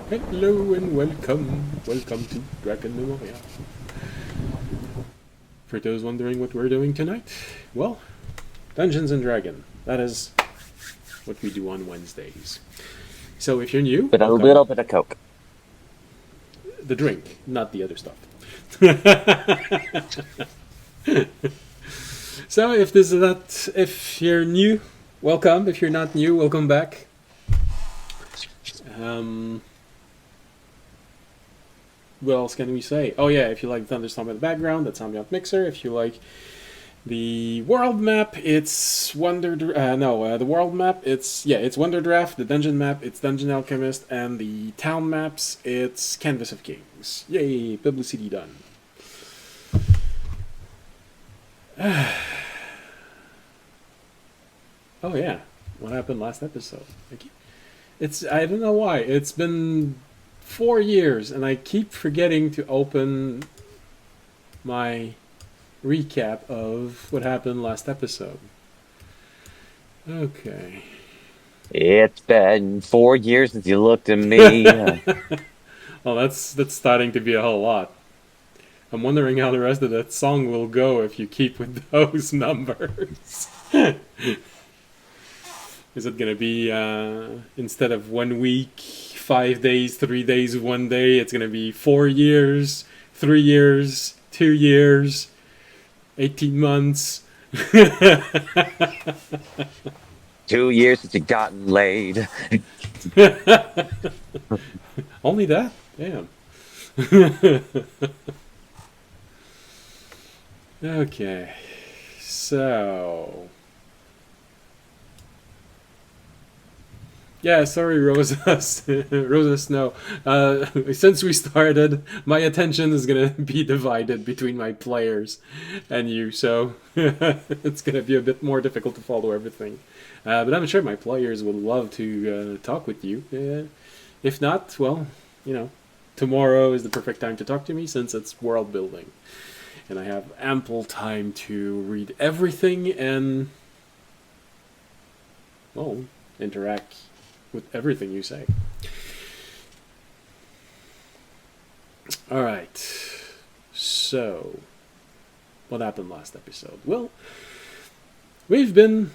Hello and welcome. Welcome to Drakenmemoria. For those wondering what we're doing tonight, well, Dungeons and Dragon. That is what we do on Wednesdays. So if you're new, With a welcome. little bit of Coke. The drink, not the other stuff. So if you're new, welcome. If you're not new, welcome back. What else can we say? Oh yeah, if you like Thunderstorm in the background, that's Ambient Mixer. If you like the world map, it's the world map, it's WonderDraft. The dungeon map, it's Dungeon Alchemist, and the town maps, it's Canvas of Kings. Yay, publicity done. Oh yeah, what happened last episode? I don't know why. It's been 4 years, and I keep forgetting to open my recap of what happened last episode. Okay. It's been 4 years since you looked at me. Well, that's starting to be a whole lot. I'm wondering how the rest of that song will go if you keep with those numbers. Is it gonna be instead of 1 week, 5 days, 3 days, 1 day? It's gonna be 4 years, 3 years, 2 years, 18 months. 2 years since you gotten laid. Only that? Damn. Okay. So. Yeah, sorry, Rosa. Rosa Snow. Since we started, my attention is gonna be divided between my players and you, so it's gonna be a bit more difficult to follow everything. But I'm sure my players would love to talk with you. If not, well, tomorrow is the perfect time to talk to me since it's world building. And I have ample time to read everything and, well, interact with everything you say. Alright. So, what happened last episode? Well, we've been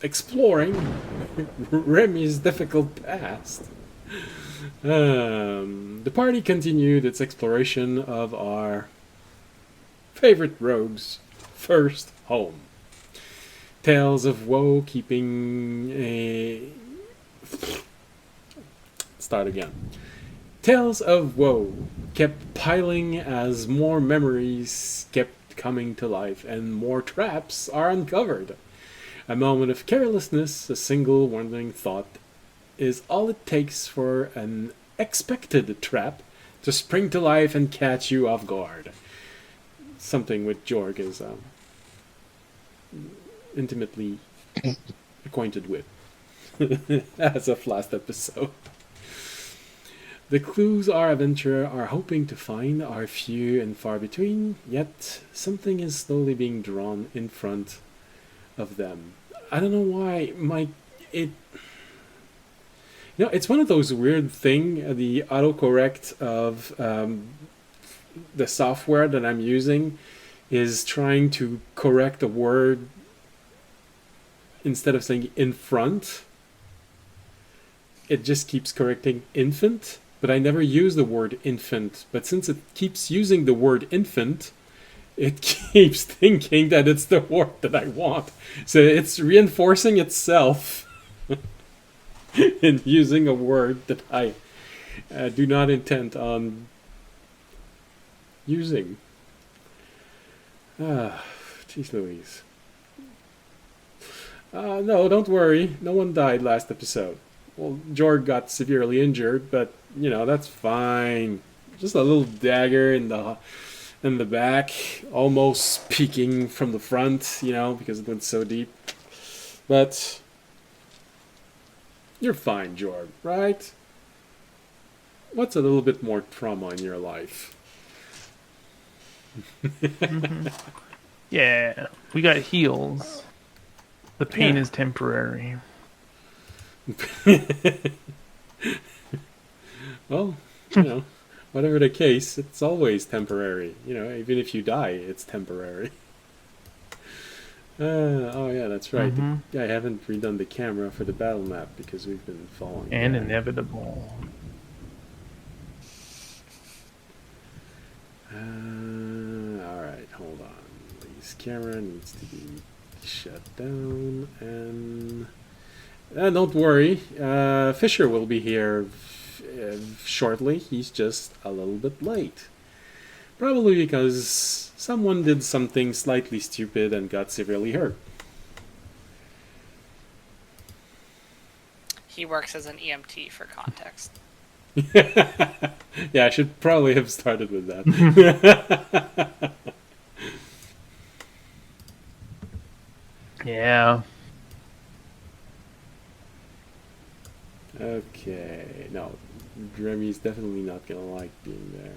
exploring Remy's difficult past. The party continued its exploration of our favorite rogue's first home. Tales of woe keeping a... Start again. Tales of woe kept piling as more memories kept coming to life and more traps are uncovered. A moment of carelessness, a single wandering thought, is all it takes for an expected trap to spring to life and catch you off guard. Something which Jorg is intimately acquainted with as of last episode. The clues our adventurer are hoping to find are few and far between, yet something is slowly being drawn in front of them. I don't know why it's one of those weird thing, the autocorrect of the software that I'm using is trying to correct a word instead of saying in front. It just keeps correcting infant, but I never use the word infant. But since it keeps using the word infant, it keeps thinking that it's the word that I want. So it's reinforcing itself in using a word that I do not intend on using. Jeez Louise. No, don't worry. No one died last episode. Well, Jorg got severely injured, but, that's fine. Just a little dagger in the back, almost peeking from the front, because it went so deep. But you're fine, Jorg, right? What's a little bit more trauma in your life? Mm-hmm. Yeah, we got heals. The pain is temporary. Well, you know, whatever the case, it's always temporary. You know, even if you die, it's temporary. Oh yeah, that's right. Mm-hmm. I haven't redone the camera for the battle map because we've been falling And back. inevitable. All right, hold on. This camera needs to be shut down, and don't worry, Fisher will be here shortly. He's just a little bit late. Probably because someone did something slightly stupid and got severely hurt. He works as an EMT for context. Yeah, I should probably have started with that. Yeah. Okay, no, Remy's definitely not gonna like being there.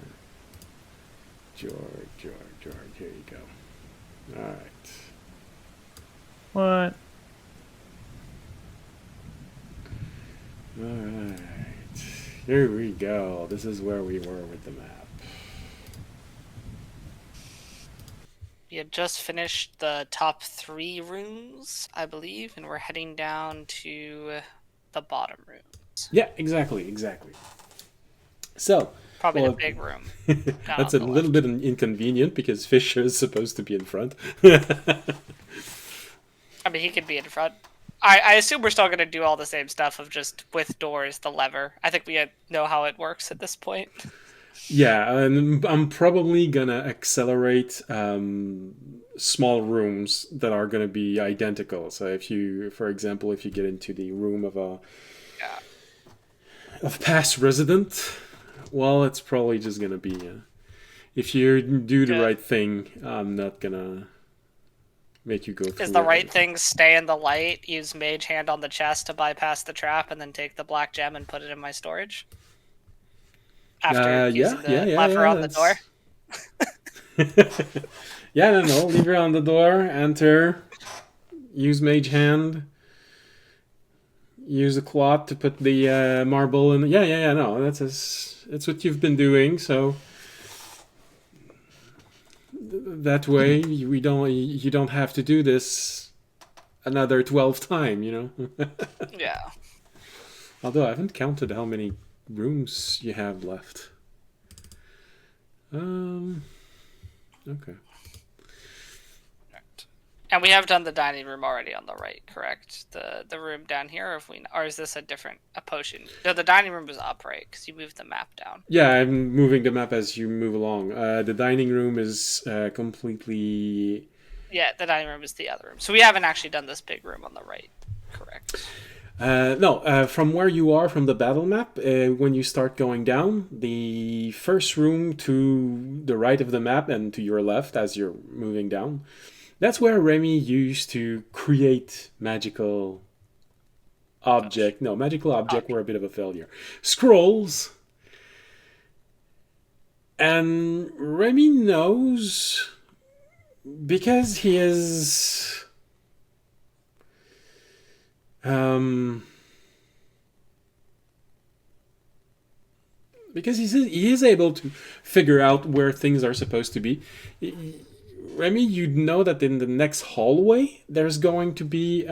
George, here you go. Alright. What? Alright. Here we go. This is where we were with the map. We had just finished the top 3 rooms, I believe, and we're heading down to the bottom rooms. Yeah, exactly. So, Probably well, the big room. That's a little bit inconvenient because Fisher is supposed to be in front. I mean, he could be in front. I assume we're still going to do all the same stuff of just with doors, the lever. I think we know how it works at this point. Yeah, and I'm probably gonna accelerate small rooms that are gonna be identical. So if you, for example, if you get into the room of a past resident, well, it's probably just gonna be. If you do the right thing, I'm not gonna make you go through. Is the right thing stay in the light, use Mage Hand on the chest to bypass the trap, and then take the black gem and put it in my storage? After using the lever on the door? Yeah, no, lever on the door, enter, use Mage Hand, use a cloth to put the marble in. Yeah, no, that's what you've been doing, so that way you don't have to do this another 12 times, you know? Yeah. Although I haven't counted how many rooms you have left. Okay. Right. And we have done the dining room already on the right, correct? The room down here, or is this a potion? No, the dining room was up, right? Because you moved the map down. Yeah, I'm moving the map as you move along. The dining room is completely... Yeah, the dining room is the other room. So we haven't actually done this big room on the right, correct? No, from where you are from the battle map, when you start going down, the first room to the right of the map and to your left as you're moving down, that's where Remy used to create magical object. No, magical object were a bit of a failure. Scrolls. And Remy knows because he is... because he is able to figure out where things are supposed to be. Remy, you know that in the next hallway there's going to be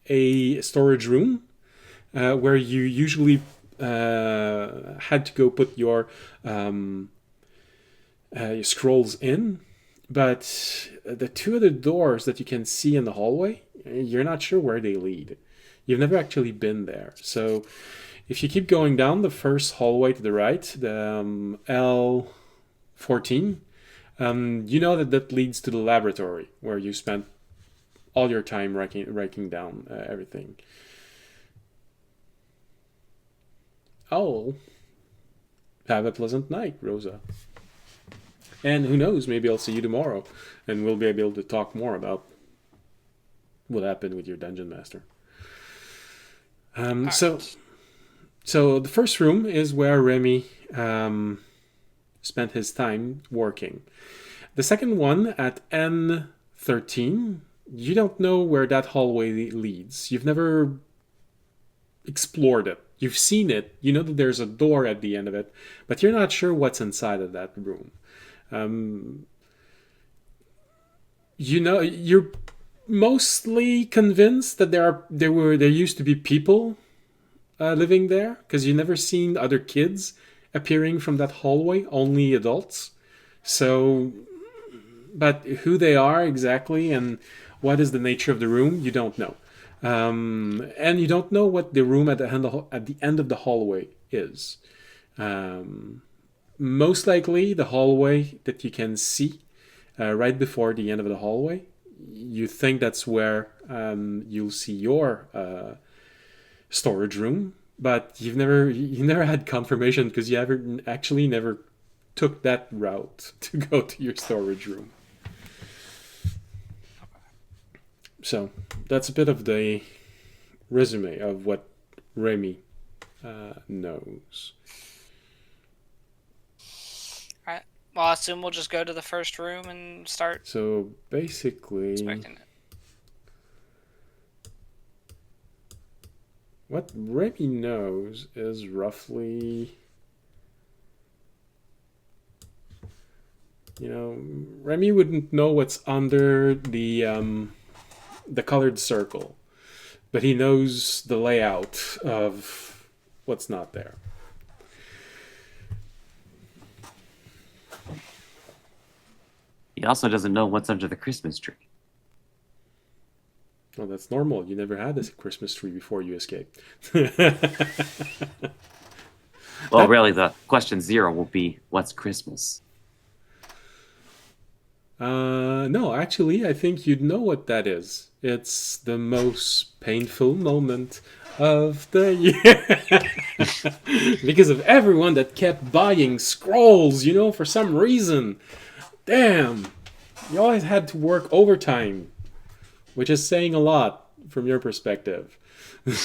a storage room where you usually had to go put your scrolls in. But the 2 other doors that you can see in the hallway, you're not sure where they lead. You've never actually been there. So if you keep going down the first hallway to the right, the L14, you know that leads to the laboratory where you spent all your time writing down everything. Oh, have a pleasant night, Rosa. And who knows, maybe I'll see you tomorrow, and we'll be able to talk more about what happened with your dungeon master. So the first room is where Remy spent his time working. The second one at N13 you don't know where that hallway leads. You've never explored it. You've seen it. You know that there's a door at the end of it, but you're not sure what's inside of that room. Um, you're mostly convinced that there used to be people living there because you never seen other kids appearing from that hallway, only adults. So, but who they are exactly and what is the nature of the room, you don't know. And you don't know what the room at the end of the hallway is. Most likely, the hallway that you can see right before the end of the hallway, you think that's where you'll see your storage room, but you never had confirmation because you never took that route to go to your storage room. So that's a bit of the resume of what Remy knows. Alright. Well, I assume we'll just go to the first room and start So basically, inspecting it. what Remy knows is roughly, Remy wouldn't know what's under the colored circle, but he knows the layout of what's not there. He also doesn't know what's under the Christmas tree. Well, that's normal. You never had this Christmas tree before you escaped. Well, really, the question 0 will be, what's Christmas? No, actually, I think you'd know what that is. It's the most painful moment of the year. Because of everyone that kept buying scrolls, for some reason. Damn! You always had to work overtime, which is saying a lot from your perspective. You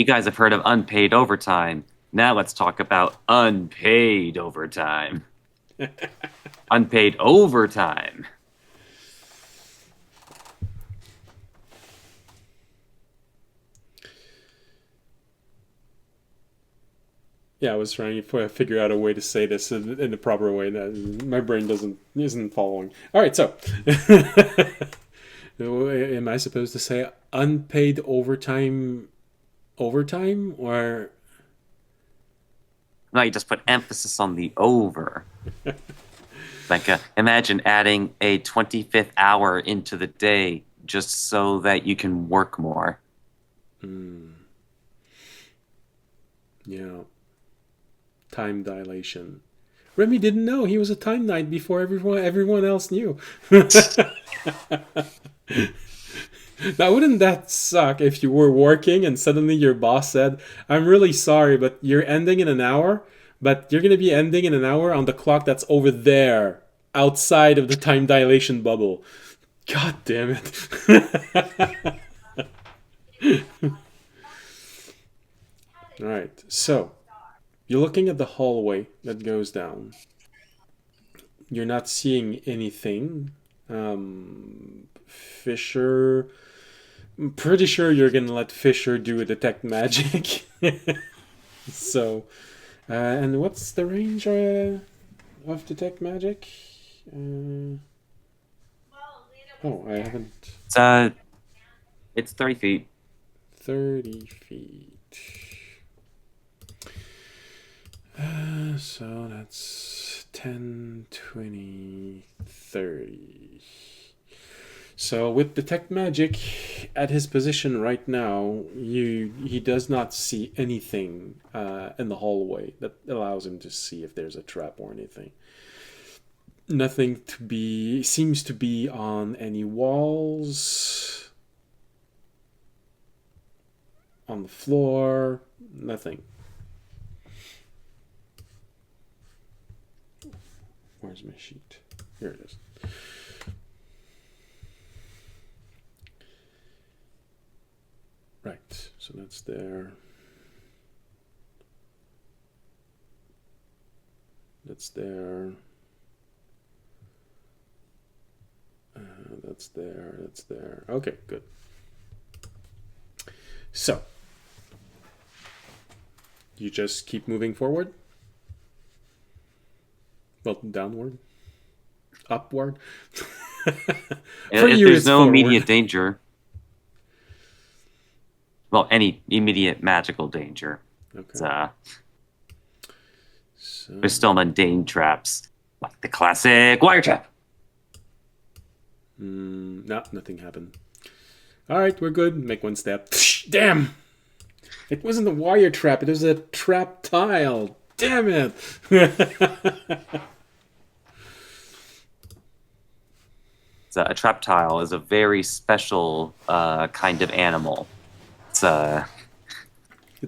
guys have heard of unpaid overtime. Now let's talk about unpaid overtime. Unpaid overtime. Yeah, I was trying to figure out a way to say this in the proper way. My brain isn't following. All right, so am I supposed to say unpaid overtime, or? No, you just put emphasis on the over. Imagine adding a 25th hour into the day just so that you can work more. Yeah. Time dilation. Remy didn't know he was a time knight before everyone else knew. Now, wouldn't that suck if you were working and suddenly your boss said, "I'm really sorry, but you're ending in an hour, but you're going to be ending in an hour on the clock that's over there, outside of the time dilation bubble." God damn it. All right, so you're looking at the hallway that goes down. You're not seeing anything. Fisher... I'm pretty sure you're going to let Fisher do a detect magic. So, and what's the range of detect magic? Oh, I haven't... It's 30 feet. 30 feet. So that's 10, 20, 30. So with detect magic at his position right now, he does not see anything in the hallway that allows him to see if there's a trap or anything. Nothing seems to be on any walls, on the floor, nothing. Where's my sheet? Here it is. Right, so that's there. That's there. That's there. That's there. Okay, good. So, you just keep moving forward? Well, downward? Upward? If there's no immediate danger. Well, any immediate magical danger. Okay. There's still mundane traps, like the classic wire trap. No, nothing happened. All right, we're good. Make one step. Damn! It wasn't a wire trap. It was a trap tile. Damn it! A trap tile is a very special kind of animal. It's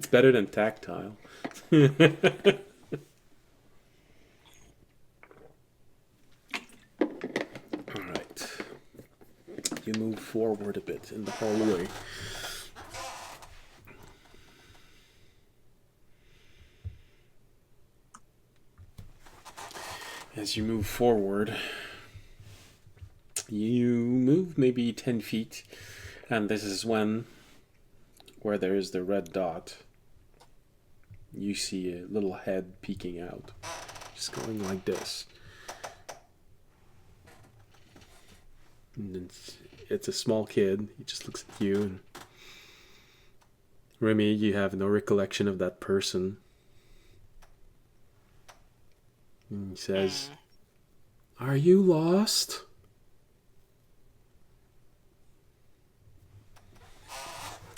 better than tactile. Alright. You move forward a bit in the hallway. As you move forward, you move maybe 10 feet, and this is when, where there is the red dot, you see a little head peeking out, just going like this. And it's a small kid. He just looks at you, and Remy, you have no recollection of that person. And he says, "Are you lost?"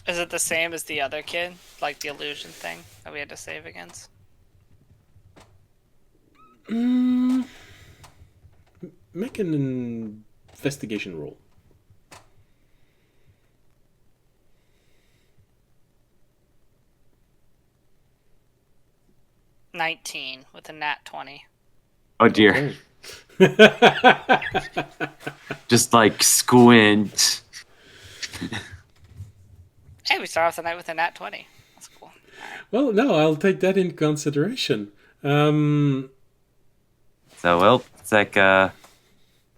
Is it the same as the other kid? Like the illusion thing that we had to save against? Make an investigation roll. $19 with a nat 20. Oh dear. Okay. Just like squint. Hey, we start off the night with a nat 20. That's cool. Well, no, I'll take that into consideration. So, well, it's like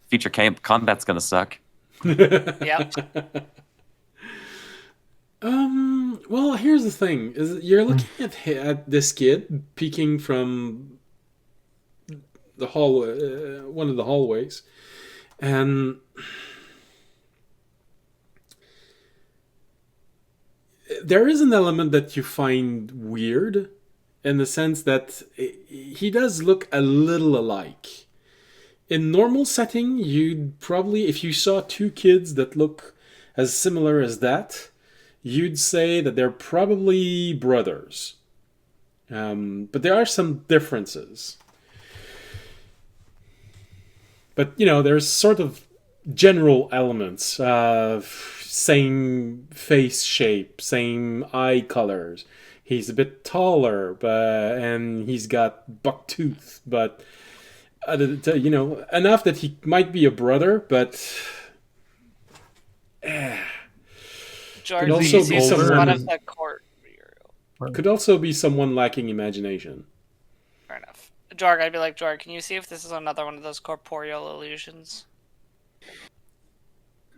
future combat's gonna suck. Yep. Well, here's the thing: is you're looking at this kid peeking from the hallway, one of the hallways, and there is an element that you find weird, in the sense that he does look a little alike. In normal setting, you'd probably, if you saw two kids that look as similar as that, you'd say that they're probably brothers. But there are some differences. But, you know, there's sort of general elements. Same face shape, same eye colors. He's a bit taller, and he's got buck tooth, but you know, enough that he might be a brother, but George, could also be someone, one of the court. could also be someone lacking imagination. Fair enough. Jorg, I'd be like, Jorg, can you see if this is another one of those corporeal illusions?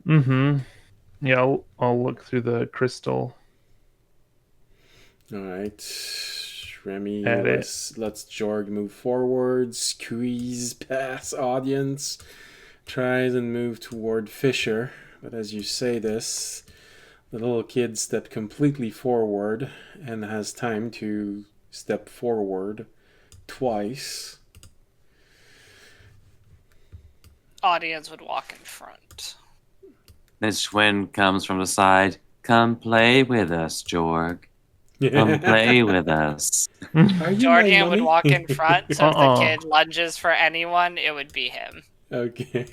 Mm-hmm. Yeah, I'll look through the crystal. All right, Remy, At let's Jorg move forward, squeeze past audience, tries and move toward Fisher. But as you say this, the little kid stepped completely forward and has time to step forward twice. Audience would walk in front. This twin comes from the side. Come play with us, Jorg. Come play with us. Jordan would walk in front, so if the kid lunges for anyone, it would be him. Okay.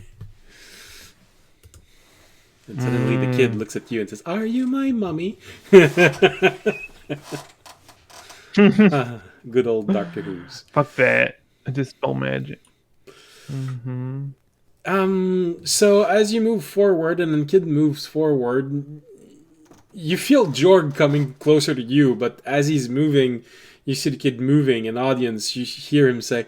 And suddenly the kid looks at you and says, "Are you my mummy?" Good old Doctor Who's. Fuck that. I just spell magic. Mm-hmm. So as you move forward and the kid moves forward, you feel Jorg coming closer to you, but as he's moving, you see the kid moving, and audience, you hear him say,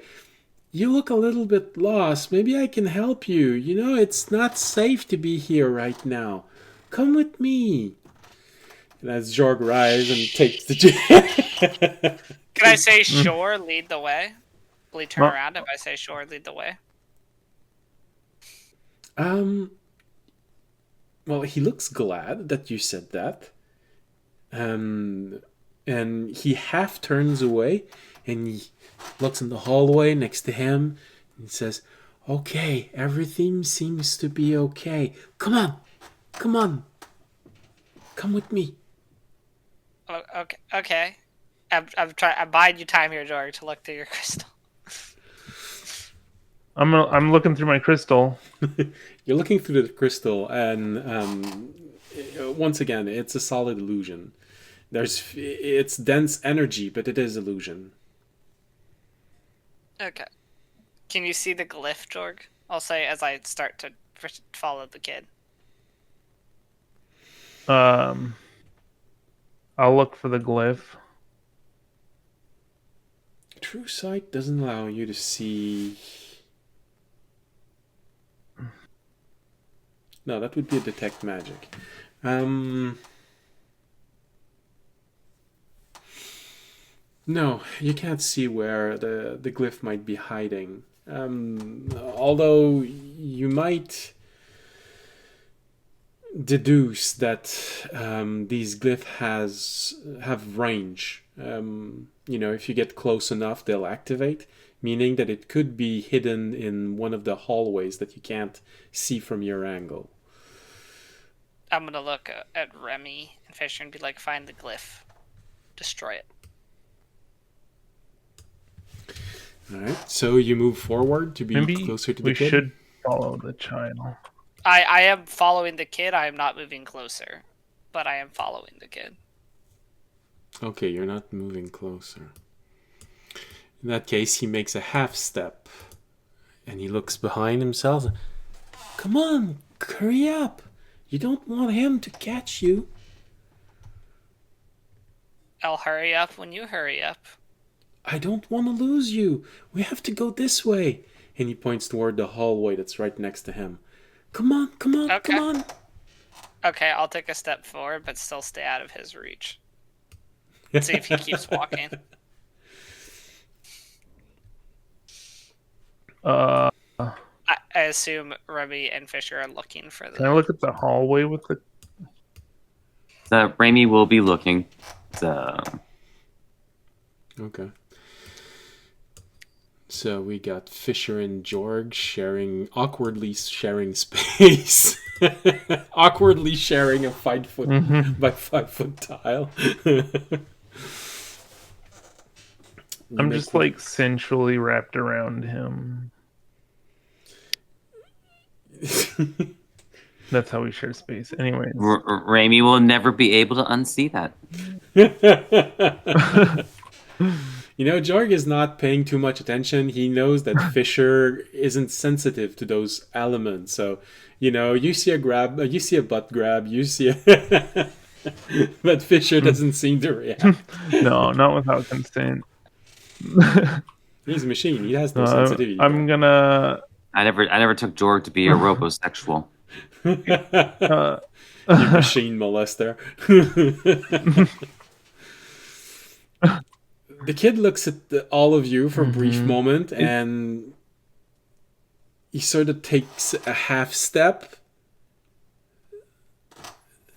You look a little bit lost. Maybe I can help you. You know, it's not safe to be here right now. Come with me. And as Jorg rises and takes the Can I say sure, lead the way? Will he turn Well- around if I say sure, lead the way? Well, he looks glad that you said that. And he half turns away and he looks in the hallway next to him and says, "Okay, everything seems to be okay. Come on, come on, come with me." Oh, okay. I'm buying you time here, George, to look through your crystal. I'm looking through my crystal. You're looking through the crystal, and once again, it's a solid illusion. It's dense energy, but it is illusion. Okay. Can you see the glyph, Jorg? I'll say as I start to follow the kid. I'll look for the glyph. True sight doesn't allow you to see. No, that would be a detect magic. No, you can't see where the glyph might be hiding. Although you might deduce that these glyphs have range. If you get close enough, they'll activate, meaning that it could be hidden in one of the hallways that you can't see from your angle. I'm gonna look at Remy and Fisher and be like, find the glyph. Destroy it. Alright, so you move forward to be Maybe closer to the we kid? should follow the child. I am following the kid. I am not moving closer. But I am following the kid. Okay, you're not moving closer. In that case, he makes a half step. And he looks behind himself. Come on, hurry up. You don't want him to catch you. I'll hurry up when you hurry up. I don't want to lose you. We have to go this way. And he points toward the hallway that's right next to him. Come on, come on, Okay. come on. Okay, I'll take a step forward, but still stay out of his reach. See if he keeps walking. Uh, I assume Remy and Fisher are looking for can I the. look at the hallway with the? Raimi will be looking. Okay. So we got Fisher and George awkwardly sharing space. Awkwardly sharing a 5 foot by 5 foot tile. I'm just like sensually wrapped around him. That's how we share space. Anyways. Raimi will never be able to unsee that. Jorg is not paying too much attention. He knows that Fisher isn't sensitive to those elements. So, you see a grab, you see a butt grab, you see a... but Fisher doesn't seem to react. No, not without consent. He's a machine. He has no sensitivity. I'm gonna... I never took Jorg to be a robosexual. You machine molester. The kid looks at all of you for a brief moment, and he sort of takes a half step.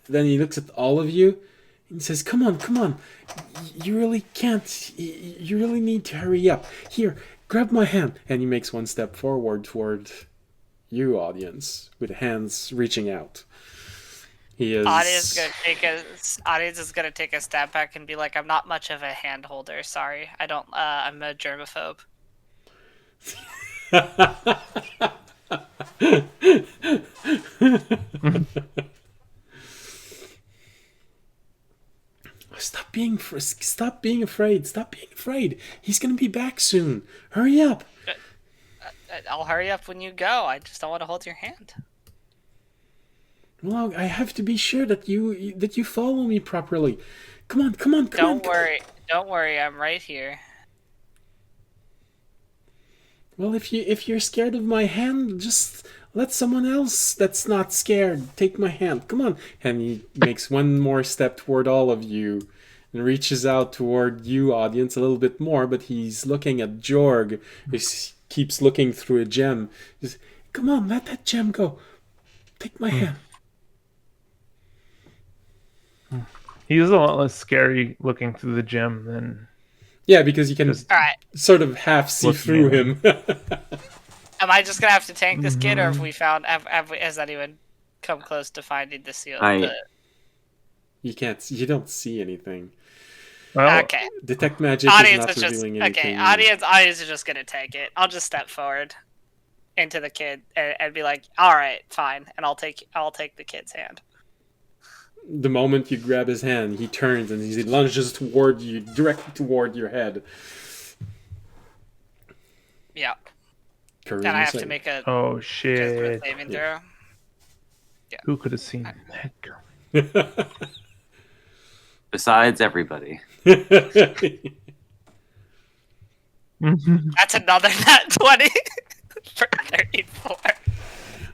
Then he looks at all of you and says, come on. You really can't. You really need to hurry up. Here, grab my hand. And he makes one step forward toward you, audience, with hands reaching out. He is... Audience is gonna take a step back and be like, I'm not much of a hand holder, sorry. I'm a germaphobe. Stop being afraid. Stop being afraid. He's gonna be back soon. Hurry up. I'll hurry up when you go. I just don't want to hold your hand. Well, I have to be sure that you follow me properly. Come on. Don't worry. I'm right here. Well, if you're scared of my hand, just let someone else that's not scared take my hand. Come on. And he makes one more step toward all of you and reaches out toward you, audience, a little bit more, but he's looking at Jorg, who keeps looking through a gem. He's, come on, let that gem go. Take my hand. He's a lot less scary looking through the gem than... Yeah, because you can Just- All right. sort of half see Looking through at him. Am I just gonna have to tank this kid, or have we found? Has anyone come close to finding the seal? You don't see anything. Well, Okay. Detect magic Audience is is not just revealing anything. Audience is just gonna take it. I'll just step forward into the kid and be like, "All right, fine," and I'll take the kid's hand. The moment you grab his hand, he turns and he lunges toward you, directly toward your head. Yeah. Charisma Then I have to save. make a oh charisma shit. saving Yeah. throw. Who could have seen that coming? Besides everybody. That's another nat 20 for 34.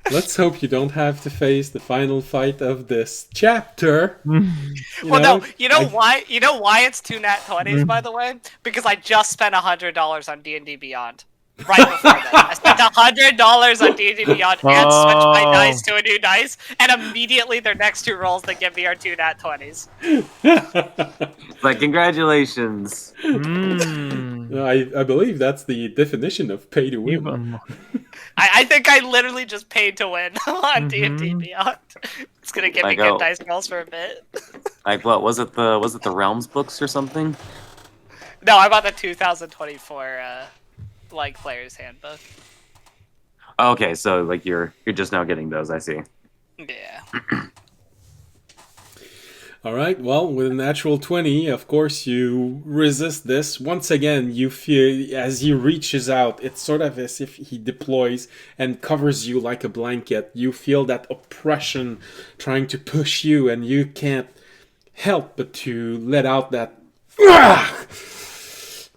Let's hope you don't have to face the final fight of this chapter. No, you know why? You know why it's 2 nat 20s, by the way? Because I just spent $100 on D&D Beyond. Right before that, I spent $100 on D&D Beyond and switched my dice to a new dice, and immediately their next 2 rolls they give me are 2 nat 20s. Like, congratulations. I believe that's the definition of pay to win. I think I literally just paid to win on D&D Beyond. It's gonna give me good dice rolls for a bit. Like, what was it? The Realms books or something? No, I bought the 2024 like player's handbook. Okay, so like you're just now getting those. I see. Yeah. All right, well, with a natural 20, of course, you resist this. Once again, you feel, as he reaches out, it's sort of as if he deploys and covers you like a blanket. You feel that oppression trying to push you, and you can't help but to let out that...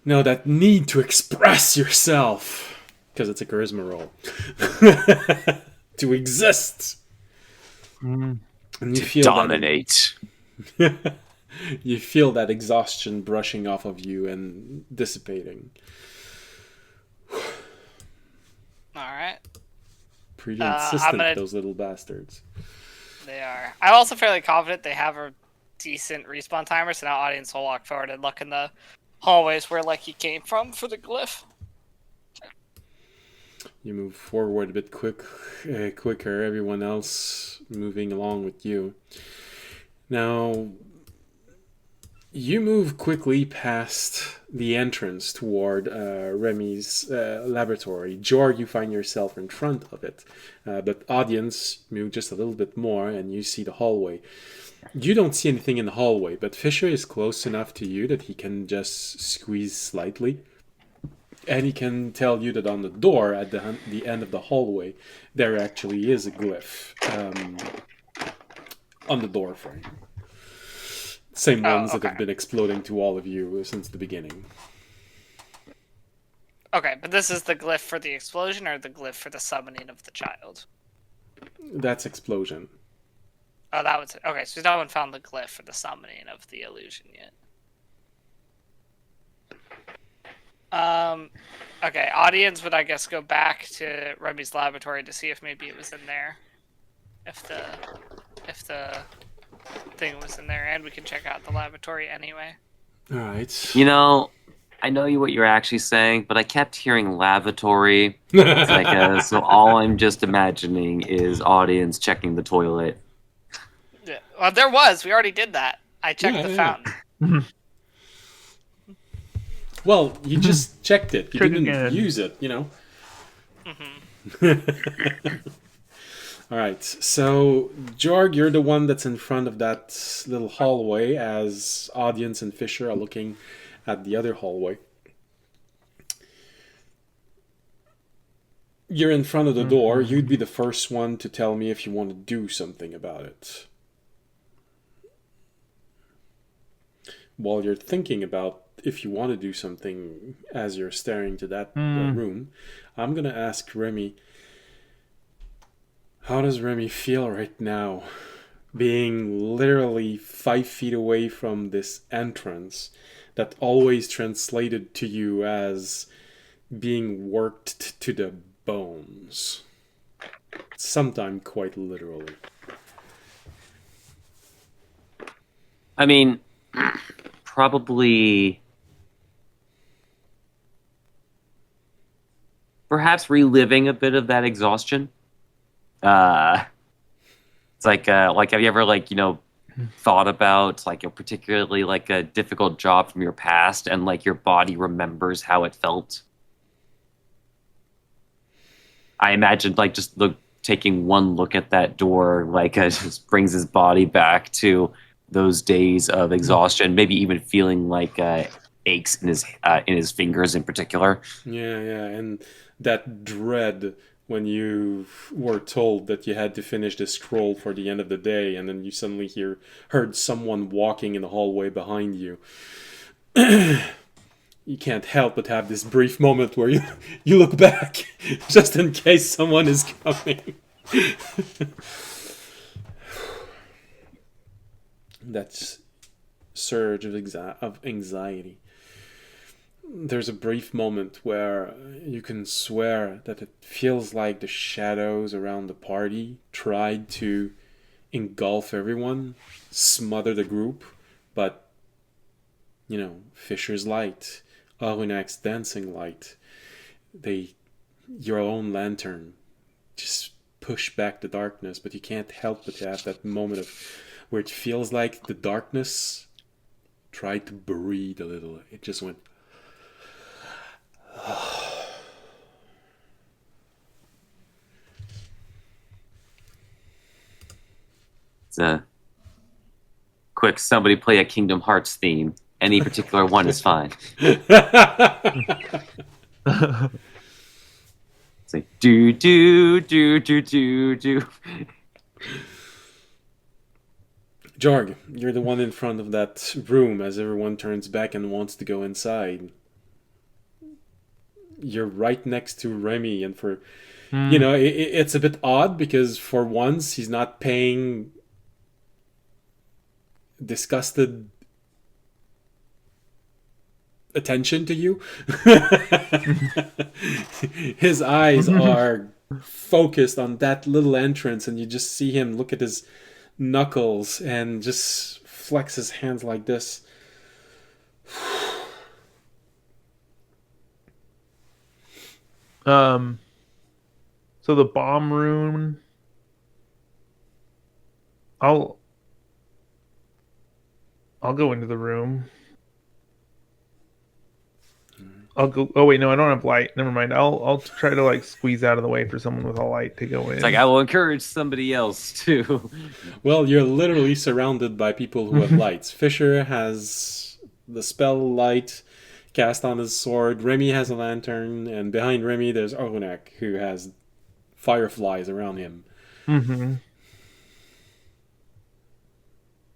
that need to express yourself. Because it's a charisma roll. To exist. And you feel dominate. You feel that exhaustion brushing off of you and dissipating. Alright. Pretty insistent, those little bastards. They are. I'm also fairly confident they have a decent respawn timer, so now audience will walk forward and look in the hallways where like he came from for the glyph. You move forward a bit quicker, everyone else moving along with you. Now, you move quickly past the entrance toward Remy's laboratory. Jorg, you find yourself in front of it. But audience, move just a little bit more and you see the hallway. You don't see anything in the hallway, but Fisher is close enough to you that he can just squeeze slightly. And he can tell you that on the door at the end of the hallway, there actually is a glyph on the door frame. Same ones that have been exploding to all of you since the beginning. Okay, but this is the glyph for the explosion or the glyph for the summoning of the child? That's explosion. Oh, that was it. Okay, so no one found the glyph for the summoning of the illusion yet. Okay, audience would, I guess, go back to Remy's laboratory to see if maybe it was in there. If the thing was in there, and we can check out the laboratory anyway. All right. You know, I know what you're actually saying, but I kept hearing lavatory. It's like, so all I'm just imagining is audience checking the toilet. Yeah. Well, there was. We already did that. I checked the fountain. Well, you just checked it. You didn't use it, you know. All right. So, Jorg, you're the one that's in front of that little hallway as audience and Fisher are looking at the other hallway. You're in front of the door. You'd be the first one to tell me if you want to do something about it. While you're thinking about if you want to do something as you're staring to that room, I'm gonna ask Remy. How does Remy feel right now, being literally 5 feet away from this entrance that always translated to you as being worked to the bones? Sometimes quite literally. I mean, probably perhaps reliving a bit of that exhaustion. It's like have you ever thought about particularly a difficult job from your past and your body remembers how it felt? I imagined just taking one look at that door just brings his body back to those days of exhaustion, maybe even feeling aches in his fingers in particular. Yeah, and that dread when you were told that you had to finish the scroll for the end of the day, and then you suddenly heard someone walking in the hallway behind you. You can't help but have this brief moment where you look back just in case someone is coming. That surge of anxiety. There's a brief moment where you can swear that it feels like the shadows around the party tried to engulf everyone, smother the group, but, Fisher's light, Arunak's dancing light, your own lantern just push back the darkness, but you can't help but have that moment of where it feels like the darkness tried to breathe a little. It just went. It's a quick somebody play a Kingdom Hearts theme. Any particular one is fine. It's like do do do do do do. Jorg, you're the one in front of that room as everyone turns back and wants to go inside. You're right next to Remy, and it's a bit odd because for once he's not paying disgusted attention to you. His eyes are focused on that little entrance, and you just see him look at his knuckles and just flex his hands like this. So the bomb rune, I'll go into the room. I'll go. Oh wait, no, I don't have light. Never mind. I'll try to squeeze out of the way for someone with a light to go in. It's I will encourage somebody else too. Well, you're literally surrounded by people who have lights. Fisher has the spell light cast on his sword. Remy has a lantern, and behind Remy there's Arunak, who has fireflies around him. Mm-hmm.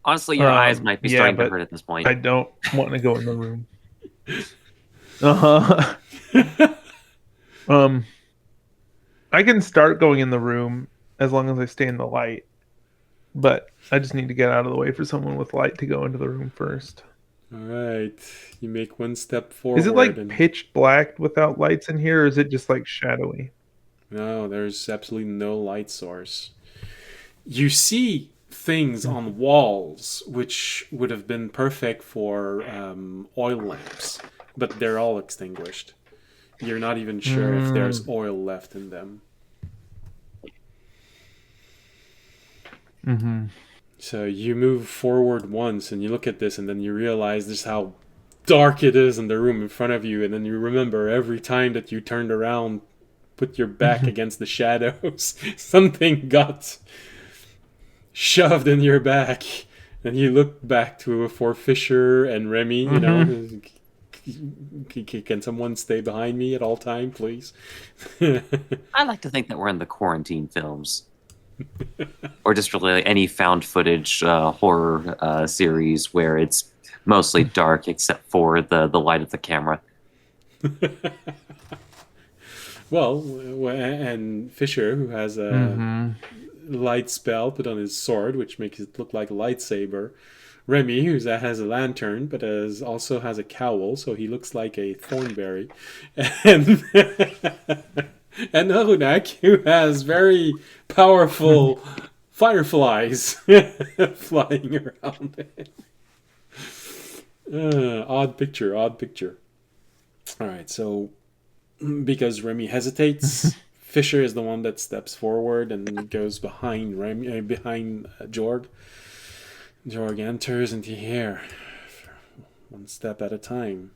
Honestly, your eyes might be starting to hurt at this point. I don't want to go in the room. I can start going in the room as long as I stay in the light, but I just need to get out of the way for someone with light to go into the room first. All right, you make one step forward. Is it pitch black without lights in here, or is it just shadowy? No, there's absolutely no light source. You see things on walls which would have been perfect for oil lamps, but they're all extinguished. You're not even sure if there's oil left in them. Mm-hmm. So you move forward once and you look at this, and then you realize just how dark it is in the room in front of you, and then you remember every time that you turned around, put your back against the shadows, something got shoved in your back, and you look back for Fisher and Remy, you know, can someone stay behind me at all time, please? I like to think that we're in the quarantine films. Or just really any found footage horror series where it's mostly dark except for the light of the camera. Well, and Fisher, who has a light spell put on his sword, which makes it look like a lightsaber. Remy, who has a lantern, but also has a cowl, so he looks like a thornberry. And and Arunak, who has very powerful fireflies flying around. Odd picture, odd picture. All right, so because Remy hesitates, Fisher is the one that steps forward and goes behind Jorg. Jorg enters into here, one step at a time.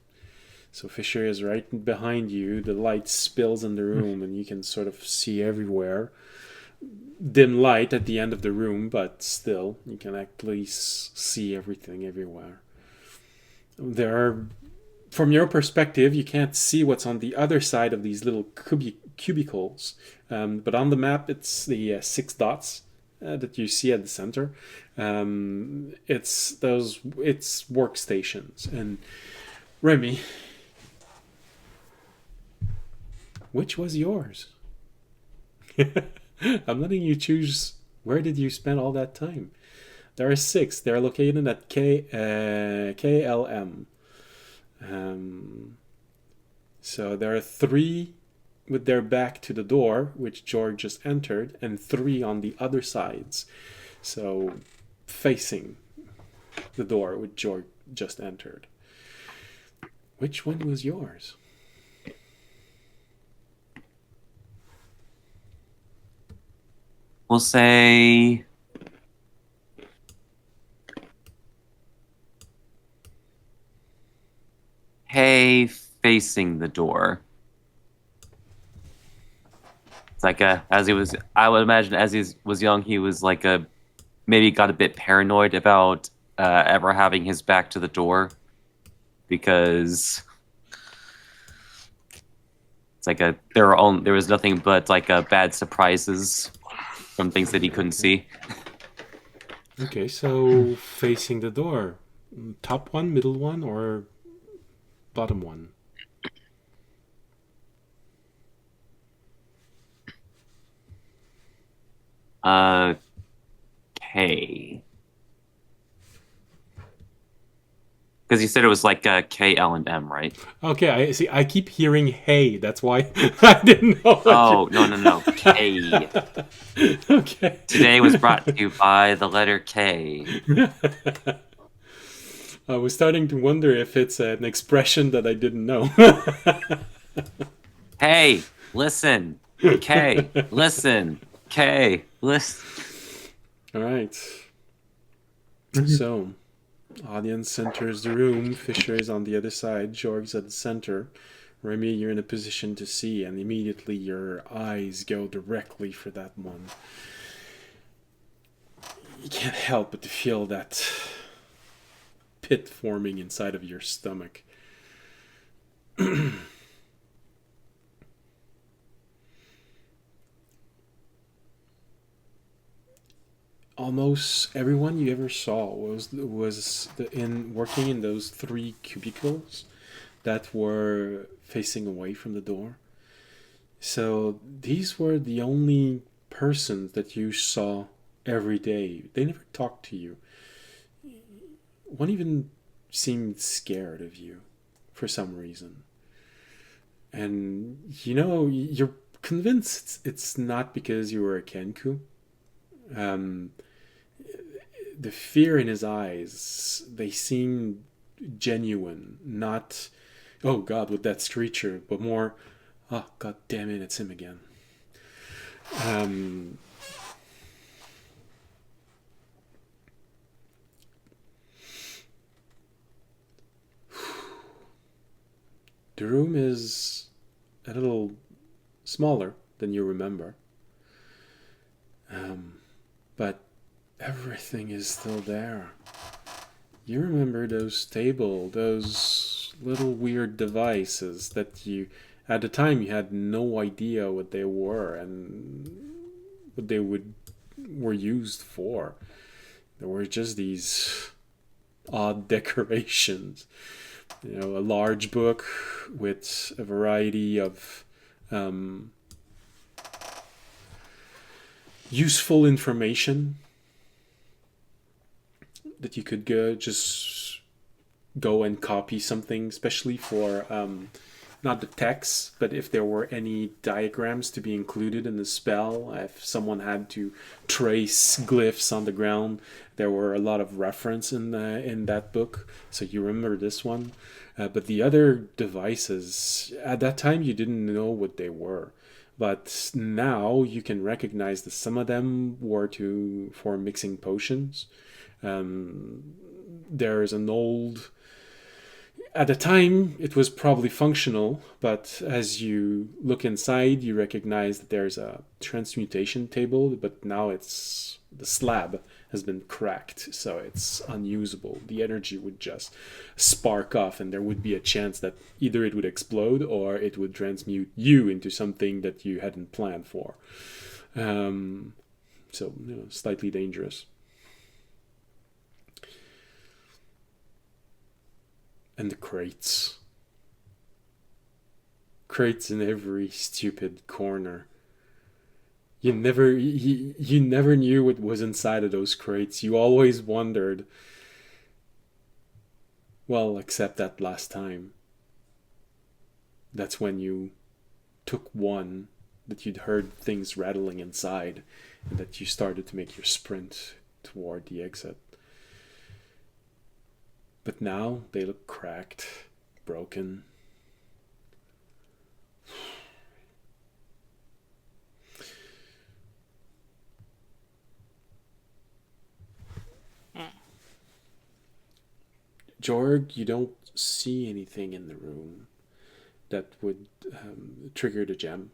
So Fisher is right behind you. The light spills in the room, and you can sort of see everywhere. Dim light at the end of the room, but still, you can at least see everything everywhere. There are, from your perspective, you can't see what's on the other side of these little cubicles. But on the map, it's the 6 dots that you see at the center. It's workstations. And Remy, which was yours? I'm letting you choose. Where did you spend all that time? There are 6. They're located at KLM. So there are 3 with their back to the door, which George just entered, and 3 on the other sides. So facing the door, which George just entered. Which one was yours? We'll say hey facing the door. It's like I would imagine as he was young, he was like maybe got a bit paranoid about ever having his back to the door, because it's like there was nothing but like bad surprises from things that he couldn't see. Okay, so facing the door. Top one, middle one, or bottom one? K. Because you said it was like K, L, and M, right? Okay, I see. I keep hearing "hey." That's why I didn't know. Oh, no. K. Okay. Today was brought to you by the letter K. I was starting to wonder if it's an expression that I didn't know. Hey, listen. K, listen. K, listen. All right. So, audience enters the room. Fisher is on the other side. Jorg's at the center. Remy, you're in a position to see, and immediately your eyes go directly for that one. You can't help but to feel that pit forming inside of your stomach. Almost everyone you ever saw was working in those 3 cubicles that were facing away from the door. So these were the only persons that you saw every day. They never talked to you. One even seemed scared of you for some reason. And you're convinced it's not because you were a Kenku. The fear in his eyes, they seem genuine, not, oh God, with that screecher, but more, oh God damn it, it's him again. The room is a little smaller than you remember. But everything is still there. You remember those those little weird devices that at the time you had no idea what they were and what they were used for. There were just these odd decorations. A large book with a variety of useful information that you could go and copy something, especially for not the text, but if there were any diagrams to be included in the spell, if someone had to trace glyphs on the ground, there were a lot of reference in that book. So you remember this one, but the other devices at that time you didn't know what they were, but now you can recognize that some of them were for mixing potions. There's an old. At the time, it was probably functional, but as you look inside, you recognize that there's a transmutation table, but now the slab has been cracked, so it's unusable. The energy would just spark off, and there would be a chance that either it would explode or it would transmute you into something that you hadn't planned for. So, slightly dangerous. And the crates in every stupid corner. You never knew what was inside of those crates. You always wondered. Well, except that last time. That's when you took one, that you'd heard things rattling inside, and that you started to make your sprint toward the exit. But now they look cracked, broken. Jorg, you don't see anything in the room that would trigger the gem.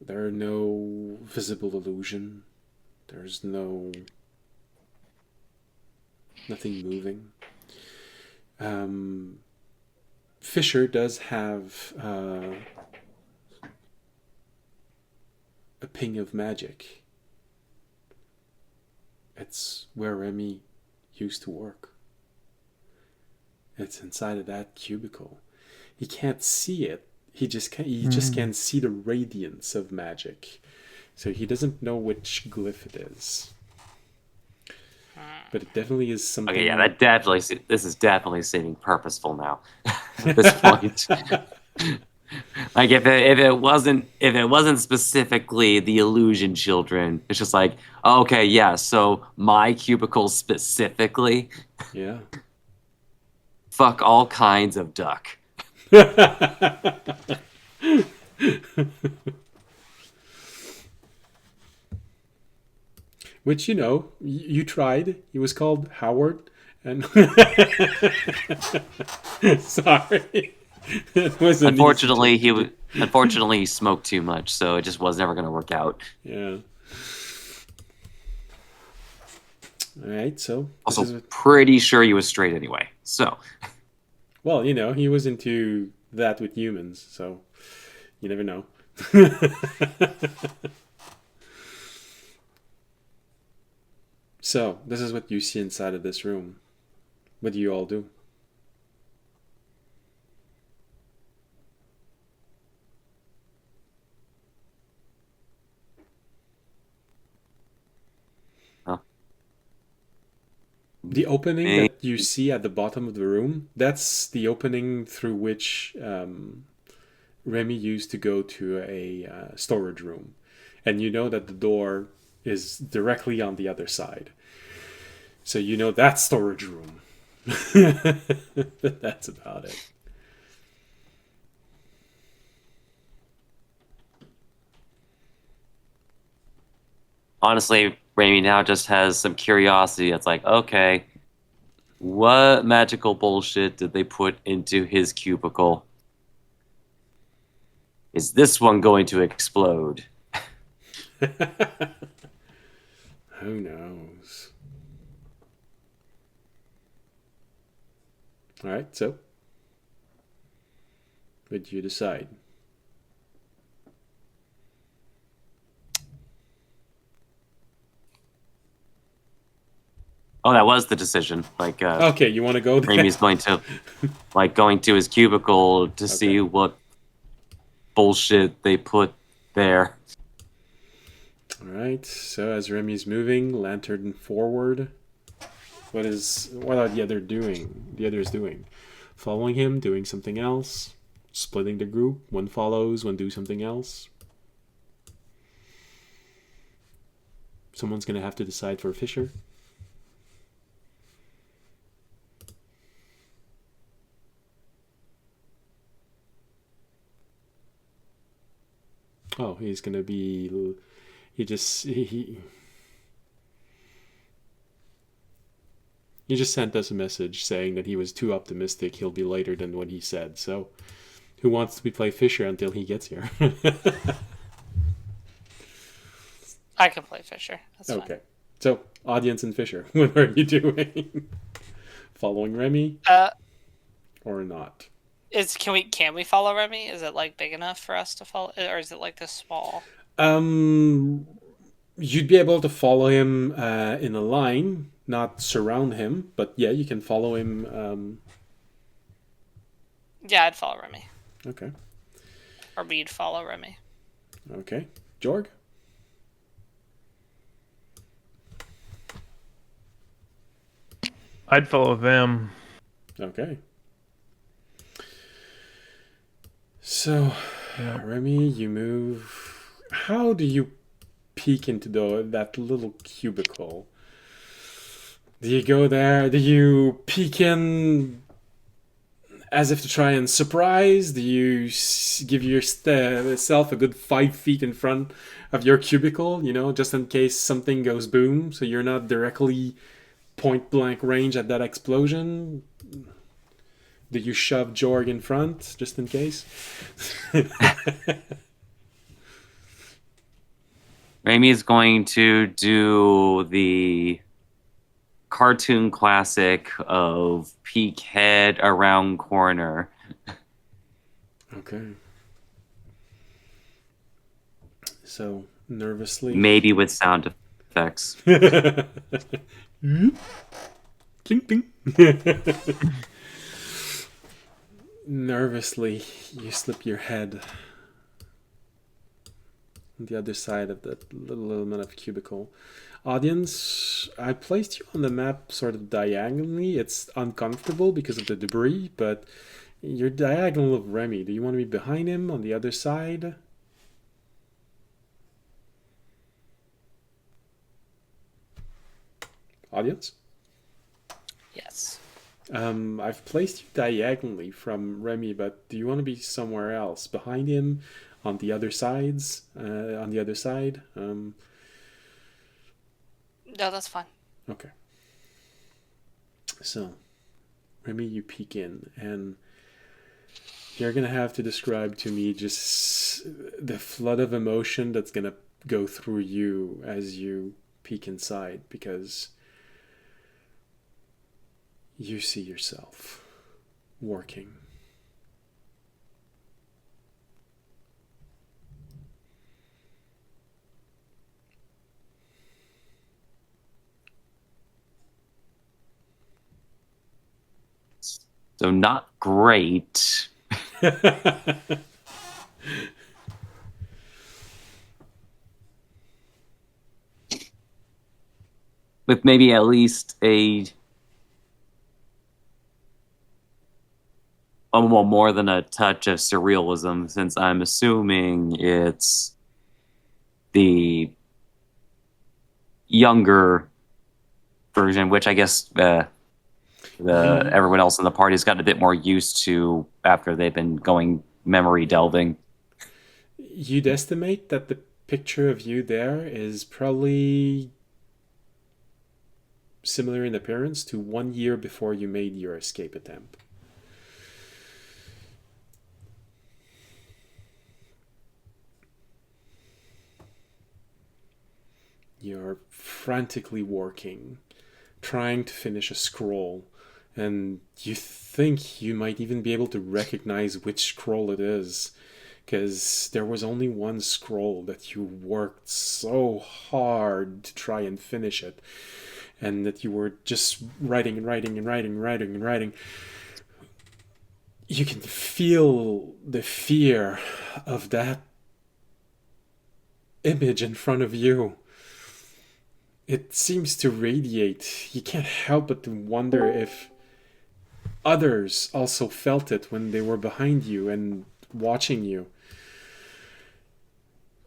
There are no visible illusion. There's nothing moving. Fisher does have a ping of magic. It's where Remy used to work. It's inside of that cubicle. He can't see it. He just can't see the radiance of magic. So he doesn't know which glyph it is. But it definitely is something. Okay, yeah, this is definitely seeming purposeful now. At this point, like if it wasn't specifically the illusion children, it's just like, oh, okay, yeah. So my cubicle specifically, Yeah. Fuck all kinds of duck. Which, you tried. He was called Howard. And sorry. It was Unfortunately, he smoked too much, so it just was never going to work out. Yeah. All right, so Also, pretty sure he was straight anyway. So, well, he was into that with humans, so you never know. So, this is what you see inside of this room. What do you all do? The opening that you see at the bottom of the room, that's the opening through which Remy used to go to a storage room. And you know that the door is directly on the other side. So that storage room. But that's about it. honestly, Raimi now just has some curiosity. It's like, okay, what magical bullshit did they put into his cubicle? Is this one going to explode? Who knows? All right, so what do you decide? Oh, that was the decision. Okay, you want to go there? Remy's going to his cubicle to see what bullshit they put there. Alright, so as Remy's moving, lantern forward. What are the others doing? Following him, doing something else, splitting the group. One follows, one do something else. Someone's gonna have to decide for Fisher. Oh, he's gonna be. He just sent us a message saying that he was too optimistic. He'll be later than what he said. So, who wants to play Fisher until he gets here? I can play Fisher. That's Okay. fine. So, audience and Fisher, what are you doing? Following Remy or not? Can we follow Remy? Is it like big enough for us to follow, or is it like this small? You'd be able to follow him in a line, not surround him, but yeah, you can follow him. Yeah, I'd follow Remy. Okay. Or we'd follow Remy. Okay. Jorg? I'd follow them. Okay. So, Yeah. Remy, you move. How do you peek into that little cubicle? Do you go there? Do you peek in as if to try and surprise? Do you give yourself a good 5 feet in front of your cubicle, just in case something goes boom, so you're not directly point blank range at that explosion? Do you shove Jorg in front, just in case? Remy's going to do the cartoon classic of peek head around corner. Okay. So, nervously... Maybe with sound effects. Clink, clink. Nervously, you slip your head on the other side of that little element of cubicle. Audience, I placed you on the map sort of diagonally. It's uncomfortable because of the debris, but you're diagonal of Remy. Do you want to be behind him on the other side? Audience? Yes. I've placed you diagonally from Remy, but do you want to be somewhere else? Behind him? On the other sides? On the other side? No, that's fine. Okay. So, Remy, you peek in, and you're going to have to describe to me just the flood of emotion that's going to go through you as you peek inside, because you see yourself working. So not great. With maybe at least well, more than a touch of surrealism, since I'm assuming it's the younger version, which I guess everyone else in the party's gotten a bit more used to after they've been going memory delving. You'd estimate that the picture of you there is probably similar in appearance to 1 year before you made your escape attempt. You're frantically working, trying to finish a scroll, and you think you might even be able to recognize which scroll it is, because there was only one scroll that you worked so hard to try and finish it. and that you were just writing and writing and writing and writing and writing, you can feel the fear of that image in front of you. It seems to radiate. You can't help but to wonder if others also felt it when they were behind you and watching you.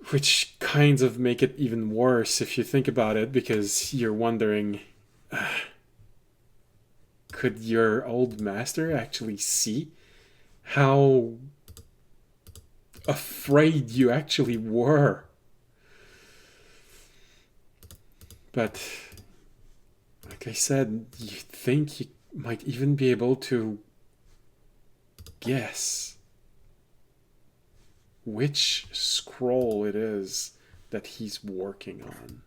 Which kinds of make it even worse if you think about it, because you're wondering, could your old master actually see how afraid you actually were? But, like I said, you think you might even be able to guess which scroll it is that he's working on.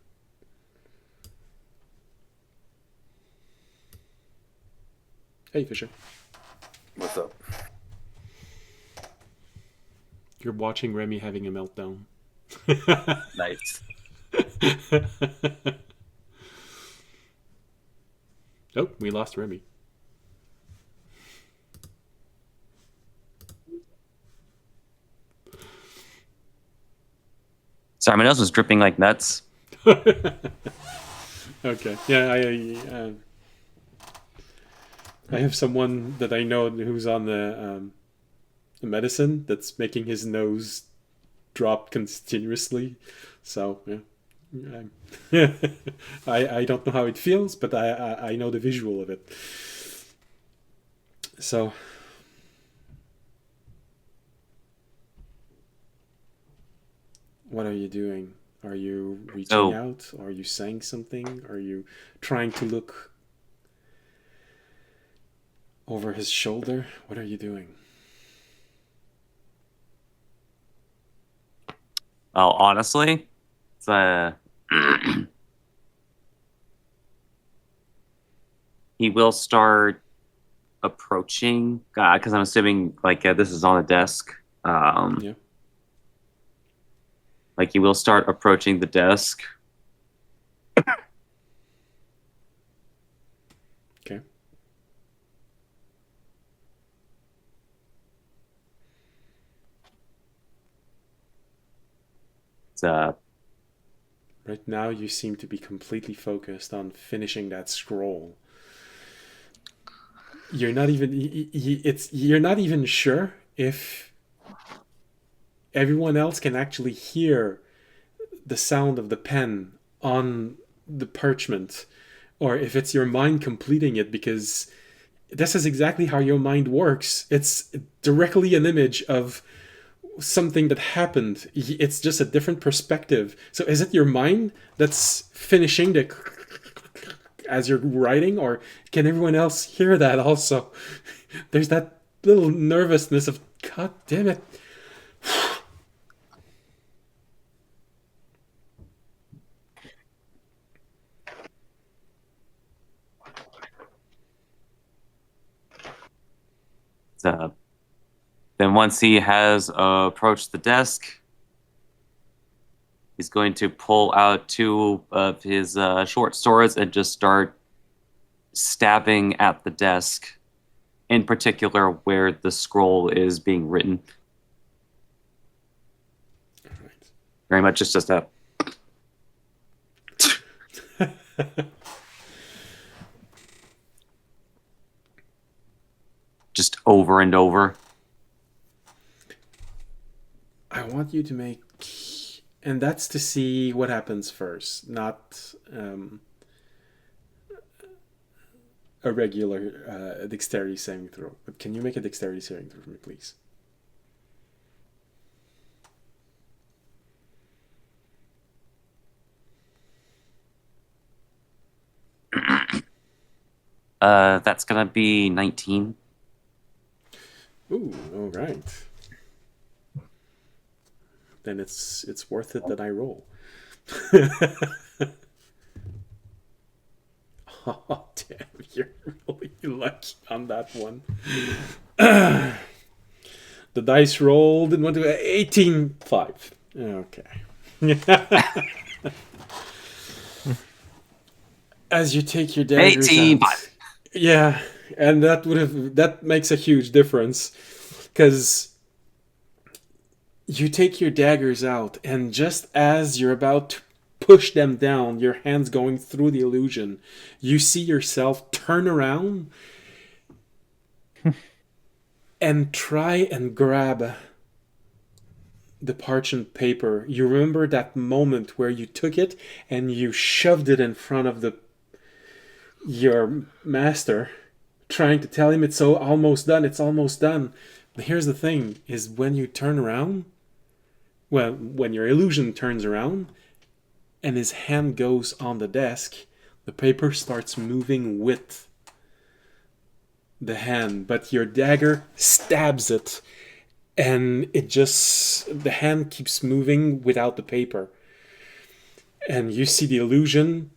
Hey, Fisher. What's up? You're watching Remy having a meltdown. Nice. Oh, we lost Remy. Sorry, my nose was dripping like nuts. Okay. Yeah, I have someone that I know who's on the medicine that's making his nose drop continuously. So yeah, I don't know how it feels, but I know the visual of it. So what are you doing? Are you reaching out? Are you saying something? Are you trying to look over his shoulder? What are you doing? Well, honestly, it's he will start approaching, because I'm assuming like this is on the desk. Yeah. Like he will start approaching the desk. Okay. Right now, you seem to be completely focused on finishing that scroll. You're not even. You're not even sure if everyone else can actually hear the sound of the pen on the parchment, or if it's your mind completing it, because this is exactly how your mind works. It's directly an image of something that happened. It's just a different perspective. So is it your mind that's finishing the as you're writing, or can everyone else hear that also? There's that little nervousness of, God damn it. Then once he has approached the desk, he's going to pull out two of his short swords and just start stabbing at the desk, in particular where the scroll is being written. All right. Very much just a just over and over. I want you to make, and that's to see what happens first, not a regular dexterity saving throw. But can you make a dexterity saving throw for me, please? That's gonna be 19. Ooh, all right. Then it's worth it that I roll. Oh, damn, you're really lucky on that one. The dice rolled and went to 18, 5. Okay. as you take your daggers 18. out, yeah, and that makes a huge difference because you take your daggers out, and just as you're about to push them down, your hands going through the illusion, you see yourself turn around and try and grab the parchment paper. You remember that moment where you took it and you shoved it in front of your master, trying to tell him it's almost done, it's almost done. But here's the thing, is when you turn around, well, when your illusion turns around and his hand goes on the desk, the paper starts moving with the hand, but your dagger stabs it, and the hand keeps moving without the paper. And you see the illusion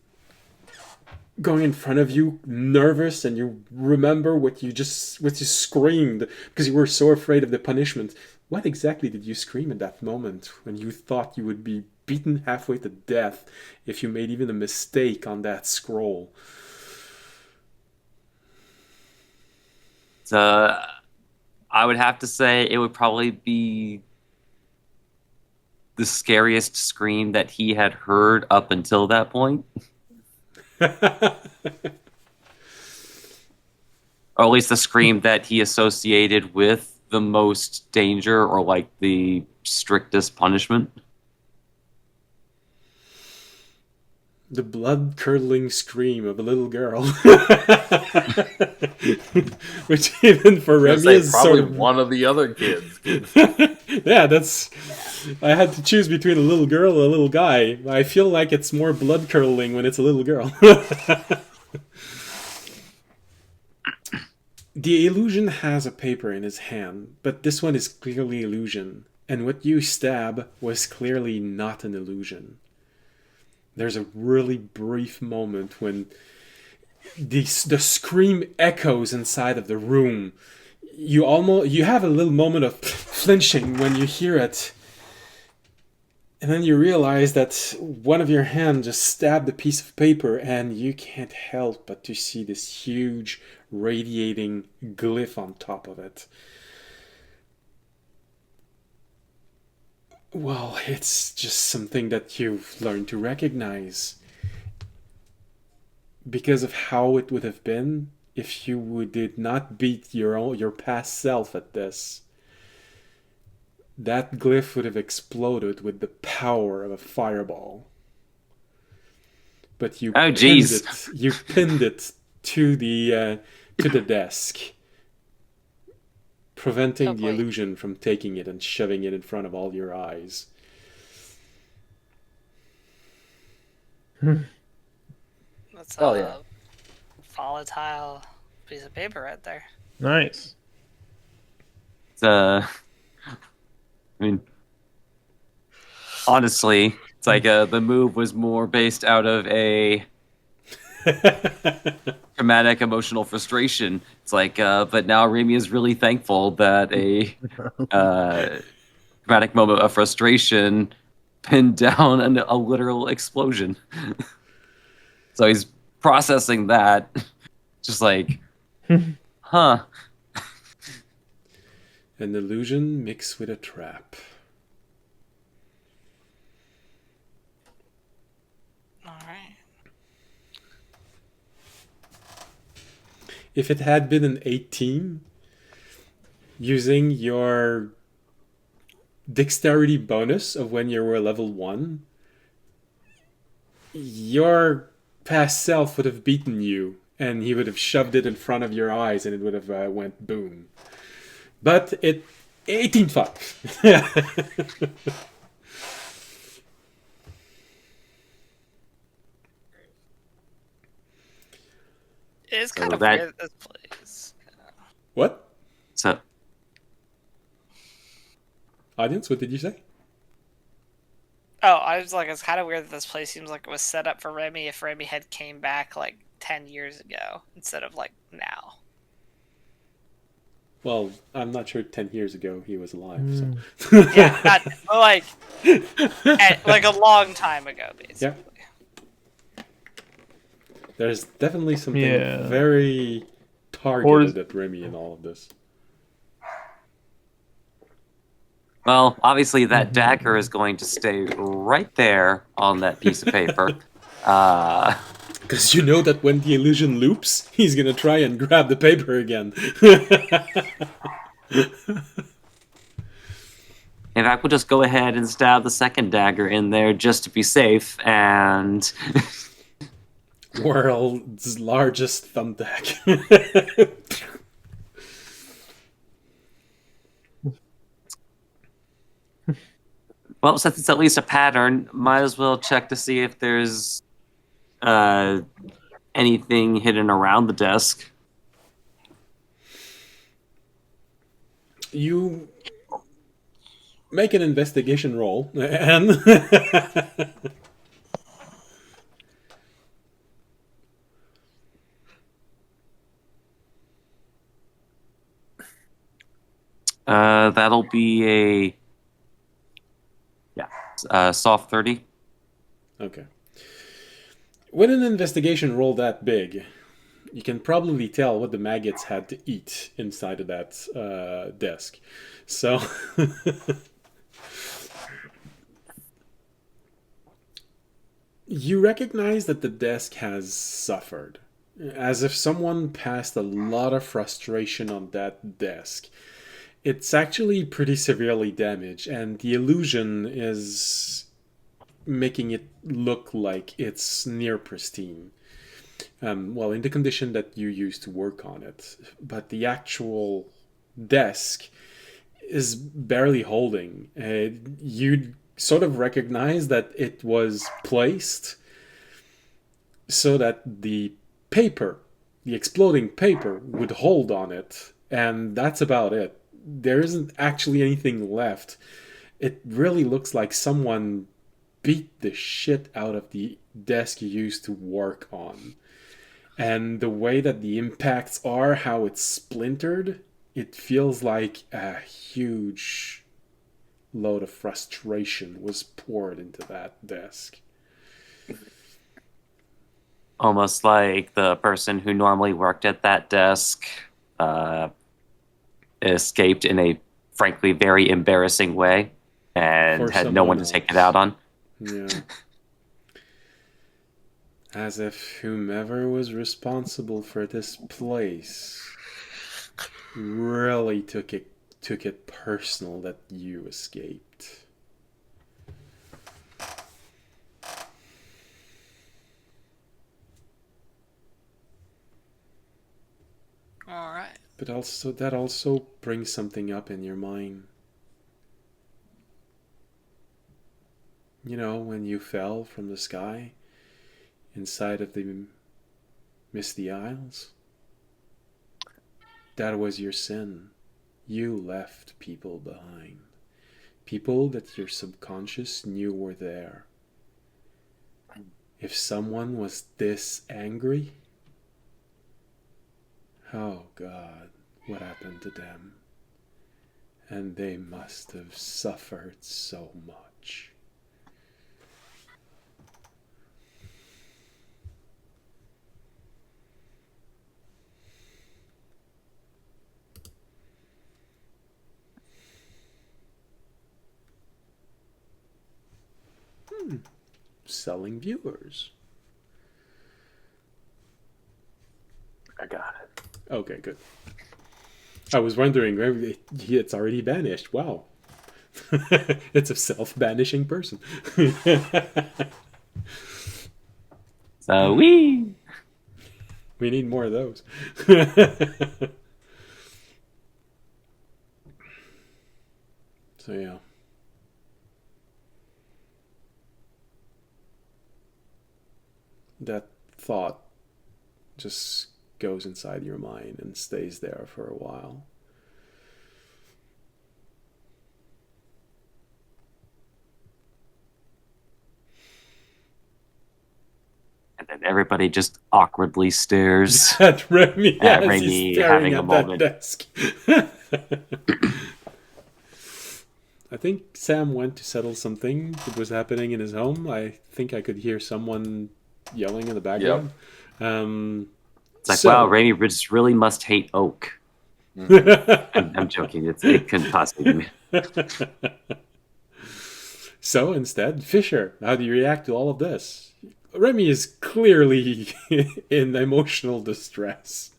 going in front of you, nervous, and you remember what you screamed because you were so afraid of the punishment. What exactly did you scream at that moment when you thought you would be beaten halfway to death if you made even a mistake on that scroll? So I would have to say it would probably be the scariest scream that he had heard up until that point. Or at least the scream that he associated with the most danger or like the strictest punishment. The blood-curdling scream of a little girl. Which even for Remy is probably sort of... one of the other kids. Yeah, that's... I had to choose between a little girl and a little guy. I feel like it's more blood-curdling when it's a little girl. The illusion has a paper in his hand, but this one is clearly illusion. And what you stab was clearly not an illusion. There's a really brief moment when the scream echoes inside of the room. You have a little moment of flinching when you hear it. And then you realize that one of your hands just stabbed a piece of paper, and you can't help but to see this huge radiating glyph on top of it. Well, it's just something that you've learned to recognize because of how it would have been if you did not beat your past self at this. That glyph would have exploded with the power of a fireball. But you pinned it to the desk, preventing the illusion from taking it and shoving it in front of all your eyes. That's a volatile piece of paper right there. Nice. I mean, honestly, it's like the move was more based out of a traumatic emotional frustration. It's like, but now Remy is really thankful that a traumatic moment of frustration pinned down a literal explosion. So he's processing that, just like, huh. An illusion mixed with a trap. Alright. If it had been an 18, using your dexterity bonus of when you were level 1, your past self would have beaten you, and he would have shoved it in front of your eyes, and it would have went boom. But 18-5. It's kind of weird this place. What? So, Audience, what did you say? Oh, I was like, it's kind of weird that this place seems like it was set up for Remy if Remy had came back like 10 years ago instead of like now. Well, I'm not sure 10 years ago he was alive, so... Yeah, not, like a long time ago, basically. Yeah. There's definitely something Yeah. very targeted at Remy in all of this. Well, obviously that dagger is going to stay right there on that piece of paper. Because you know that when the illusion loops, he's gonna try and grab the paper again. In fact, we'll just go ahead and stab the second dagger in there just to be safe, and World's largest thumbtack. well, since it's at least a pattern, might as well check to see if there's anything hidden around the desk. You make an investigation roll, and That'll be a soft 30. okay. With an investigation roll that big, you can probably tell what the maggots had to eat inside of that desk. So, you recognize that the desk has suffered, as if someone passed a lot of frustration on that desk. It's actually pretty severely damaged, and the illusion is making it look like it's near pristine. Well, in the condition that you used to work on it. But the actual desk is barely holding. You sort of recognize that it was placed so that the paper, the exploding paper, would hold on it. And that's about it. There isn't actually anything left. It really looks like someone beat the shit out of the desk you used to work on. And the way that the impacts are, how it's splintered, it feels like a huge load of frustration was poured into that desk. Almost like the person who normally worked at that desk escaped in a frankly very embarrassing way and For had no one to someone take it out on. Yeah. As if whomever was responsible for this place really took it personal that you escaped. All right. But also that also brings something up in your mind. You know, when you fell from the sky inside of the Misty Isles? That was your sin. You left people behind. People that your subconscious knew were there. If someone was this angry, oh God, what happened to them? And they must have suffered so much. Selling viewers. I got it. Okay, good. I was wondering, it's already banished. Wow. It's a self-banishing person. So we need more of those. So yeah. That thought just goes inside your mind and stays there for a while. and then everybody just awkwardly stares. At Remy, At as Remy he's staring having a at that moment. desk. I think Sam went to settle something that was happening in his home. I think I could hear someone yelling in the background. It's like, wow, Raimi Bridges really must hate oak. I'm joking. It couldn't possibly be. So instead, Fisher, how do you react to all of this? Remy is clearly in emotional distress.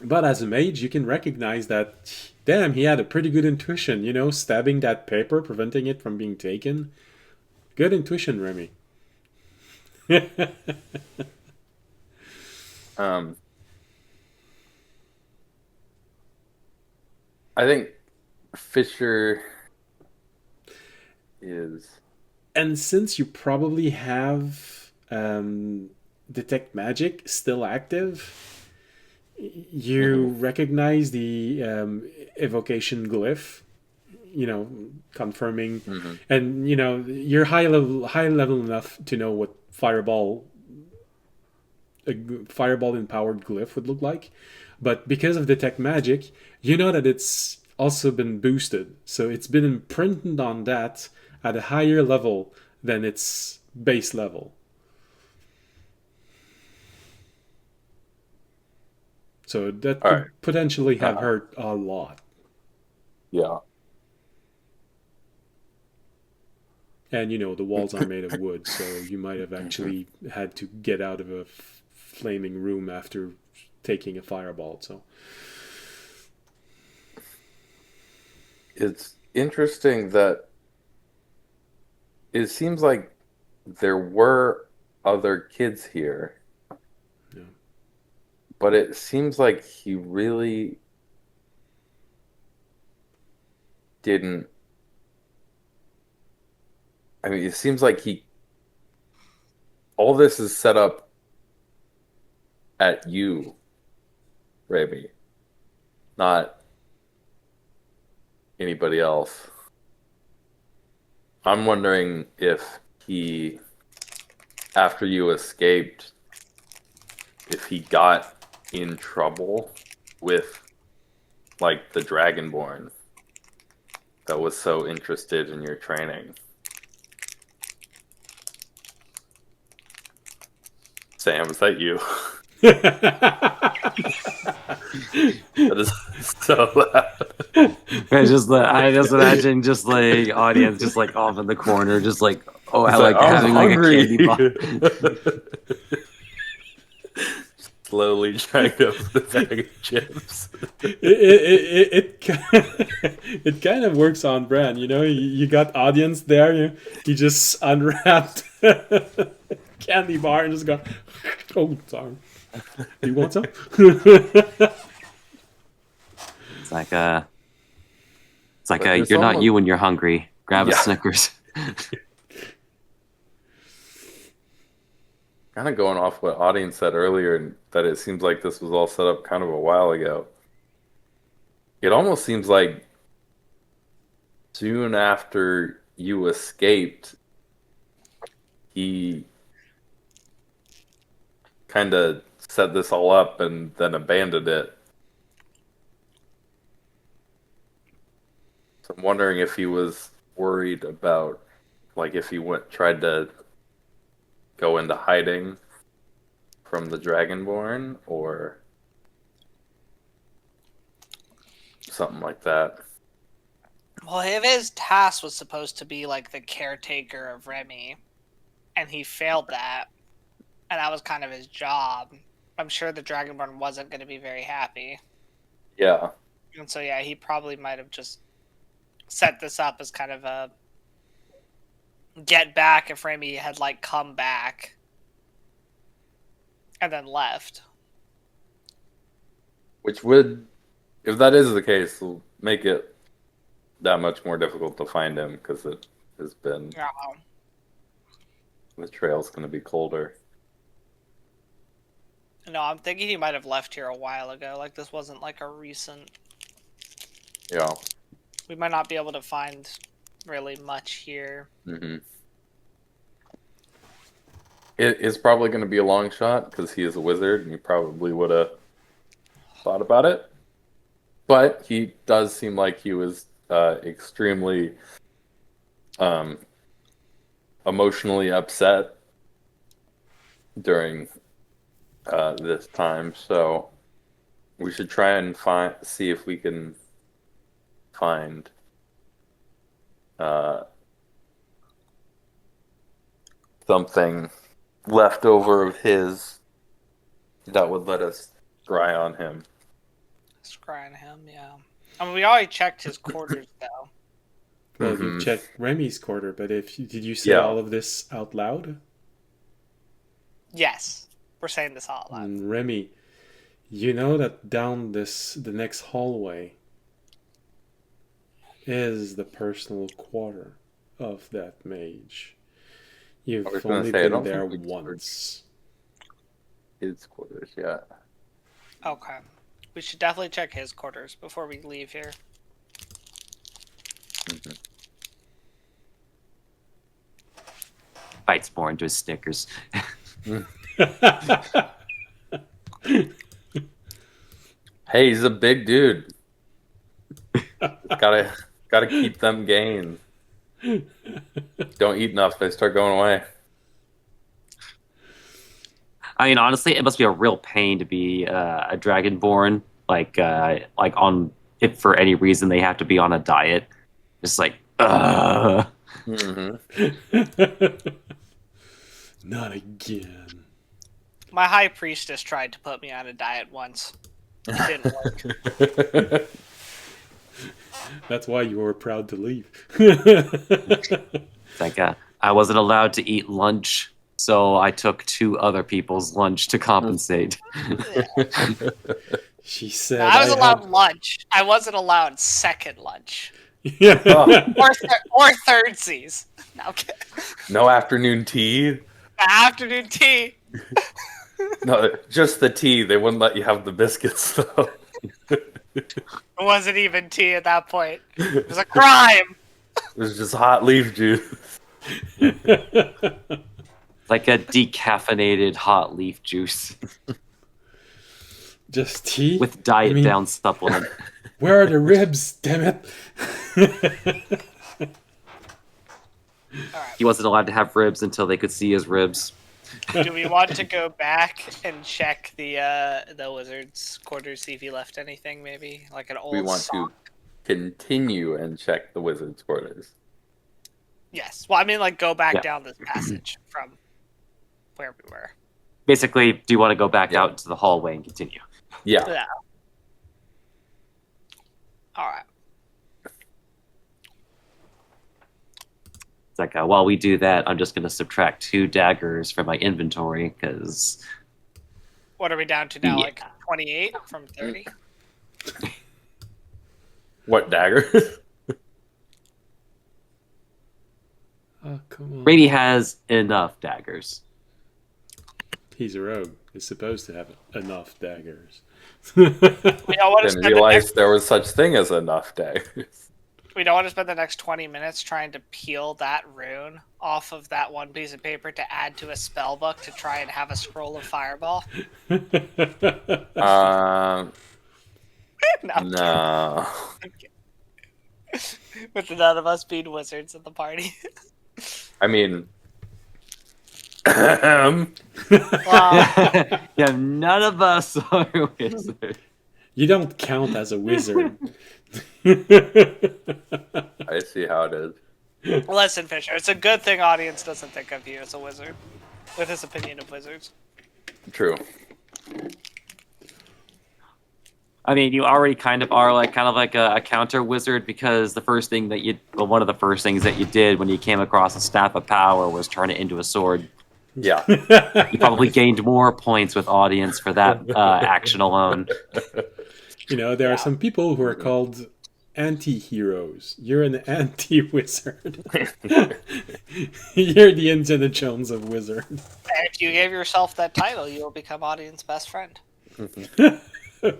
But as a mage, you can recognize that, damn, he had a pretty good intuition, stabbing that paper, preventing it from being taken. Good intuition, Remy. I think Fisher is. And since you probably have Detect Magic still active, you recognize the evocation glyph, confirming, and you're high level enough to know what a fireball empowered glyph would look like. But because of Detect Magic, you know that it's also been boosted. So it's been imprinted on that at a higher level than its base level. So that could potentially have hurt a lot. Yeah. And the walls are made of wood, so you might have actually had to get out of a flaming room after taking a fireball. So It's interesting that it seems like there were other kids here. Yeah. But it seems like he really didn't. I mean, it seems like all this is set up at you, Ravi, not anybody else. I'm wondering if he, after you escaped, if he got in trouble with, like, the Dragonborn that was so interested in your training. Sam, is that you? That is so loud. I just imagine just like audience just like off in the corner, just like I'm having hungry. like a candy bar. Slowly trying to open the bag of chips. It kind of works on brand, You got audience there. You just unwrapped candy bar and just go, oh, sorry. Do you want some? It's like there's you're not almost- you when you're hungry. Grab a Yeah. Snickers. Kind of going off what audience said earlier, and that it seems like this was all set up kind of a while ago. It almost seems like soon after you escaped, he kind of set this all up and then abandoned it. So I'm wondering if he was worried about, like, if he tried to go into hiding from the Dragonborn or something like that. Well, if his task was supposed to be like the caretaker of Remy, and he failed that, and that was kind of his job, I'm sure the Dragonborn wasn't going to be very happy. Yeah. And so, yeah, he probably might have just set this up as kind of a get back if Remy had, like, come back and then left. Which would, if that is the case, will make it that much more difficult to find him because it has been, Yeah. the trail's going to be colder. No, I'm thinking he might have left here a while ago. Like, this wasn't like a recent. Yeah. We might not be able to find really much here. Mm-hmm. It is probably going to be a long shot because he is a wizard and he probably would have thought about it. But he does seem like he was extremely emotionally upset during this time, so we should try and see if we can find something left over of his that would let us scry on him. Scrying him, yeah. I mean, we already checked his quarters, though. Well, Mhm. you checked Remy's quarter, but did you say Yeah. all of this out loud? Yes, we're saying this all loud. Remy, you know that down the next hallway is the personal quarter of that mage. I was You've gonna only say, I been don't there think we once. His quarters, yeah. Okay. We should definitely check his quarters before we leave here. Bites more into his Snickers. Hey, he's a big dude. Gotta keep them gains. Don't eat enough; they start going away. I mean, honestly, it must be a real pain to be a dragonborn. Like on if for any reason they have to be on a diet. Just like, Not again. My high priestess tried to put me on a diet once. It didn't work. That's why you were proud to leave. It's like I wasn't allowed to eat lunch, so I took 2 other people's lunch to compensate. She said, I was allowed had... lunch. I wasn't allowed second lunch. Yeah. Or thirdsies. No, I'm kidding. No afternoon tea. Afternoon tea. No, just the tea. They wouldn't let you have the biscuits though. It wasn't even tea at that point. It was a crime. It was just hot leaf juice. Like a decaffeinated hot leaf juice Just tea? with diet I mean- down supplement. Where are the ribs, damn it? He wasn't allowed to have ribs until they could see his ribs. Do we want to go back and check the wizard's quarters, see if he left anything, maybe? Like an old We want sock? to continue and check the wizard's quarters. Yes. Well, I mean, like, go back Yeah. down this passage from where we were. Basically, do you want to go back Yeah. out into the hallway and continue? Yeah. Yeah. Alright. It's like, while we do that, I'm just going to subtract 2 daggers from my inventory, because What are we down to now? Yeah. Like 28 from 30? What dagger? Oh, come on. Brady has enough daggers. He's a rogue. He's supposed to have enough daggers. We don't want to Didn't spend the realize next, there was such thing as enough daggers. we don't want to spend the next 20 minutes trying to peel that rune off of that one piece of paper to add to a spell book to try and have a scroll of fireball. No. No. With none of us being wizards in the party. I mean, Wow. Yeah, none of us are wizards. You don't count as a wizard. I see how it is. Listen, Fisher, it's a good thing audience doesn't think of you as a wizard. With his opinion of wizards. True. I mean, you already kind of are like a counter wizard, because the first thing that one of the first things that you did when you came across a staff of power was turn it into a sword. Yeah. You probably gained more points with audience for that action alone. You know, there are some people who are called anti-heroes. You're an anti-wizard. You're the Indiana Jones of wizard. And if you gave yourself that title, you will become audience best friend.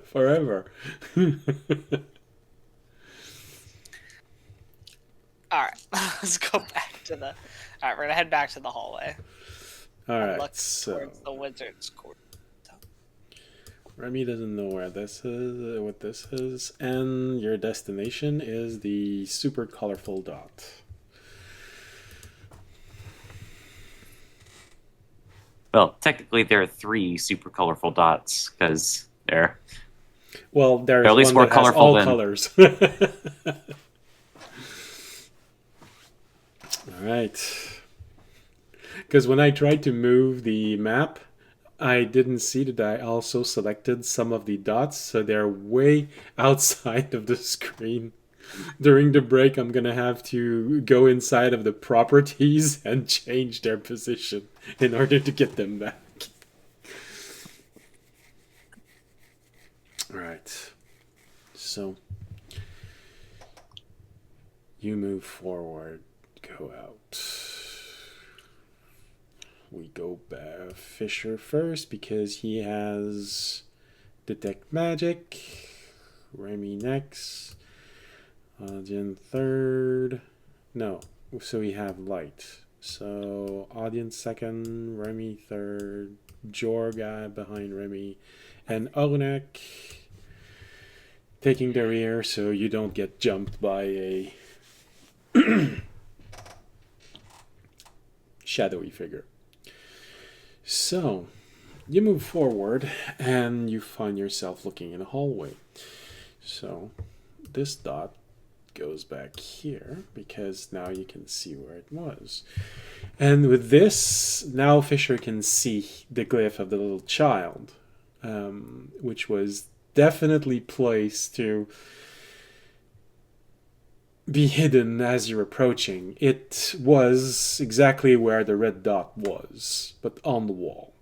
Forever. Alright, let's go back to the... Alright, we're gonna head back to the hallway. All and right, look so towards the wizard's court. Remy doesn't know where this is, what this is, and your destination is the super colorful dot. Well, technically there are 3 super colorful dots because they're Well, there's at least one more that has colorful all than- colors. All right. Because when I tried to move the map, I didn't see that I also selected some of the dots, so they're way outside of the screen. During the break, I'm gonna have to go inside of the properties and change their position in order to get them back. All right. So you move forward, go out. We go by Fisher first because he has Detect Magic. Remy next. Audience third. No, so we have Light. So Audience second, Remy third, Jorga behind Remy, and Olenek taking the rear so you don't get jumped by a shadowy figure. So, you move forward and you find yourself looking in a hallway. So, this dot goes back here because now you can see where it was. And with this, now Fisher can see the glyph of the little child, which was definitely placed to be hidden as you're approaching. It was exactly where the red dot was, but on the wall.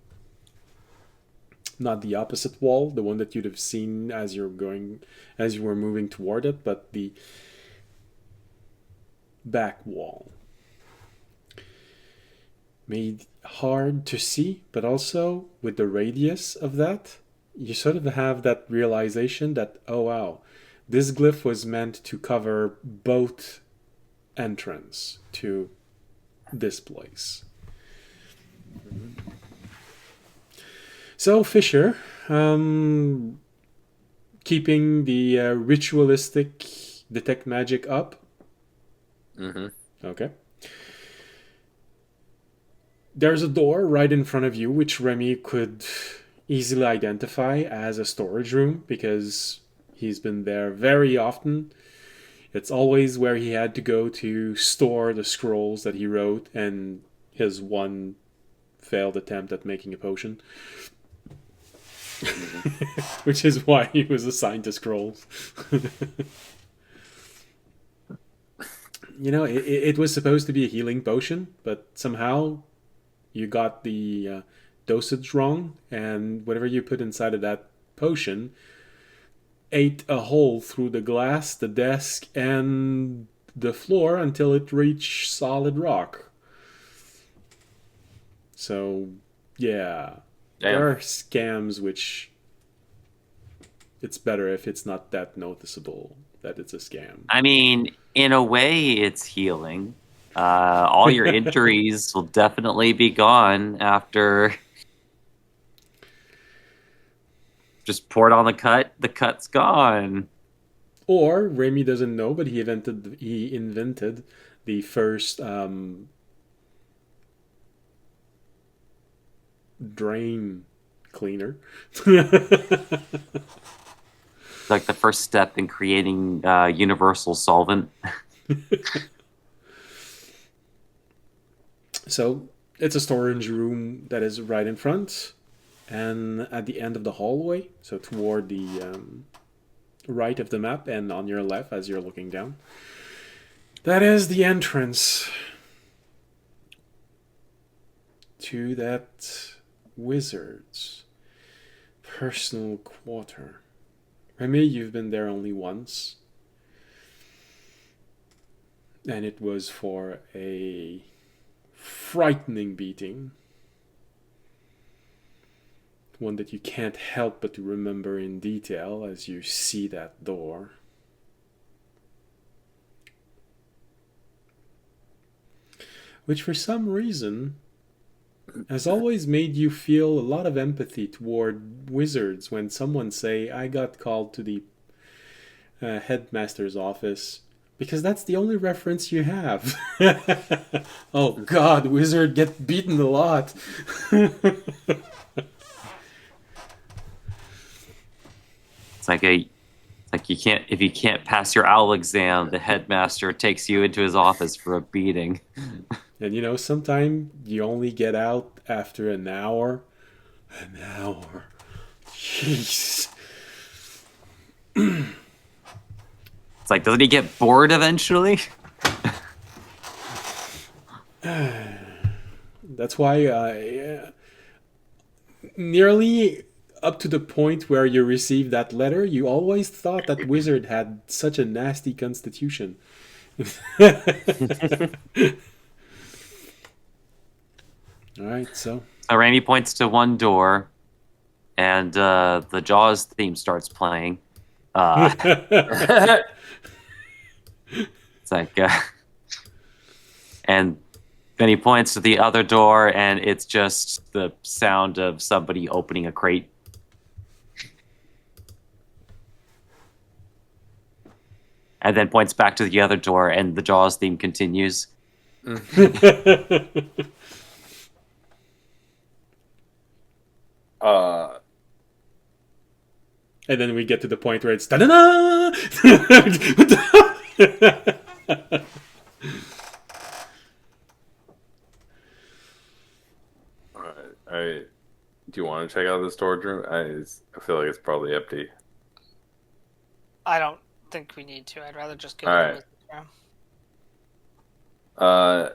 Not the opposite wall, the one that you'd have seen as you were moving toward it, but the back wall. Made hard to see, but also with the radius of that, you sort of have that realization that, oh wow, this glyph was meant to cover both entrance to this place. So Fisher, keeping the ritualistic detect magic up. Mm-hmm. Okay. There's a door right in front of you, which Remy could easily identify as a storage room because he's been there very often. It's always where he had to go to store the scrolls that he wrote and his one failed attempt at making a potion. Which is why he was assigned to scrolls. You know, it was supposed to be a healing potion, but somehow you got the dosage wrong, and whatever you put inside of that potion ate a hole through the glass, the desk, and the floor until it reached solid rock. So, yeah. Damn. There are scams which it's better if it's not that noticeable that it's a scam. I mean, in a way, it's healing. All your injuries will definitely be gone after. Just pour it on the cut. The cut's gone. Or Remy doesn't know, but he invented the first drain cleaner. Like the first step in creating universal solvent. So it's a storage room that is right in front and at the end of the hallway, so toward the right of the map and on your left as you're looking down. That is the entrance to that wizard's personal quarter. Remy, you've been there only once. And it was for a frightening beating. One that you can't help but to remember in detail as you see that door. Which for some reason has always made you feel a lot of empathy toward wizards when someone say, I got called to the headmaster's office Because that's the only reference you have. Oh God, wizard get beaten a lot. It's like you can't if you can't pass your owl exam, the headmaster takes you into his office for a beating. And you know, sometimes you only get out after an hour. An hour. Jeez. It's like, doesn't he get bored eventually? That's why nearly up to the point where you received that letter, you always thought that wizard had such a nasty constitution. All right, so Randy points to one door, and the Jaws theme starts playing. It's like, and then he points to the other door, and it's just the sound of somebody opening a crate. And then points back to the other door, and the Jaws theme continues. And then we get to the point where it's da-da-da! Do you want to check out the storage room? I feel like it's probably empty. I don't think we need to. I'd rather just go All to right. the wizard room.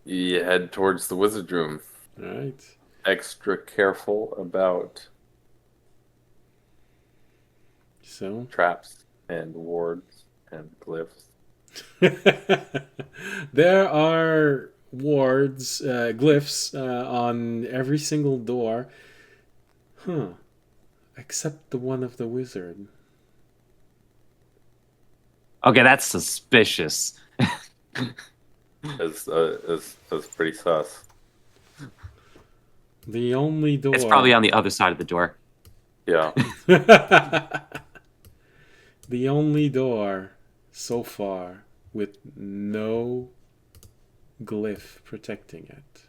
You head towards the wizard room. All right. Extra careful about So traps and wards and glyphs. there are wards, glyphs on every single door. Huh. Except the one of the wizard. Okay, that's suspicious. That's pretty sus. The only door. It's probably on the other side of the door. Yeah. The only door so far with no glyph protecting it.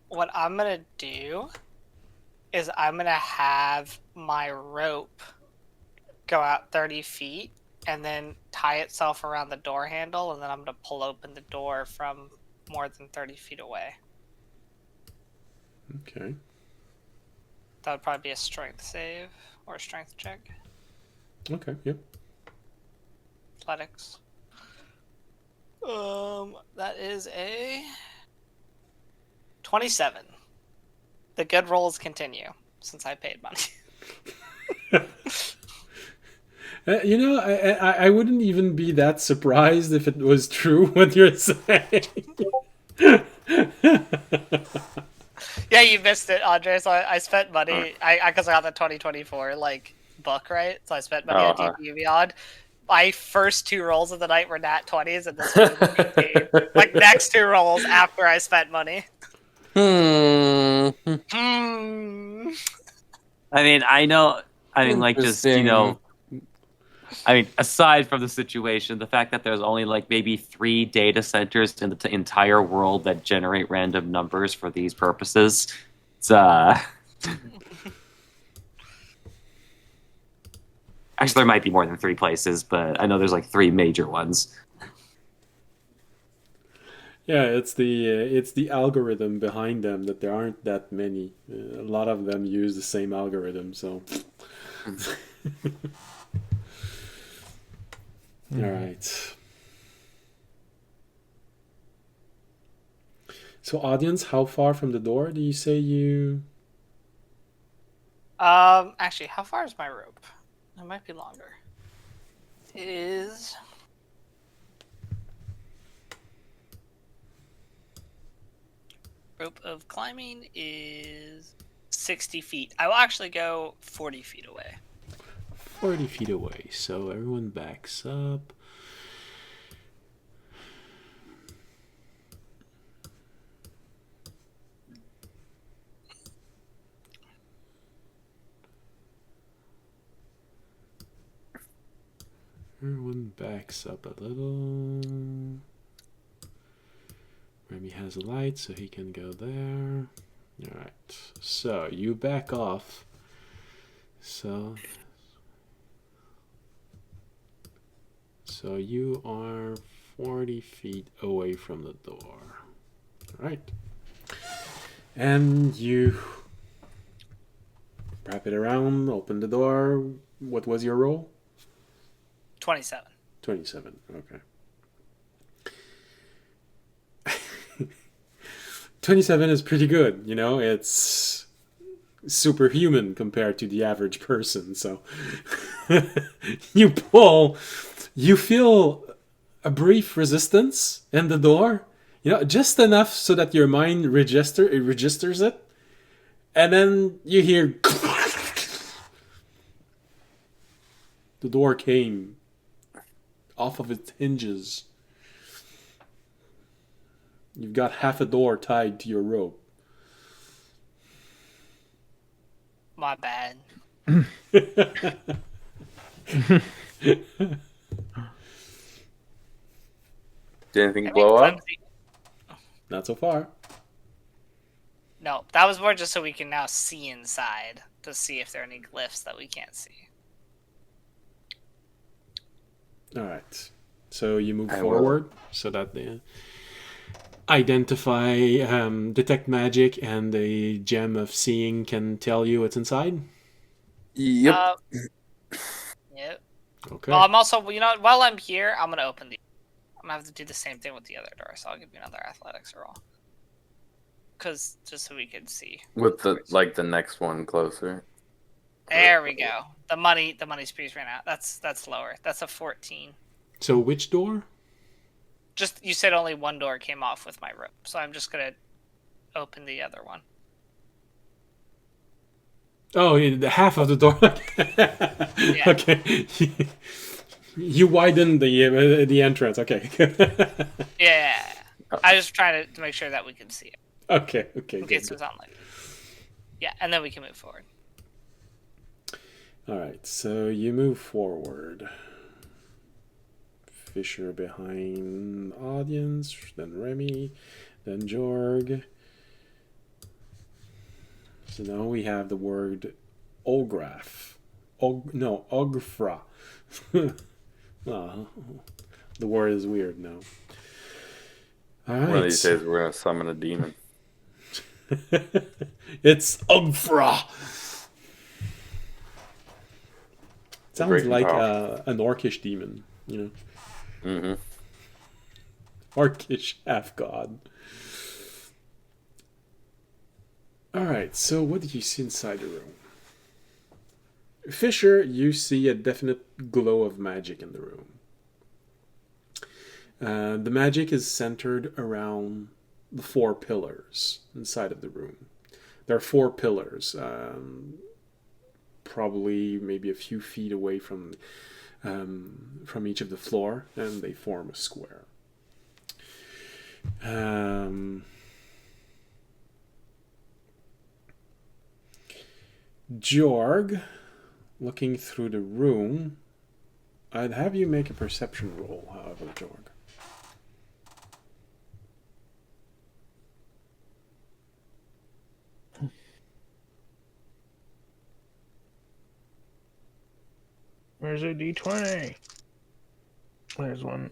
What I'm gonna do is I'm gonna have my rope go out 30 feet and then tie itself around the door handle, and then I'm gonna pull open the door from more than 30 feet away. Okay. That would probably be a strength save or a strength check. Okay, yep. Athletics. That is a 27. The good rolls continue since I paid money. You know, I wouldn't even be that surprised if it was true what you're saying. Yeah, you missed it, Andre. So I spent money. Because I got the 2024 book, right? So I spent money on D&D Beyond. My first two rolls of the night were nat 20s, and this one was next two rolls after I spent money. I mean, aside from the situation, the fact that there's only maybe 3 data centers in the entire world that generate random numbers for these purposes, it's actually there might be more than 3 places, but I know there's 3 major ones. Yeah, it's the algorithm behind them that there aren't that many. A lot of them use the same algorithm, so. All right. So, audience, how far from the door do you say you? Actually, how far is my rope? It might be longer. It is. Rope of climbing is 60 feet. I will actually go 40 feet away. 40 feet away. So everyone backs up. Everyone backs up a little. Remy has a light, so he can go there. Alright, so you back off. So you are 40 feet away from the door. Alright. And you wrap it around, open the door. What was your roll? 27. 27, okay. 27 is pretty good, you know, it's superhuman compared to the average person, so you pull, you feel a brief resistance in the door, you know, just enough so that your mind registers it, and then you hear the door came off of its hinges. You've got half a door tied to your rope. My bad. Did anything I blow mean, up? flimsy. Not so far. No, that was more just so we can now see inside to see if there are any glyphs that we can't see. All right. So you move I forward so that they identify, detect magic, and the gem of seeing can tell you what's inside. Yep. Yep. Okay. Well, I'm also, you know, while I'm here, I'm gonna open the. I'm gonna have to do the same thing with the other door, so I'll give you another athletics roll. Cause just so we can see. With the next one closer. There we go. The money sprees ran out. That's lower. That's a 14. So which door? Just you said only one door came off with my rope, so I'm just gonna open the other one. Oh, the half of the door. Yeah. Okay. You widen the entrance. Okay. Yeah. I was trying to make sure that we can see it. Okay. In Good. case it's on like. Yeah, and then we can move forward. All right. So you move forward. Fisher behind audience, then Remy, then Jorg. So now we have the word Olgraf. Ogfra. Oh, the word is weird now. All right. One of these days we're gonna summon a demon. It's Ogfra. Sounds Great like power. an orcish demon, you know. Mm-hmm. Orcish half god. Alright, so what did you see inside the room? Fisher, you see a definite glow of magic in the room. The magic is centered around the 4 pillars inside of the room. There are 4 pillars, probably maybe a few feet away from each of the floor, and they form a square. Jorg, looking through the room, I'd have you make a perception roll, however, Jorg. Where's a D20? There's one.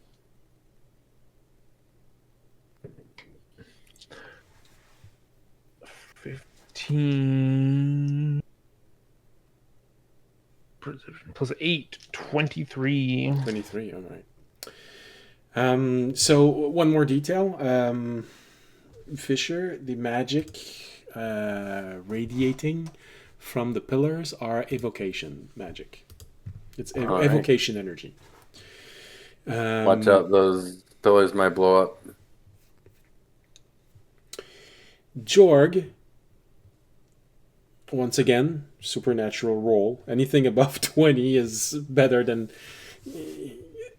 +15. Perception +8. 23. 23, all right. So one more detail. Fisher, the magic radiating from the pillars are evocation magic. It's evocation energy. Watch out, those pillars might blow up. Jorg, once again, supernatural roll. Anything above 20 is better than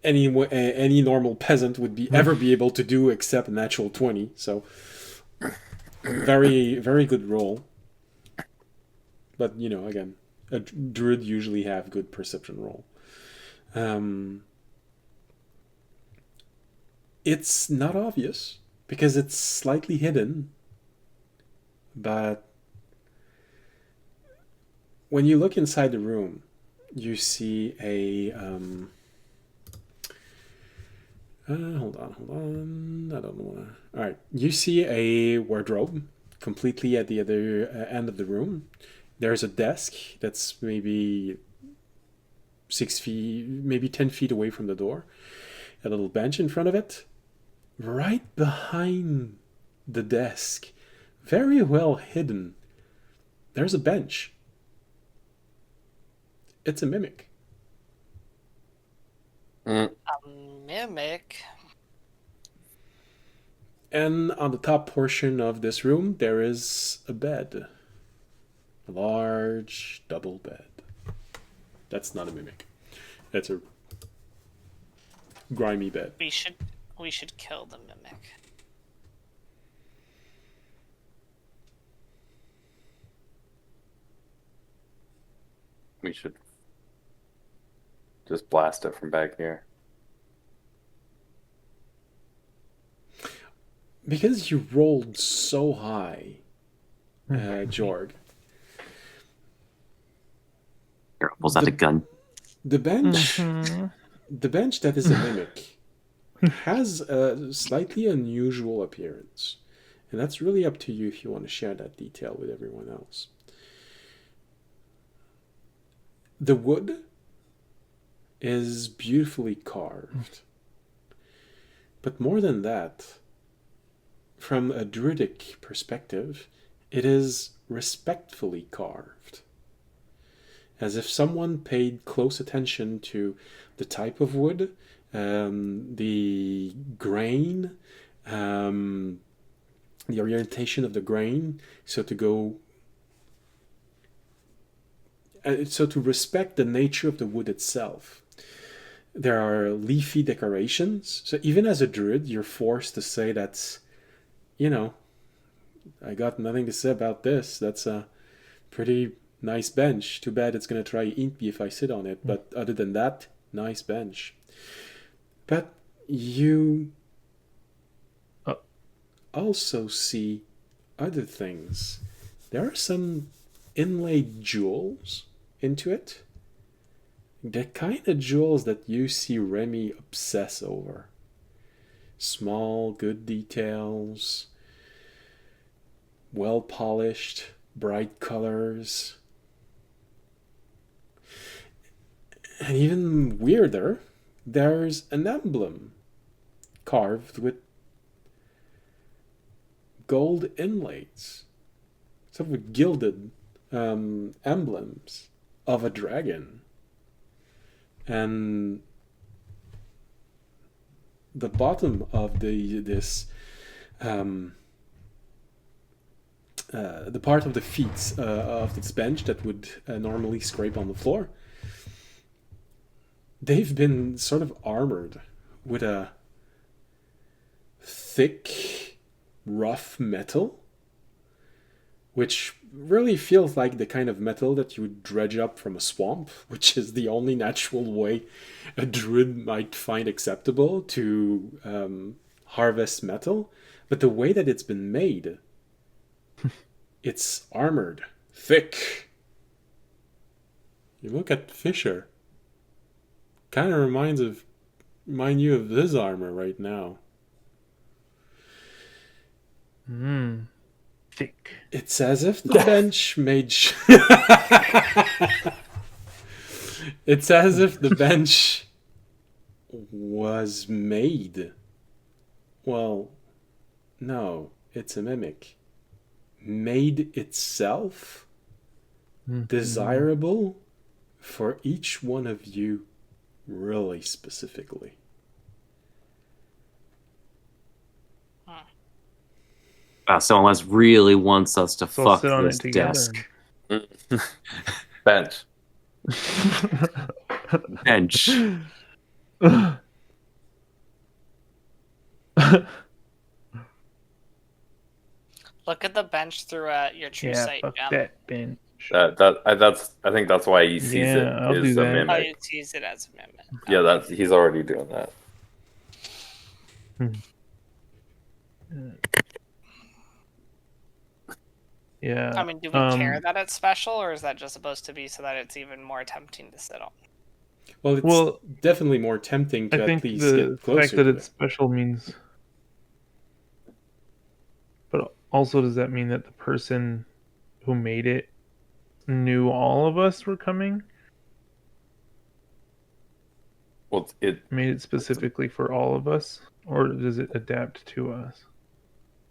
any normal peasant would ever be able to do, except a natural 20. So, very, very good roll. But, you know, again, a druid usually have good perception roll. It's not obvious because it's slightly hidden, but when you look inside the room, you see a hold on. I don't know. All right, you see a wardrobe completely at the other end of the room. There's a desk that's maybe 6 feet, maybe 10 feet away from the door. A little bench in front of it. Right behind the desk, very well hidden, there's a bench. It's a mimic. A mimic. And on the top portion of this room, there is a bed. A large double bed. That's not a mimic. That's a grimy bed. We should kill the mimic. We should just blast it from back here. Because you rolled so high, Jorg. Here, pulls out a gun. The bench, the bench that is a mimic, has a slightly unusual appearance, and that's really up to you if you want to share that detail with everyone else. The wood is beautifully carved, but more than that, from a druidic perspective, it is respectfully carved. As if someone paid close attention to the type of wood, the grain, the orientation of the grain, so to respect the nature of the wood itself. There are leafy decorations, so even as a druid, you're forced to say that, I got nothing to say about this. That's a pretty nice bench. Too bad it's going to try to eat me if I sit on it. But other than that, nice bench. But you also see other things. There are some inlaid jewels into it. The kind of jewels that you see Remy obsess over. Small, good details. Well polished, bright colors. And even weirder, there's an emblem carved with gold inlays, sort of gilded emblems of a dragon. And the bottom of the part of the feet of this bench that would normally scrape on the floor, they've been sort of armored with a thick, rough metal, which really feels like the kind of metal that you would dredge up from a swamp, which is the only natural way a druid might find acceptable to harvest metal. But the way that it's been made, it's armored, thick. You look at Fisher, kind of remind you of his armor right now. Thick. It's as if the bench made. It's as if the bench was made. Well, no, it's a mimic. Made itself desirable for each one of you, really specifically. So unless really wants us to So we'll fuck sit on this it together. desk. Bench. Bench. Look at the bench through your true Yeah, sight. fuck Yeah. that bench. I think that's why he sees Yeah, I'll it do as a that. Oh, mimic. you tease it as a mimic. Yeah, he's already doing that. Yeah. I mean, do we care that it's special, or is that just supposed to be so that it's even more tempting to sit on? Well, it's definitely more tempting to I at think least the get closer fact that to it's it. special means. But also, does that mean that the person who made it knew all of us were coming? Well, Made it specifically for all of us? Or does it adapt to us?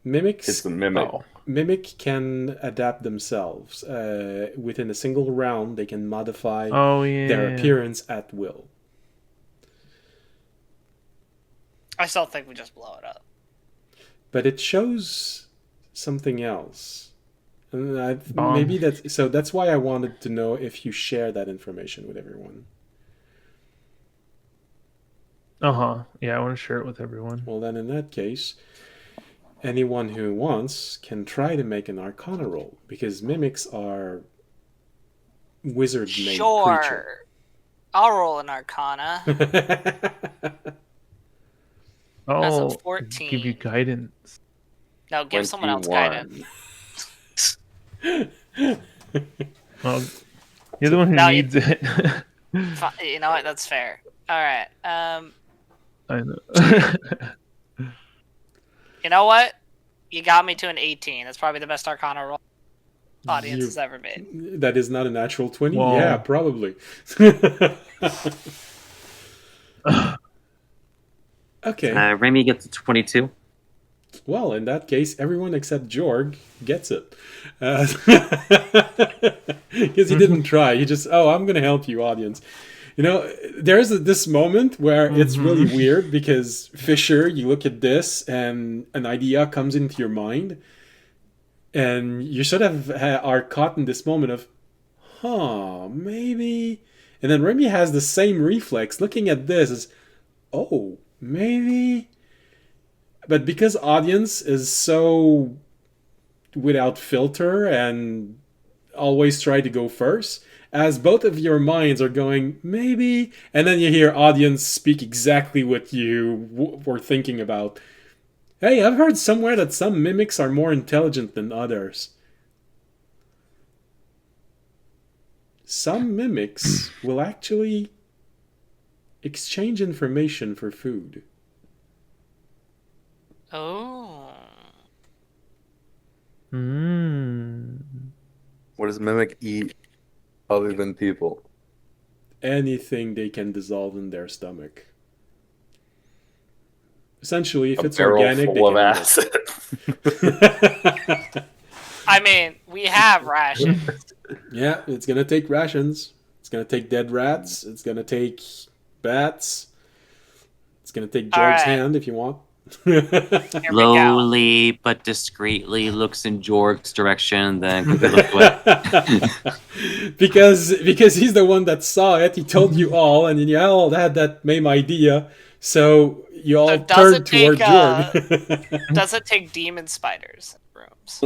Mimics. it's a mimic. Oh. Mimic can adapt themselves. Within a single round, they can modify Oh, yeah. their appearance at will. I still think we just blow it up. But it shows something else. And Bomb. maybe that's why I wanted to know if you share that information with everyone. Yeah, I want to share it with everyone. Well, then in that case, anyone who wants can try to make an Arcana roll, because mimics are wizard-made Sure. I'll roll an Arcana. That's a I'll 14. give you guidance. No, give someone else 21. guidance. Well, you're the one who Now needs it. You know what? That's fair. All right. I know. You know what? You got me to an 18. That's probably the best Arcana roll audience has ever made. That is not a natural 20? Whoa. Yeah, probably. Okay. Remy gets a 22. Well, in that case, everyone except Jorg gets it. Because he didn't try. He just, I'm going to help you, audience. You know, there's this moment where it's really weird because Fisher, you look at this and an idea comes into your mind. And you sort of are caught in this moment of, maybe. And then Remy has the same reflex looking at this as, maybe. But because audience is so without filter and always try to go first, as both of your minds are going, maybe, and then you hear audience speak exactly what you were thinking about. Hey, I've heard somewhere that some mimics are more intelligent than others. Some mimics will actually exchange information for food. Oh. What does mimic eat other than people? Anything they can dissolve in their stomach. Essentially, if A it's barrel organic, full of they acid. can eat it. I mean, we have rations. Yeah, it's gonna take rations. It's gonna take dead rats. It's gonna take bats. It's gonna take George's Alright. hand if you want. Here we go. Slowly but discreetly looks in Jorg's direction, then quickly looks away. because he's the one that saw it. He told you all, and you all had that same idea. So you all So does turned it toward take, George. Does it take demon spiders in rooms?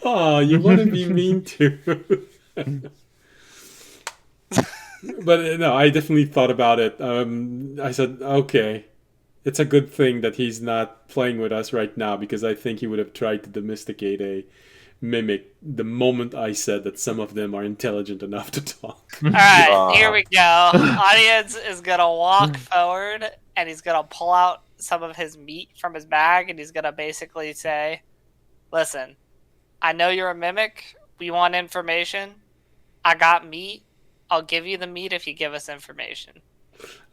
Oh, you want to be mean too. But no, I definitely thought about it. I said, okay, it's a good thing that he's not playing with us right now, because I think he would have tried to domesticate a mimic the moment I said that some of them are intelligent enough to talk. Alright, here we go. Audience is gonna walk forward and he's gonna pull out some of his meat from his bag and he's gonna basically say, listen, I know you're a mimic. We want information. I got meat. I'll give you the meat if you give us information.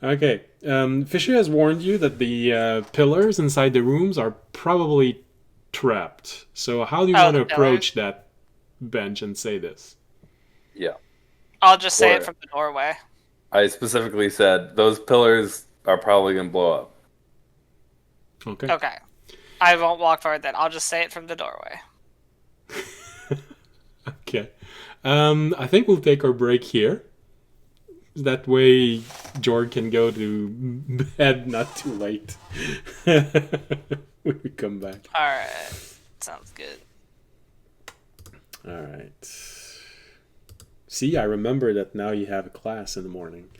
Okay. Fisher has warned you that the pillars inside the rooms are probably trapped. So how do you want to approach that bench and say this? Yeah. I'll just say it from the doorway. I specifically said those pillars are probably going to blow up. Okay. Okay. I won't walk forward then. I'll just say it from the doorway. Okay. I think we'll take our break here. That way George can go to bed not too late when we come back. Alright. Sounds good. Alright. See, I remember that now you have a class in the morning.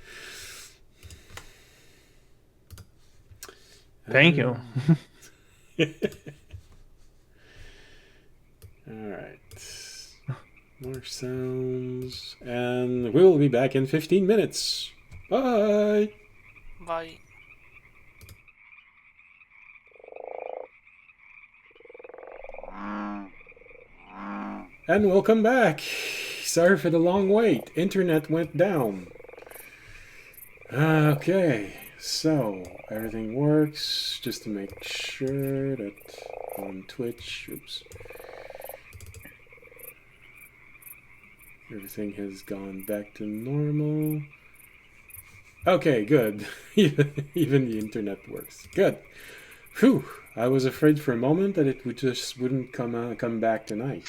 Thank you. Alright. More sounds. And we'll be back in 15 minutes. Bye! Bye. And welcome back. Sorry for the long wait. Internet went down. Okay, so everything works. Just to make sure that on Twitch, oops, everything has gone back to normal. Okay, good. Even the internet works. Good. Whew. I was afraid for a moment that it wouldn't come back tonight.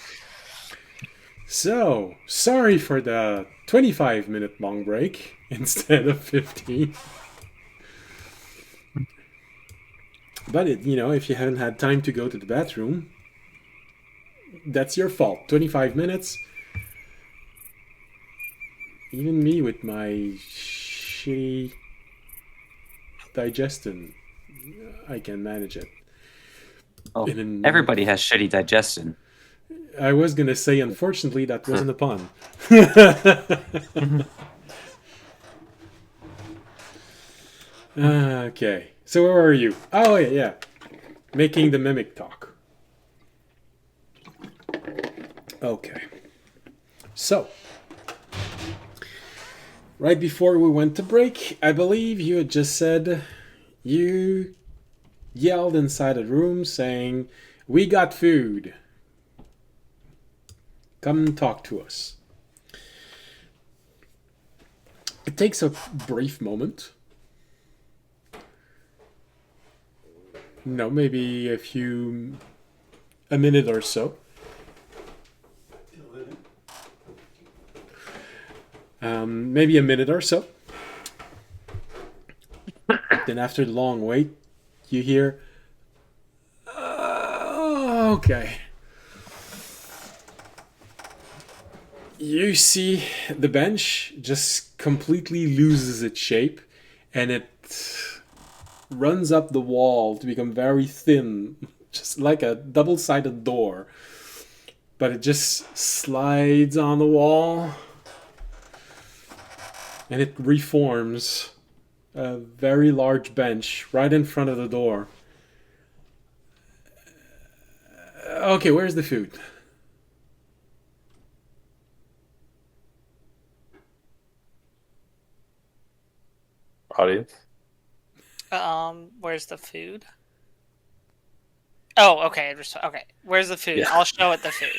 So, sorry for the 25-minute long break instead of 15. But if you haven't had time to go to the bathroom, that's your fault. 25 minutes. Even me with my shitty digestion, I can manage it. Oh, everybody has shitty digestion. I was gonna say, unfortunately, that wasn't a pun. Okay, so where are you? Oh, yeah. Making the mimic talk. Okay. So, right before we went to break, I believe you had just said you yelled inside a room saying, "We got food. Come and talk to us." It takes a brief moment. No, maybe a minute or so. Maybe a minute or so. Then after the long wait, you hear, okay. You see the bench just completely loses its shape, and it runs up the wall to become very thin, just like a double-sided door. But it just slides on the wall, and it reforms a very large bench right in front of the door. Okay, where's the food? Audience? Where's the food? Oh, okay. Okay, where's the food? Yeah. I'll show it the food.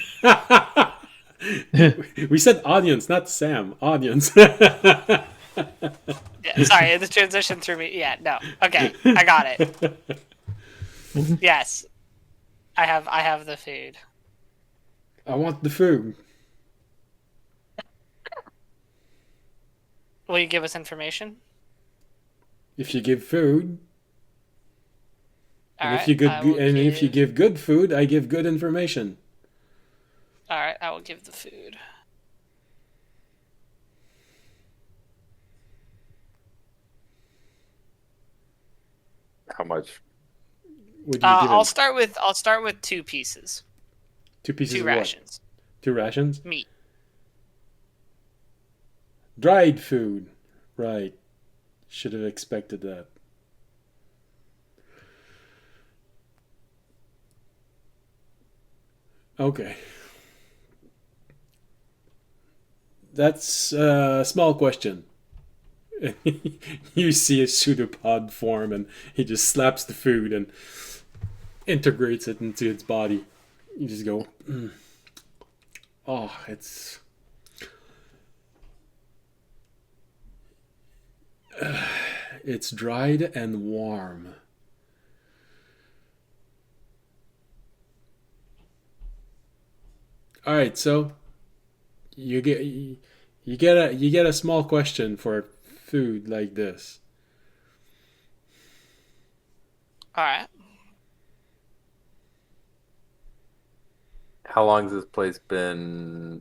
We said audience, not Sam. Audience. Yeah, sorry, the transition threw me. Yeah, no. Okay, I got it. Yes, I have the food. I want the food. Will you give us information? If you give food, All and right. if you give good food, I give good information. All right, I will give the food. How much? Would you give I'll him? start with 2 pieces. 2 pieces 2 of what? rations. 2 rations? Meat. Dried food. Right. Should have expected that. Okay. That's a small question. You see a pseudopod form, and he just slaps the food and integrates it into its body. You just go, oh, it's dried and warm. All right, so you get a small question for food like this. All right. How long has this place been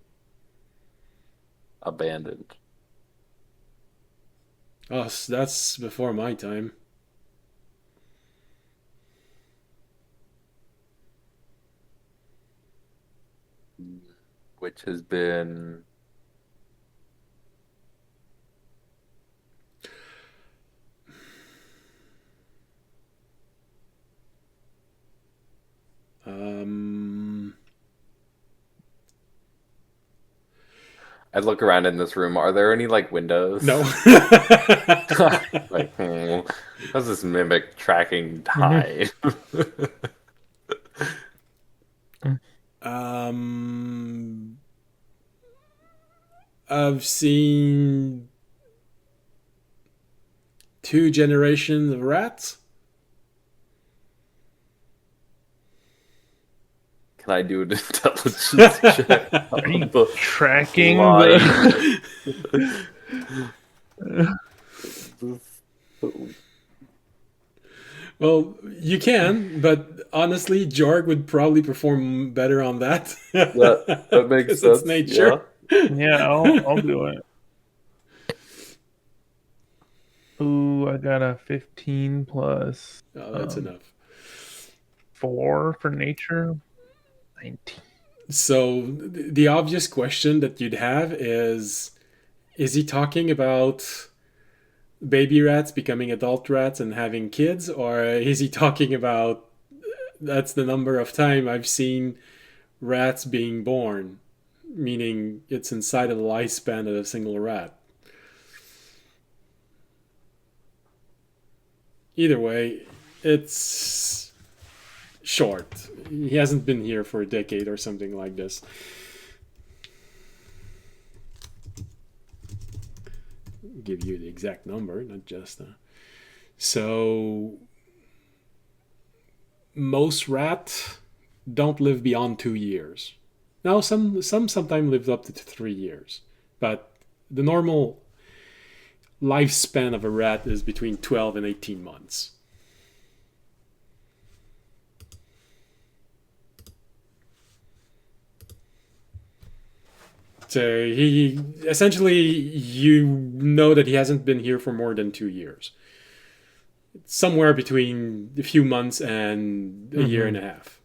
abandoned? Oh, that's before my time. which has been I look around in this room. Are there any like windows? No. Like, how's this mimic tracking time? I've seen 2 generations of rats. Can I do an intelligence check? Are you tracking Line. Well, you can, but honestly, Jorg would probably perform better on that. That makes 'Cause sense. it's nature. Yeah, I'll do it. Ooh, I got a 15 plus Oh, that's enough. 4 for nature. 19. So the obvious question that you'd have is he talking about baby rats becoming adult rats and having kids, or is he talking about that's the number of time I've seen rats being born, meaning it's inside of the lifespan of a single rat? Either way, it's short. He hasn't been here for a decade or something like this. Give you the exact number, not just so most rat don't live beyond 2 years. Now some sometimes live up to 3 years, but the normal lifespan of a rat is between 12 and 18 months. So he essentially, you know that he hasn't been here for more than 2 years. It's somewhere between a few months and a year and a half.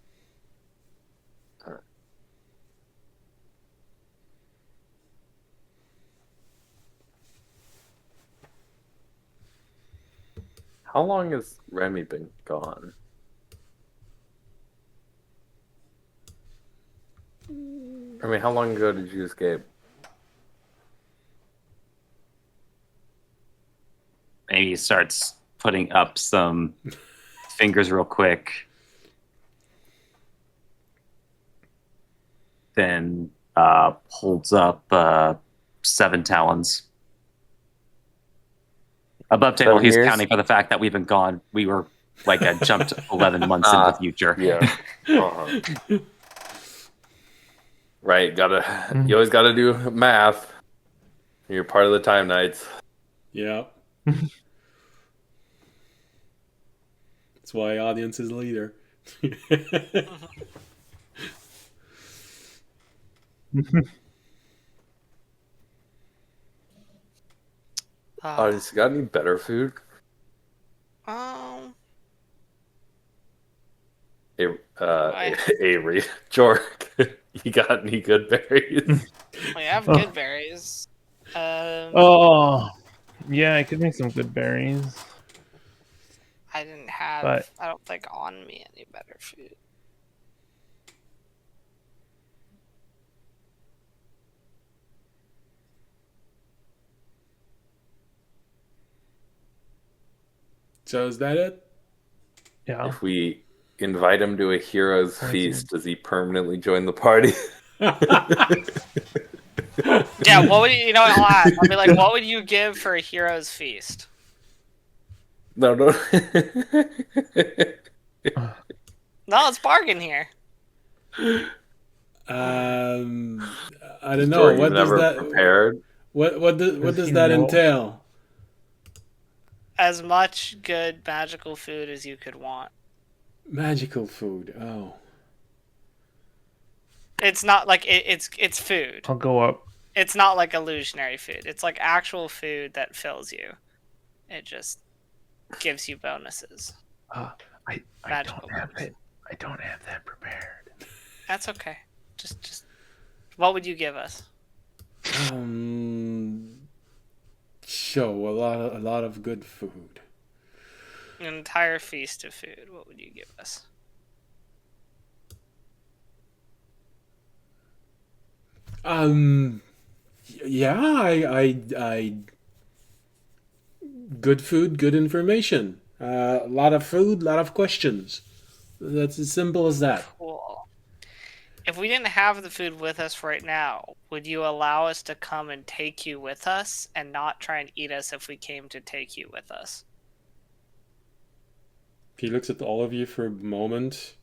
How long has Remy been gone? I mean, how long ago did you escape? Maybe he starts putting up some fingers real quick. Then holds up 7 talons. Above table, 7 he's years? counting for the fact that we've been gone. We were like jumped 11 months into the future. Yeah. Uh-huh. Right, you always gotta do math. You're part of the Time Knights. Yeah. That's why audience is leader. Audience, you got any better food? Avery, Jork, you got any good berries? I have good berries. Oh, yeah, I could make some good berries. I didn't have, But- I don't think, on me any better food. So is that it? Yeah. If we invite him to a hero's feast, does he permanently join the party? Yeah, what would you know? I'll ask. I'll be like, what would you give for a hero's feast? No. No, it's bargain here. I don't know. Jork, What you've does never that prepared? what does he that know? entail? As much good magical food as you could want. Magical food. Oh. It's not like it's food. I'll go up. It's not like illusionary food. It's like actual food that fills you. It just gives you bonuses. I Magical don't have food. it. I don't have that prepared. That's okay. Just What would you give us? So a lot of good food. An entire feast of food. What would you give us? Yeah, I good food, good information. A lot of food, a lot of questions. That's as simple as that. Cool. If we didn't have the food with us right now, would you allow us to come and take you with us and not try and eat us if we came to take you with us? He looks at all of you for a moment.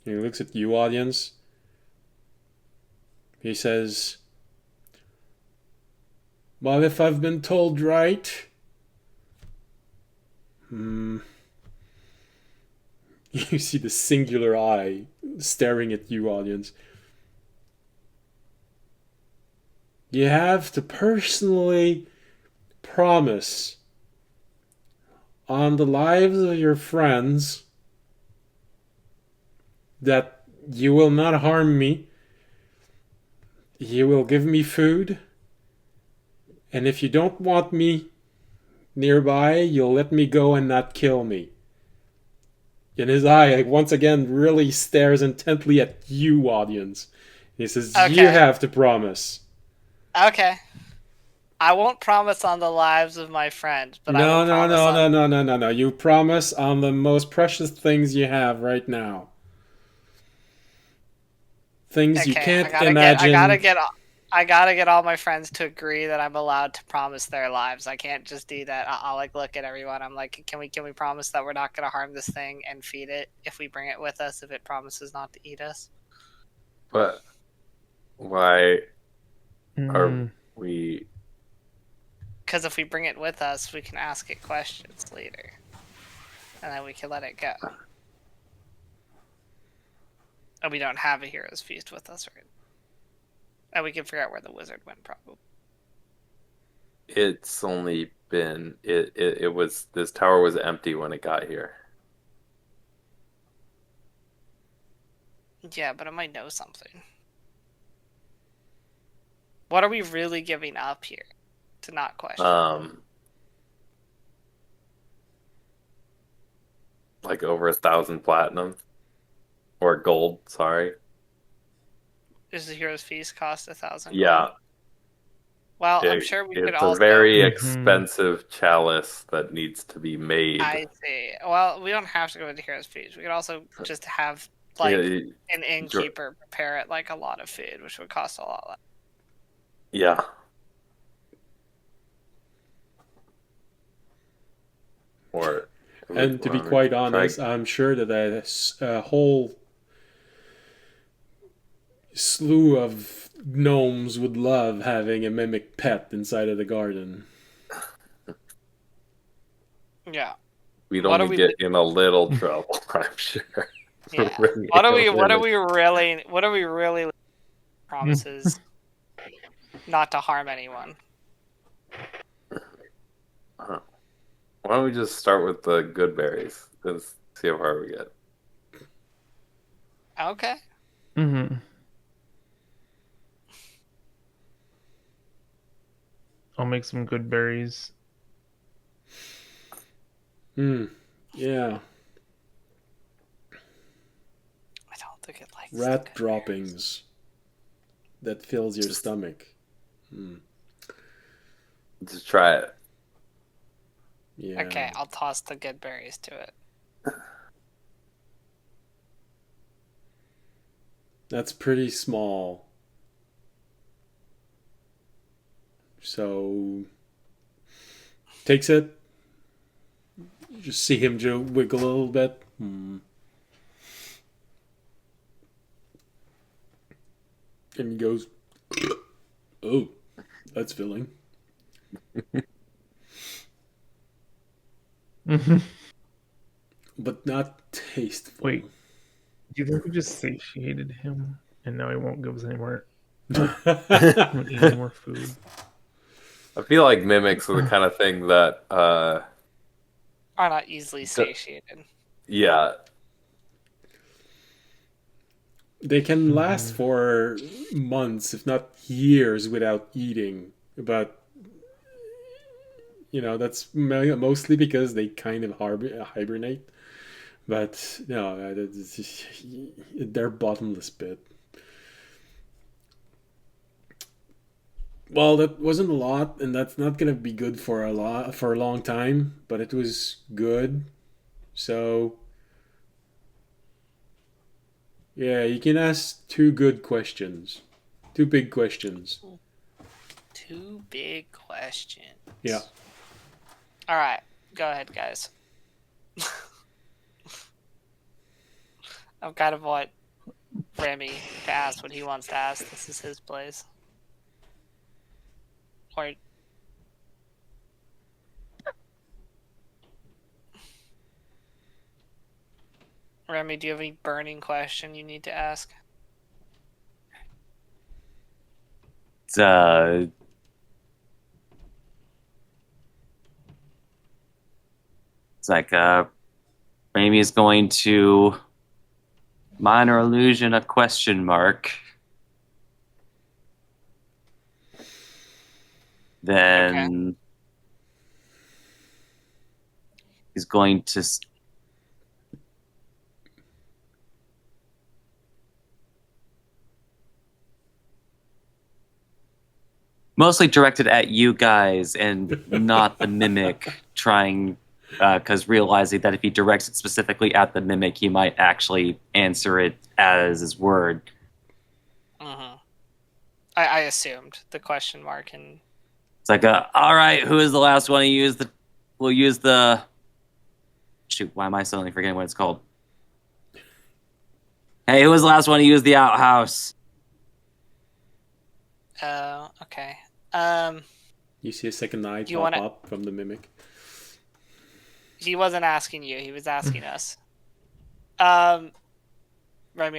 He looks at you, audience. He says, well, if I've been told right, you see the singular eye staring at you, audience. You have to personally promise on the lives of your friends that you will not harm me. You will give me food. And if you don't want me nearby, you'll let me go and not kill me. And his eye, once again, really stares intently at you, audience. He says, Okay. You have to promise. Okay. I won't promise on the lives of my friends, but I No, will no, promise no, on... no, no, no, no, no. You promise on the most precious things you have right now. Things you can't imagine. I gotta get all my friends to agree that I'm allowed to promise their lives. I can't just do that. I'll like look at everyone. I'm like, can we promise that we're not gonna harm this thing and feed it if we bring it with us? If it promises not to eat us. But why are Mm. we? Because if we bring it with us, we can ask it questions later, and then we can let it go. And we don't have a hero's feast with us, right? And we can figure out where the wizard went, probably. It's only been it was this tower was empty when it got here. Yeah, but it might know something. What are we really giving up here to not question? Like over 1,000 platinum or gold. Sorry. Does the hero's feast cost 1,000? Yeah. Well, I'm sure we could It's also... a very Mhm. expensive chalice that needs to be made. I see. Well, we don't have to go into hero's feast. We could also just have like an innkeeper prepare it like a lot of food, which would cost a lot less. Yeah. Or And to be quite honest, I'm sure that a whole slew of gnomes would love having a mimic pet inside of the garden. Yeah. we'd only get in a little trouble, I'm sure. Yeah. What are we really promises not to harm anyone? Why don't we just start with the good berries and see how far we get? Okay. Mm-hmm. I'll make some good berries. Yeah. I don't think it likes Rat droppings that fills your stomach. Just try it. Yeah. Okay, I'll toss the good berries to it. That's pretty small. So takes it. Just see him wiggle a little bit. And he goes, "Oh, that's filling." But not tasteful. Wait. Do you think we just satiated him and now he won't give us any more food? I feel like mimics are the kind of thing that Are not easily satiated. yeah. They can last for months, if not years, without eating. But that's mostly because they kind of hibernate. But no, they're bottomless pit. Well, that wasn't a lot, and that's not gonna be good for a long time. But it was good. So yeah, you can ask two good questions, two big questions. Two big questions. Yeah. All right, go ahead, guys. I've kind of want Remy to ask what he wants to ask. This is his place. Or Remy, do you have any burning question you need to ask? It's like Raimi is going to minor illusion a question mark. Then he's going to mostly directed at you guys and not the mimic, trying because realizing that if he directs it specifically at the mimic, he might actually answer it as his word. Mm-hmm. I assumed the question mark and It's like, all right, who is the last one to use the? We'll use the. Shoot, why am I suddenly forgetting what it's called? Hey, who was the last one to use the outhouse? oh, okay. You see a second eye you pop wanna- up from the mimic. He wasn't asking you. He was asking us. Remy,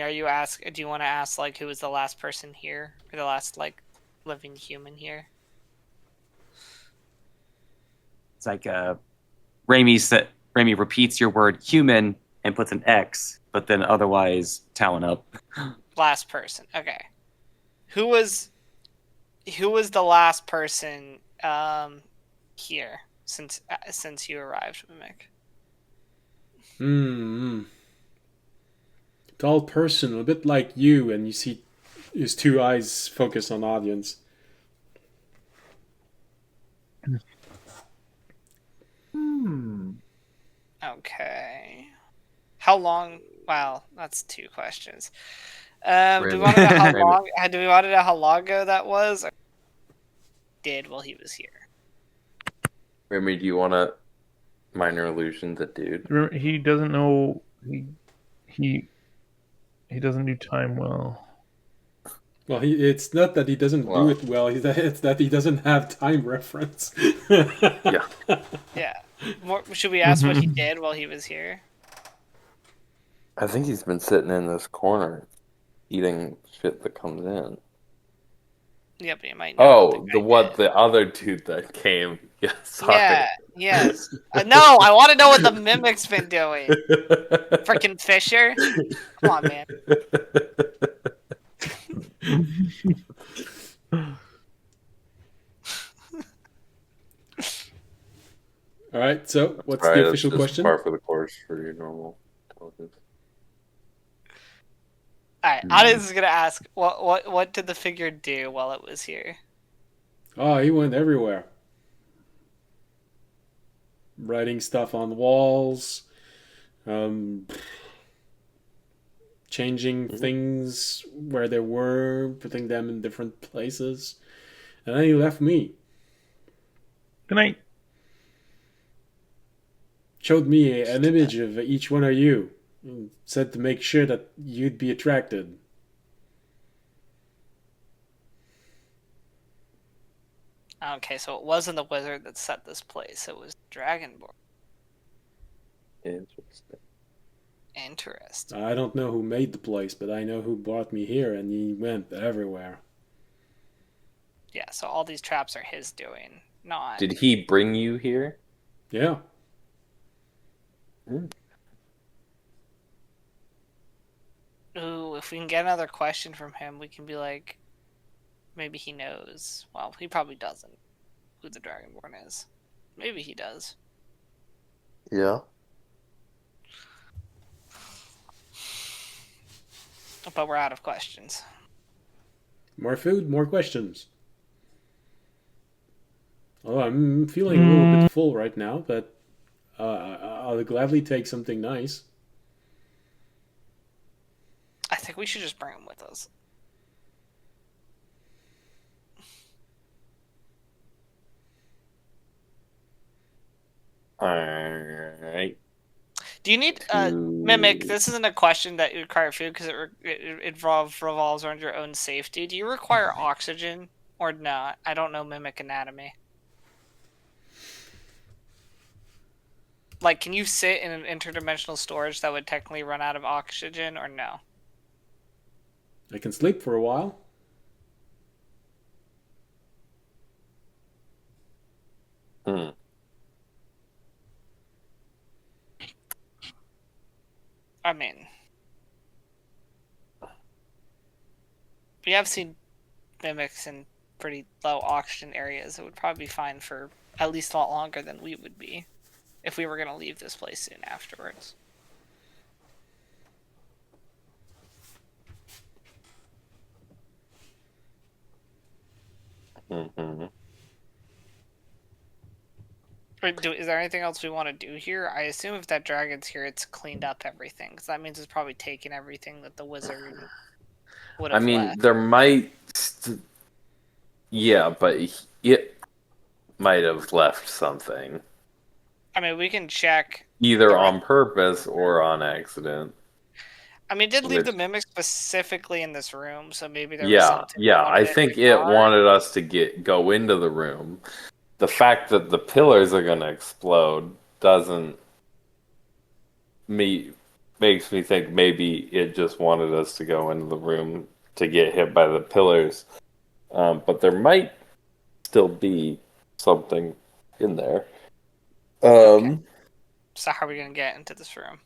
do you want to ask like who was the last person here or the last like living human here? It's like Raimi repeats your word human and puts an X, but then otherwise talent up. Last person. Okay. Who was the last person here since you arrived, Mimic? Tall person, a bit like you, and you see his two eyes focus on audience. Okay. How long? Well, that's two questions. Do we want to know how long? Do we want to know how long ago that was? Or did while he was here? Remy, do you want to minor illusion the dude? He doesn't know. He doesn't do time well. Well, it's not that he doesn't do it well. It's that he doesn't have time reference. Yeah. Yeah. Should we ask what he did while he was here? I think he's been sitting in this corner eating shit that comes in. Yeah, but you might know. Oh, the other dude that came. Yeah, sorry. Yeah, yes. No, I want to know what the mimic's been doing. Freaking Fisher. Come on, man. All right, so what's Right, the official that's just question? par for the course for your normal intelligence. Alright, Audience is gonna ask, what did the figure do while it was here? Oh, he went everywhere. Writing stuff on the walls, changing things where they were, putting them in different places. And then he left me. Good night. Showed me an image of each one of you. And said to make sure that you'd be attracted. Okay, so it wasn't the wizard that set this place, it was Dragonborn. Interesting. Interesting. I don't know who made the place, but I know who brought me here, and he went everywhere. Yeah, so all these traps are his doing, not... Did he bring you here? Yeah. Ooh, if we can get another question from him, we can be like, maybe he knows. Well, he probably doesn't who the Dragonborn is. Maybe he does. Yeah. But we're out of questions. More food, more questions. Oh, I'm feeling a little bit full right now, but I'll gladly take something nice. I think we should just bring him with us. Alright. Do you need Mimic? This isn't a question that you require food because it revolves around your own safety. Do you require oxygen or not? I don't know Mimic anatomy. Like, can you sit in an interdimensional storage that would technically run out of oxygen or no? I can sleep for a while. Hmm. I mean, we have seen mimics in pretty low oxygen areas. It would probably be fine for at least a lot longer than we would be if we were going to leave this place soon afterwards. Mm-hmm. Is there anything else we want to do here? I assume if that dragon's here, it's cleaned up everything. Because that means it's probably taken everything that the wizard would I have mean, left. there might. Yeah, but it might have left something. I mean, we can check. Either on purpose or on accident. I mean, it did leave the Which- mimic specifically in this room, so maybe there was something. Yeah. wanted I think it regard. wanted us to go into the room. The fact that the pillars are going to explode doesn't makes me think maybe it just wanted us to go into the room to get hit by the pillars. But there might still be something in there. Okay. So how are we gonna get into this room?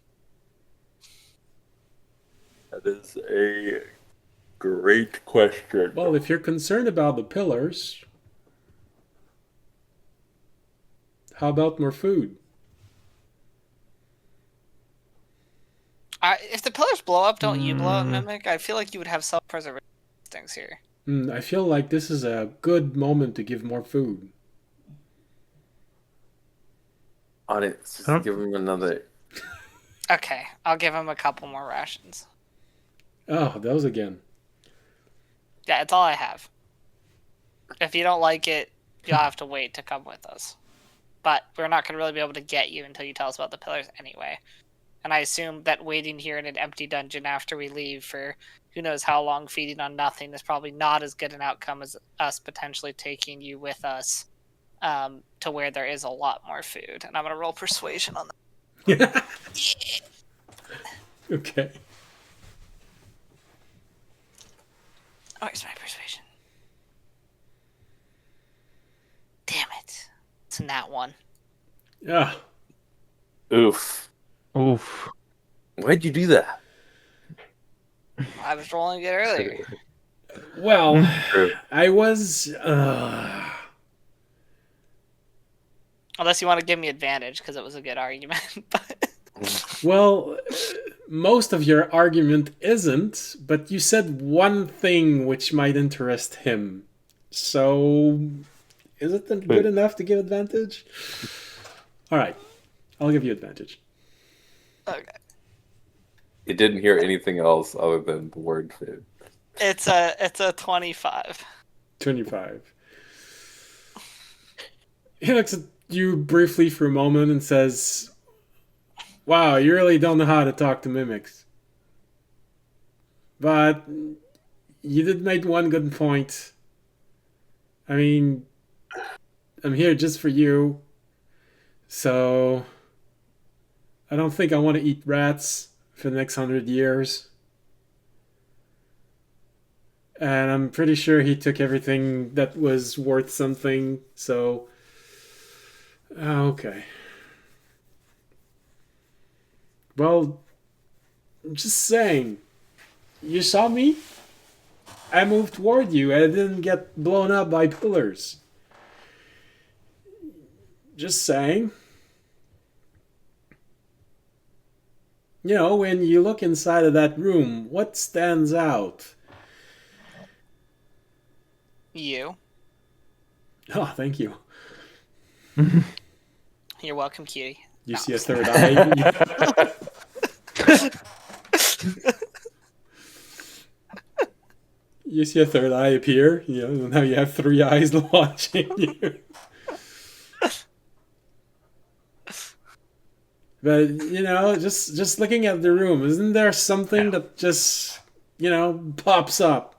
That is a great question. Well, if you're concerned about the pillars, how about more food? If the pillars blow up, don't you blow up, Mimic? I feel like you would have self-preservation things here. I feel like this is a good moment to give more food. On it, just give him another. Okay, I'll give him a couple more rations. Oh, those again. Yeah, it's all I have. If you don't like it, you'll have to wait to come with us. But we're not going to really be able to get you until you tell us about the pillars anyway. And I assume that waiting here in an empty dungeon after we leave for who knows how long feeding on nothing is probably not as good an outcome as us potentially taking you with us to where there is a lot more food. And I'm going to roll persuasion on that. Okay. Where's my persuasion? Damn it. It's in that one. Yeah. Oof. Oof. Why'd you do that? I was rolling it earlier. Well, True. I was. Unless you want to give me advantage because it was a good argument. But Well, most of your argument isn't, but you said one thing which might interest him. So, is it good enough to give advantage? All right, I'll give you advantage. okay. It didn't hear anything else other than the word food. It's a 25. 25. He looks at you briefly for a moment and says, "Wow, you really don't know how to talk to mimics. But you did make one good point. I mean, I'm here just for you. So I don't think I want to eat rats for the next 100 years. And I'm pretty sure he took everything that was worth something, so... Okay. Well, I'm just saying. You saw me? I moved toward you and I didn't get blown up by pillars. Just saying. You know, when you look inside of that room, what stands out? You. Oh, thank you. You're welcome, cutie. You No. see a third eye? You see a third eye appear. You know, now you have three eyes watching you. But you know, just looking at the room, isn't there something that just pops up?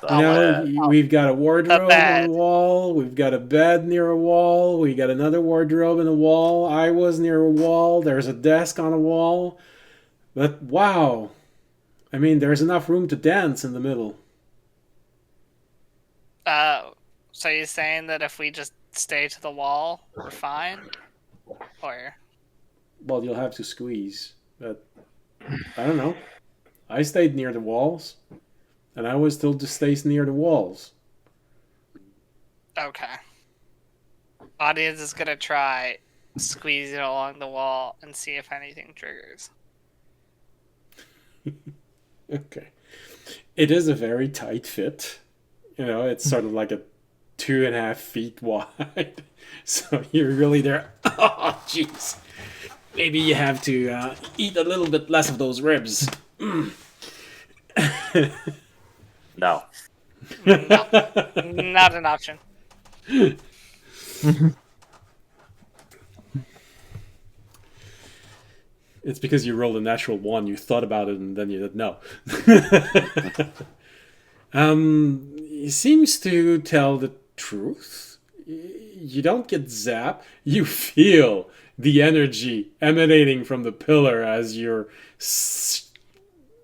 Oh, You know, bed. we've got a wardrobe on bed. the wall. We've got a bed near a wall. We got another wardrobe in a wall. I was near a wall. There's a desk on a wall. But wow, I mean, there's enough room to dance in the middle. So you're saying that if we just stay to the wall, we're fine? Or Well, you'll have to squeeze. But I don't know. I stayed near the walls, and I was told to stay near the walls. okay. Audience is gonna try squeezing along the wall and see if anything triggers. Okay. It is a very tight fit. You know, it's sort of like a 2.5 feet wide. So you're really there. Oh, jeez. Maybe you have to eat a little bit less of those ribs. No. No, not an option. It's because you rolled a natural one. You thought about it and then you said no. He seems to tell the truth. You don't get zapped. You feel the energy emanating from the pillar as you're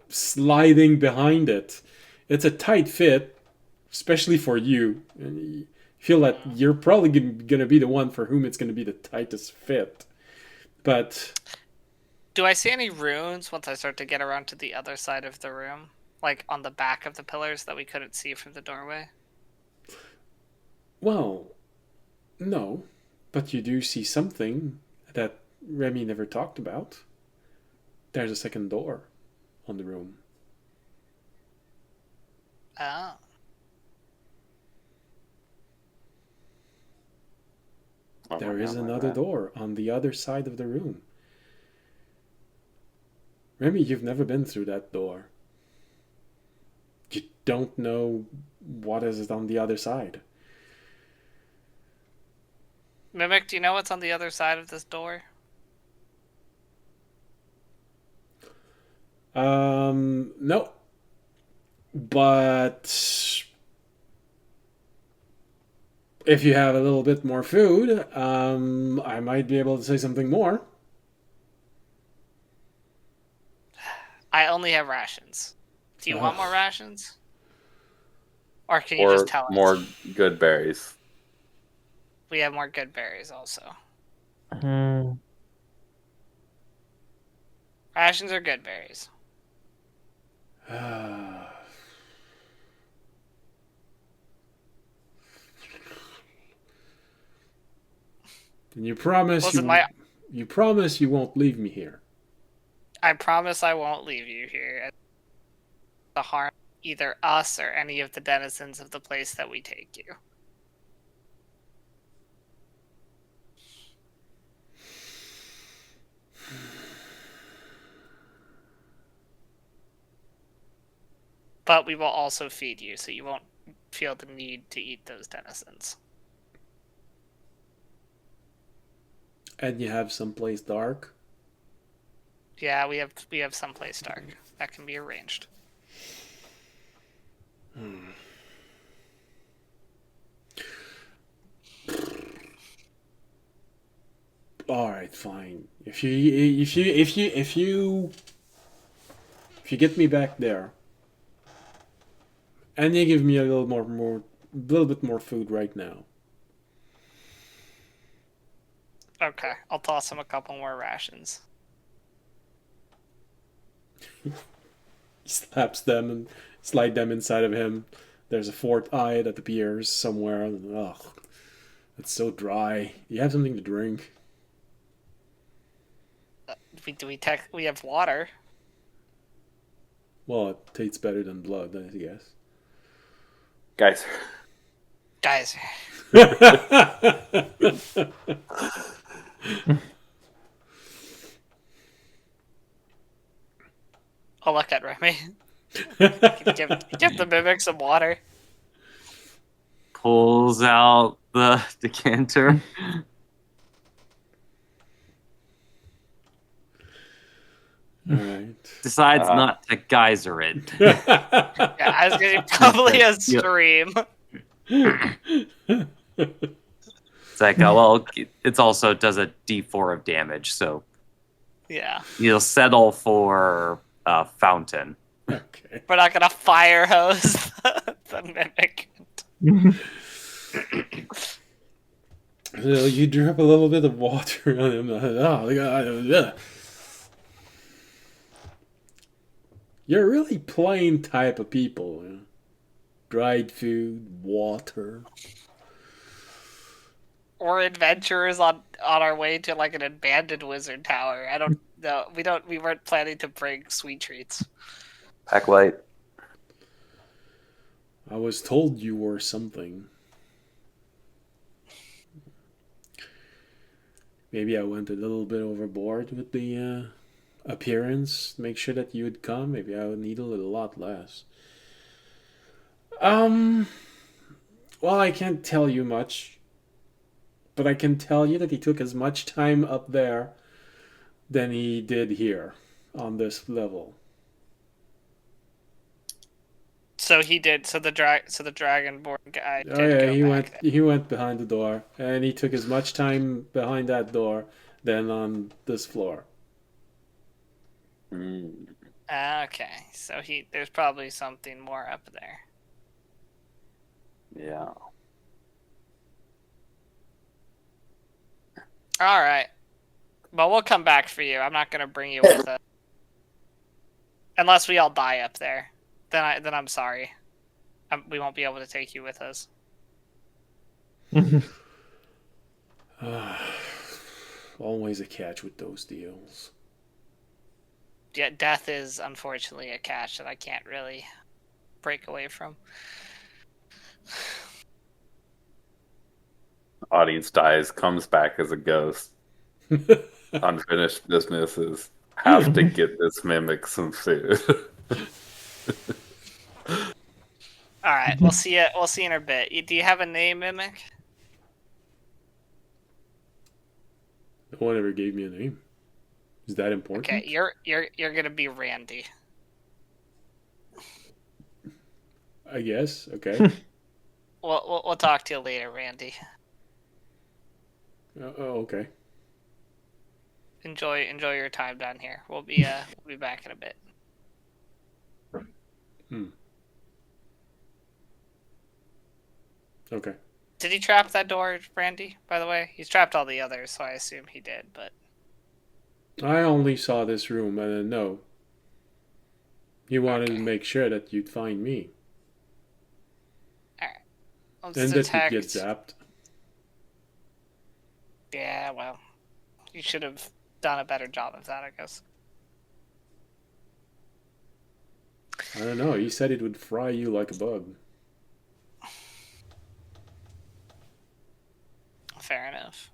sliding behind it. It's a tight fit, especially for you. And you feel that you're probably going to be the one for whom it's going to be the tightest fit. But Do I see any runes once I start to get around to the other side of the room? Like on the back of the pillars that we couldn't see from the doorway? well, no, but you do see something that Remy never talked about. There's a second door on the room. Oh. There is another door on the other side of the room. Remy, you've never been through that door. You don't know what is on the other side. Mimic, do you know what's on the other side of this door? No. But if you have a little bit more food, I might be able to say something more. I only have rations. Do you want more rations? Or can you Or just tell us? more good berries. We have more good berries also. Rations are good berries. And you promise Listen, you promise you won't leave me here. I promise I won't leave you here to harm either us or any of the denizens of the place that we take you. But we will also feed you, so you won't feel the need to eat those denizens. And you have someplace dark? Yeah, we have someplace dark. That can be arranged. All right, fine. If you get me back there, and you give me a little bit more food right now. Okay, I'll toss him a couple more rations. He slaps them and slide them inside of him. There's a fourth eye that appears somewhere. Ugh, it's so dry. You have something to drink. We have water. Well, it tastes better than blood, I guess. Guys, Guys, I'll look at Remy. Give the mimic some water. Pulls out the decanter. All right. Decides not to geyser it. Yeah, I was gonna probably a stream. It's like, oh, well, it's also does a D4 of damage, so Yeah, you'll settle for fountain. Okay. we're not gonna fire hose the mimic. So you drip a little bit of water on him. Oh, God. You're a really plain type of people. You know? Dried food, water. We're adventurers on our way to like an abandoned wizard tower. I don't know. We weren't planning to bring sweet treats. pack light. I was told you were something. Maybe I went a little bit overboard with the appearance. Make sure that you would come. Maybe I would need a lot less. Well, I can't tell you much, but I can tell you that he took as much time up there than he did here on this level. So he did. So the dragonborn guy. Did Oh yeah, go back there. he went behind the door, and he took as much time behind that door than on this floor. Okay, so there's probably something more up there. Yeah. All right, but we'll come back for you. I'm not gonna bring you with us unless we all die up there. Then I'm sorry. We won't be able to take you with us. Always a catch with those deals. Yeah, death is unfortunately a catch that I can't really break away from. Audience dies, comes back as a ghost. Unfinished businesses. Have to get this mimic some food. All right, we'll see you. We'll see you in a bit. Do you have a name, Mimic? No one ever gave me a name. Is that important? Okay, you're gonna be Randy. I guess. Okay. We'll talk to you later, Randy. Okay. Enjoy your time down here. We'll be back in a bit. Okay. Did he trap that door, Randy? By the way, he's trapped all the others, so I assume he did. But I only saw this room, and no. He wanted to make sure that you'd find me. all right, let's And detect. that you'd get zapped. Yeah, well, you should have done a better job of that, I guess. I don't know. He said it would fry you like a bug. Fair enough.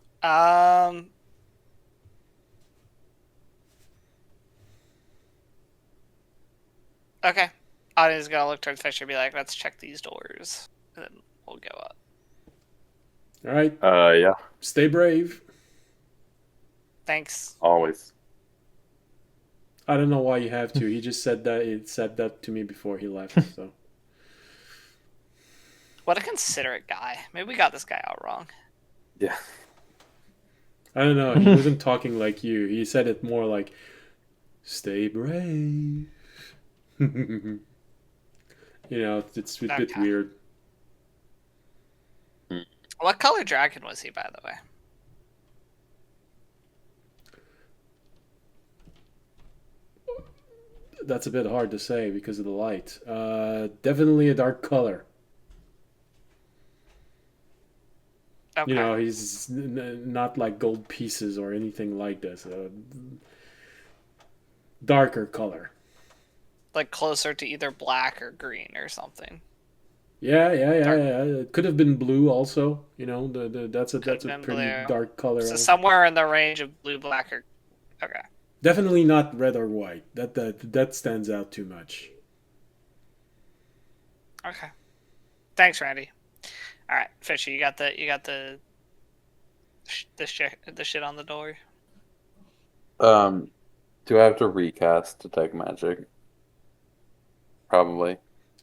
Okay. Audience is gonna look towards Fisher and be like, let's check these doors. And then we'll go up. All right. Yeah, Stay brave. Thanks. always. I don't know why you have to. He just said that. He said that to me before he left. So What a considerate guy. Maybe we got this guy out wrong. Yeah. I don't know. He wasn't talking like you. He said it more like, "Stay brave." You know, it's a bit Okay. weird. What color dragon was he, by the way? That's a bit hard to say because of the light. Definitely a dark color. Okay. You know, he's not like gold pieces or anything like this. Darker color. Like closer to either black or green or something. Yeah. Dark. It could have been blue also. You know, that's a been pretty blue. dark color. So somewhere in the range of blue, black, or okay. Definitely not red or white. That stands out too much. Okay. Thanks, Randy. All right, Fisher, you got the shit on the door. Do I have to recast detect magic? Probably.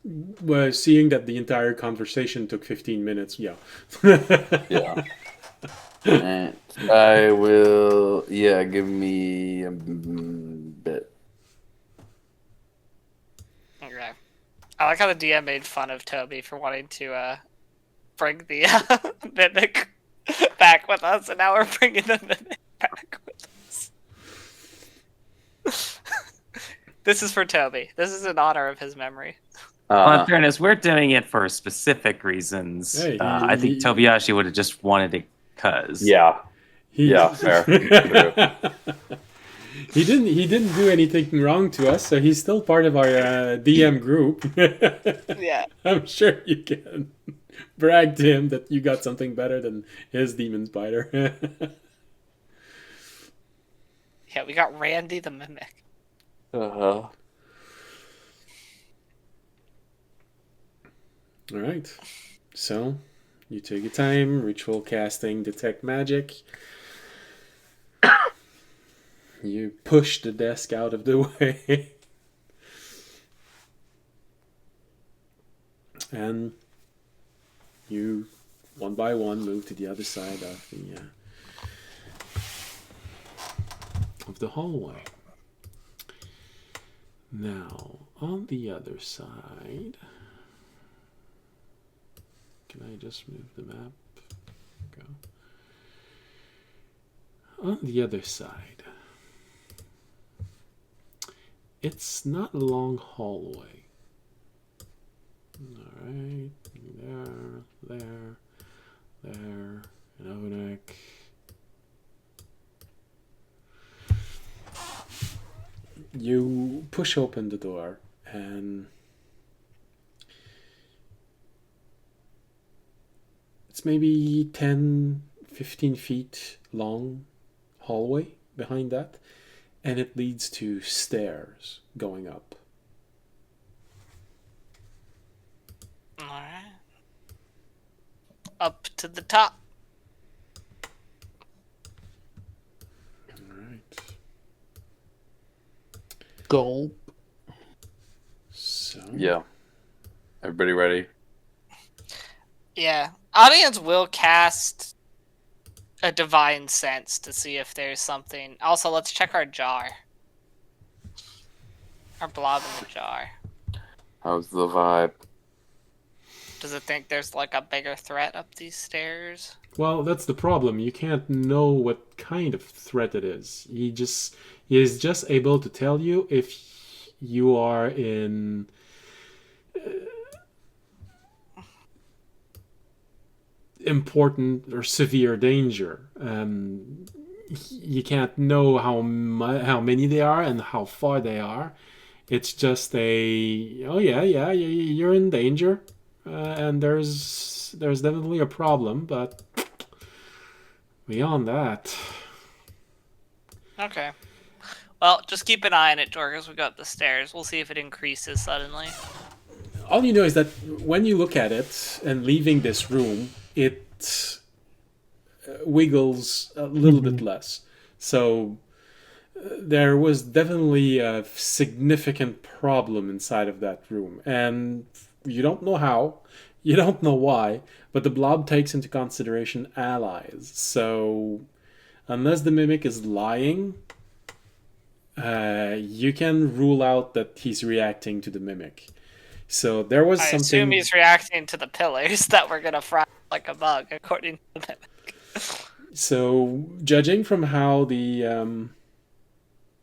Well, seeing that the entire conversation took 15 minutes, yeah. Yeah. And I will. Yeah, give me a bit. Okay. I like how the DM made fun of Toby for wanting to bring the mimic back with us, and now we're bringing the mimic back with us. This is for Toby. This is in honor of his memory. Well, in fairness, we're doing it for specific reasons. Hey, I think Tobiyashi would have just wanted it because. Yeah. Yeah, fair. True. He didn't do anything wrong to us, so he's still part of our DM group. Yeah. I'm sure you can brag to him that you got something better than his demon spider. Yeah, we got Randy the mimic. Uh-huh. All right. So, you take your time, ritual casting, detect magic. You push the desk out of the way. And you, one by one, move to the other side of the hallway. Now, on the other side... Can I just move the map? Go. On the other side, it's not a long hallway. Alright, there, an overneck. You push open the door and it's maybe 10, 15 feet long hallway behind that, and it leads to stairs going up. Alright. Up to the top. Alright. Gulp. So. Yeah. Everybody ready? Yeah. Audience will cast a divine sense to see if there's something. Also, let's check our jar. Our blob in the jar. How's the vibe? Does it think there's like a bigger threat up these stairs? Well, that's the problem. You can't know what kind of threat it is. He is just able to tell you if you are in important or severe danger. You can't know how many they are and how far they are. It's just you're in danger, and there's definitely a problem, but beyond that. Okay. Well, just keep an eye on it, Jorg, as we go up the stairs. We'll see if it increases suddenly. All you know is that when you look at it and leaving this room, it wiggles a little bit less. So there was definitely a significant problem inside of that room. And you don't know how, you don't know why, but the blob takes into consideration allies. So unless the mimic is lying, you can rule out that he's reacting to the mimic. So there was I something. assume he's reacting to the pillars that we're gonna fry like a bug, according to the mimic. So judging from how the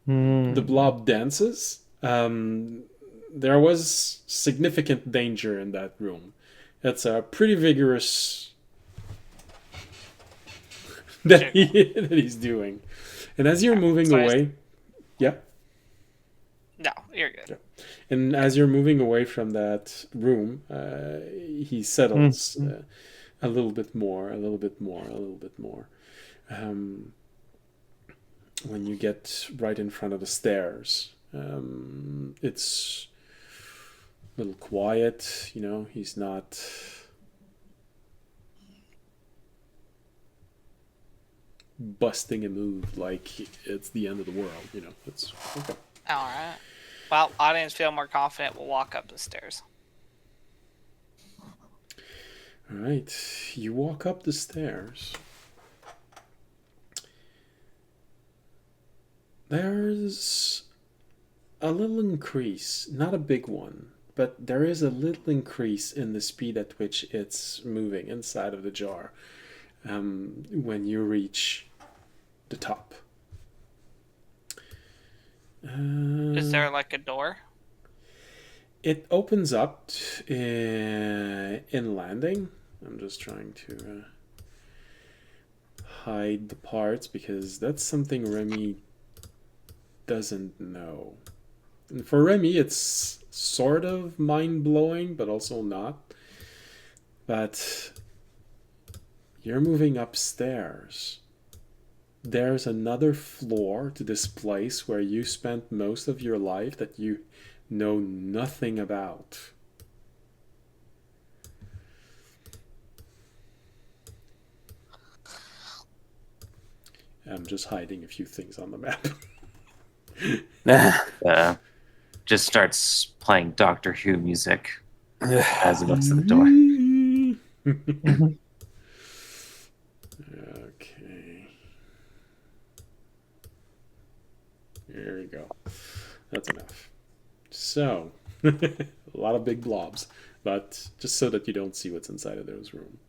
blob dances, There was significant danger in that room. It's a pretty vigorous that he's doing. And as you're moving away, yeah. No, you're good. Yeah. And as you're moving away from that room, he settles a little bit more, a little bit more, a little bit more. When you get right in front of the stairs, it's a little quiet. You know, he's not. Busting a move like it's the end of the world, you know. It's okay. All right. Well, audience feel more confident. We'll walk up the stairs. All right, you walk up the stairs. There's a little increase, not a big one, but there is a little increase in the speed at which it's moving inside of the jar. When you reach the top. Is there like a door? It opens up in landing. I'm just trying to hide the parts because that's something Remy doesn't know. And for Remy, it's sort of mind-blowing, but also not. But you're moving upstairs. There's another floor to this place where you spent most of your life that you know nothing about. I'm just hiding a few things on the map. Just starts playing Doctor Who music as he looks at the door. Okay. There we go. That's enough. So, a lot of big blobs, but just so that you don't see what's inside of those rooms.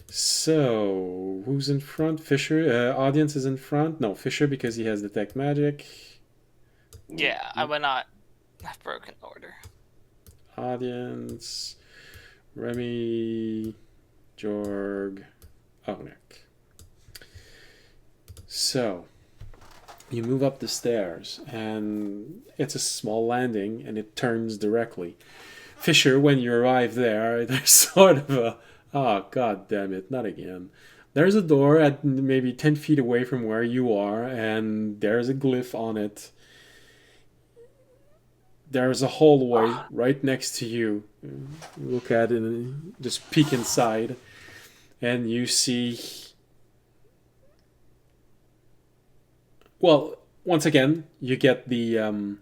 So, who's in front? Fisher. Audience is in front. No, Fisher because he has detect magic. Yeah, I would not have broken order. Audience. Remy. Jorg. Ognek. So, you move up the stairs, and it's a small landing, and it turns directly. Fisher, when you arrive there, there's sort of a, oh, god damn it, not again. There's a door at maybe 10 feet away from where you are, and there's a glyph on it. There's a hallway right next to you. Look at it and just peek inside, and you see... Well, once again, you get the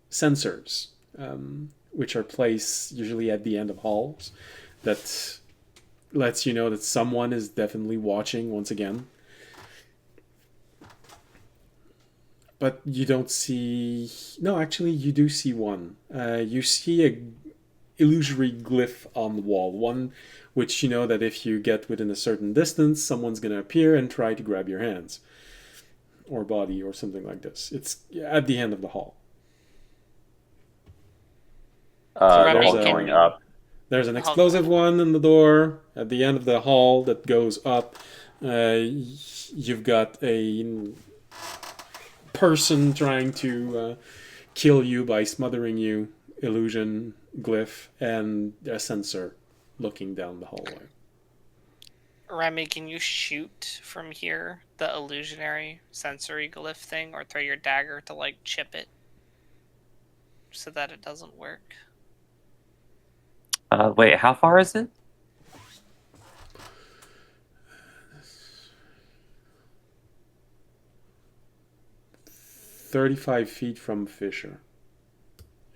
sensors, which are placed usually at the end of halls, that lets you know that someone is definitely watching once again. But you don't see... No, actually, you do see one. You see a illusory glyph on the wall. One which you know that if you get within a certain distance, someone's going to appear and try to grab your hands. Or body or something like this. It's at the end of the hall. Going up. There's an explosive one in the door at the end of the hall that goes up. You've got a person trying to kill you by smothering you, illusion, glyph, and a sensor looking down the hallway. Remy, can you shoot from here the illusionary sensory glyph thing, or throw your dagger to like chip it so that it doesn't work? Wait, how far is it? "35 feet from Fisher,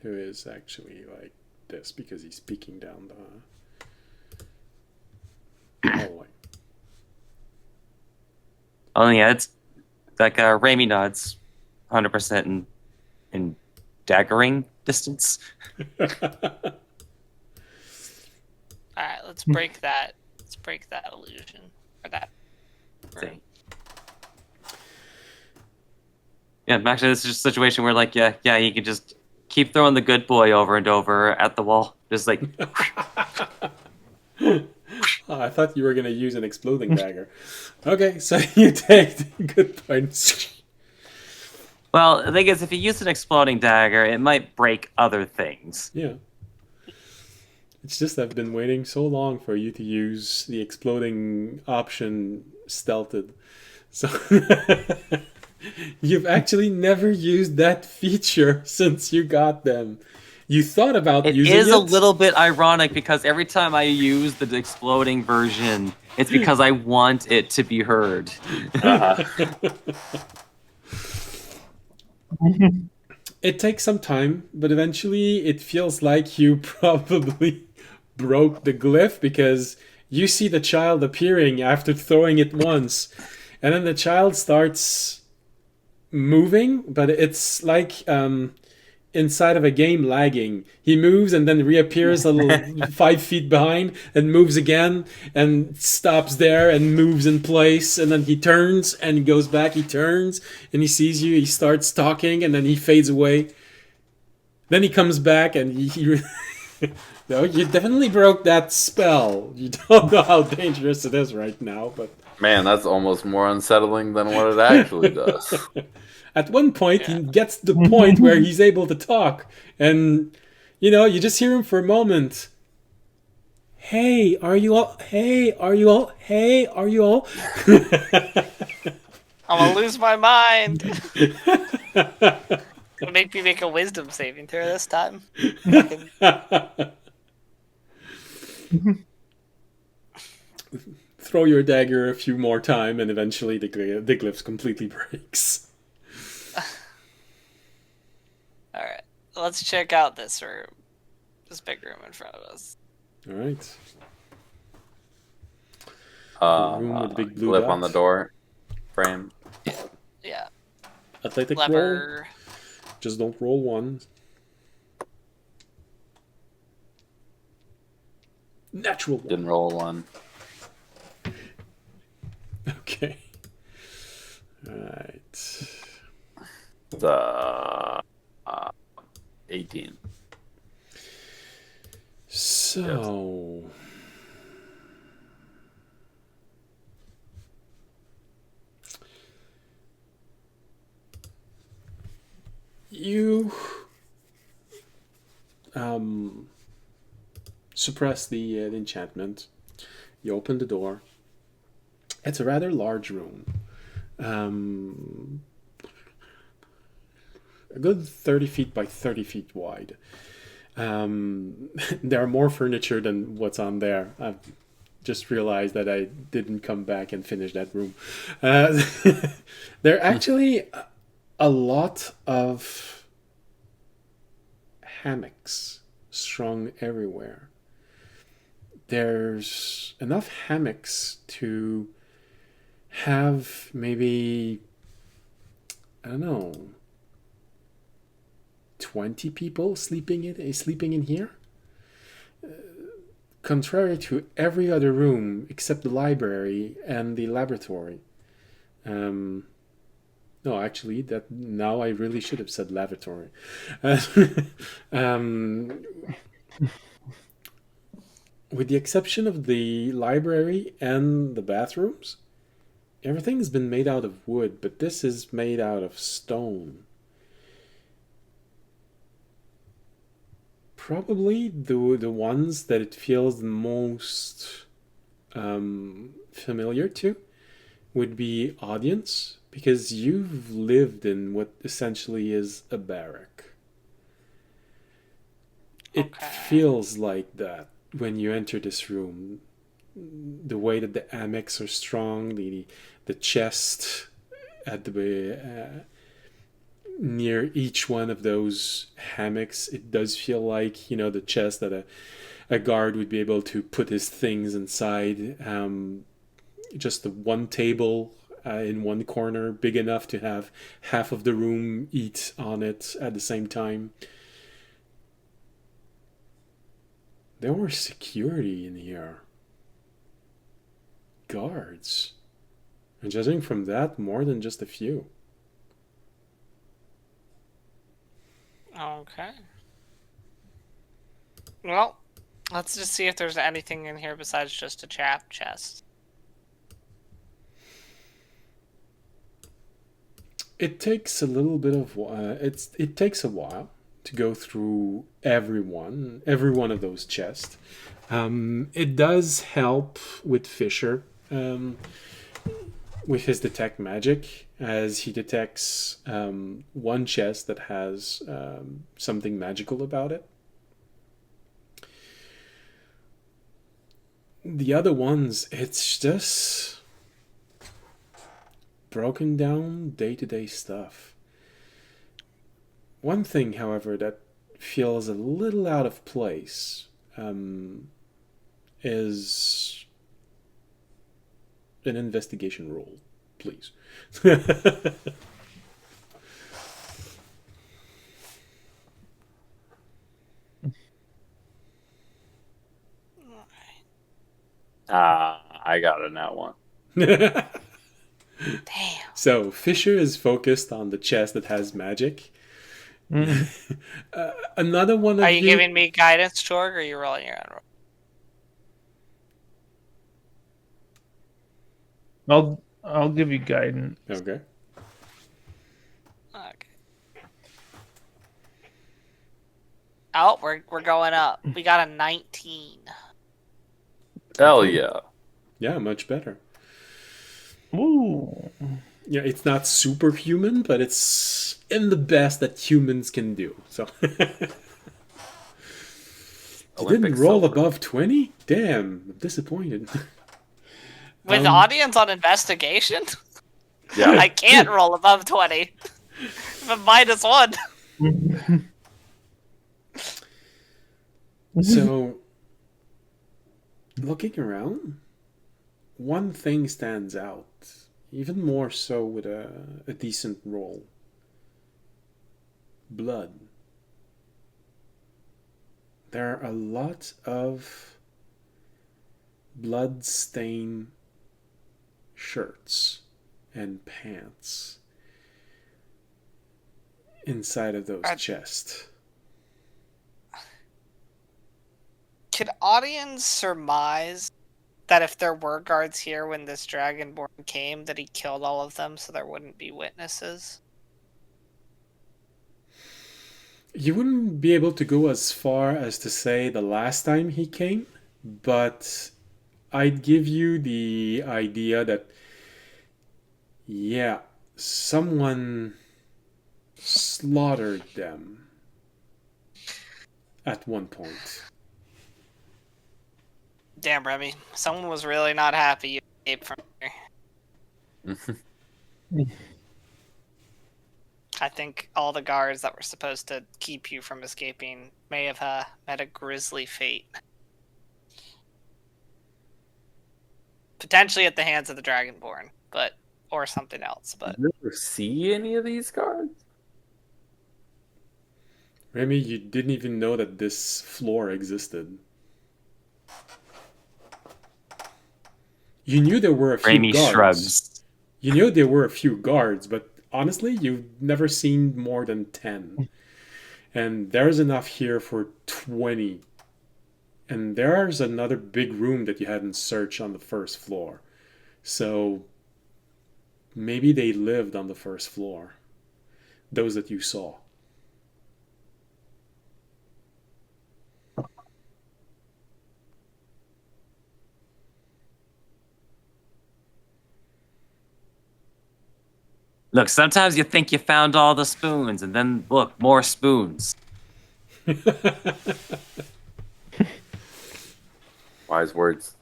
who is actually like this because he's peeking down the hallway. Oh yeah, it's like Ramy nods, 100% in daggering distance. All right, let's break that. Let's break that illusion or that. Thing. Yeah, actually, this is just a situation where, like, yeah, you can just keep throwing the good boy over and over at the wall. Just like, Oh, I thought you were going to use an exploding dagger. Okay, so you take the good points. well, the thing is, if you use an exploding dagger, it might break other things. Yeah. It's just I've been waiting so long for you to use the exploding option stealthed. So you've actually never used that feature since you got them. You thought about It using is it. a little bit ironic because every time I use the exploding version, it's because I want it to be heard. It takes some time, but eventually it feels like you probably broke the glyph because you see the child appearing after throwing it once. And then the child starts moving, but it's like inside of a game lagging. He moves and then reappears a little 5 feet behind and moves again and stops there and moves in place, and then he turns and goes back. He turns and he sees you. He starts talking and then he fades away. Then he comes back and he no, you definitely broke that spell. You don't know how dangerous it is right now, but Man, that's almost more unsettling than what it actually does. at one point he gets to the point where he's able to talk, and you just hear him for a moment. Hey, are you all? Hey, are you all? Hey, are you all? I'm gonna lose my mind. Make me make a wisdom saving throw this time. Throw your dagger a few more time, and eventually the glyph completely breaks. All right, let's check out this room. This big room in front of us. All right. The room with the big blue Flip dot. on the door frame. Yeah. Athletic roll. Lever. Just don't roll one. Natural one. Didn't roll one. Okay. Alright. The 18. So. You suppress the enchantment. You open the door. It's a rather large room. A good 30 feet by 30 feet wide. There are more furniture than what's on there. I've just realized that I didn't come back and finish that room. There are actually a lot of hammocks strung everywhere. There's enough hammocks to have maybe, I don't know, 20 people sleeping in here. Contrary to every other room except the library and the laboratory. No, actually, that now I really should have said lavatory. With the exception of the library and the bathrooms, everything's been made out of wood, but this is made out of stone. Probably the ones that it feels the most familiar to would be audience, because you've lived in what essentially is a barrack. It feels like that when you enter this room. The way that the hammocks are strong, the chest at the near each one of those hammocks, it does feel like the chest that a guard would be able to put his things inside. Just the one table in one corner, big enough to have half of the room eat on it at the same time. There was security in here. Guards. And judging from that, more than just a few. Oh Okay. Well, let's just see if there's anything in here besides just a chest. It takes a little bit of it takes a while to go through every one of those chests. It does help with Fisher with his detect magic, as he detects one chest that has something magical about it. The other ones, it's just broken down day-to-day stuff. One thing, however, that feels a little out of place is an investigation roll, please. I got it now one. Damn. So Fisher is focused on the chest that has magic. Another one of Are you giving me guidance, Jorg, or are you rolling your own roll? I'll give you guidance. Okay. Okay. Oh, we're going up. We got a 19. Hell yeah. Yeah, much better. Ooh. Yeah, it's not superhuman, but it's in the best that humans can do. So you Olympic didn't roll silver. above 20? Damn, I'm disappointed. With audience on investigation? Yeah. I can't roll above 20. But -1. So, looking around, one thing stands out, even more so with a decent roll. Blood. There are a lot of blood-stained shirts and pants inside of those chests. Could audience surmise that if there were guards here when this Dragonborn came, that he killed all of them so there wouldn't be witnesses? You wouldn't be able to go as far as to say the last time he came, but I'd give you the idea that, yeah, someone slaughtered them at one point. Damn, Remy. Someone was really not happy you escaped from here. I think all the guards that were supposed to keep you from escaping may have met a grisly fate. Potentially at the hands of the Dragonborn, or something else. But Did you ever see any of these cards? Remy, you didn't even know that this floor existed. You knew there were a few Remy guards. shrugs. You knew there were a few guards, but honestly, you've never seen more than 10. And there's enough here for 20. And there's another big room that you hadn't searched on the first floor. So maybe they lived on the first floor. Those that you saw. Look, sometimes you think you found all the spoons, and then look, more spoons. Wise words.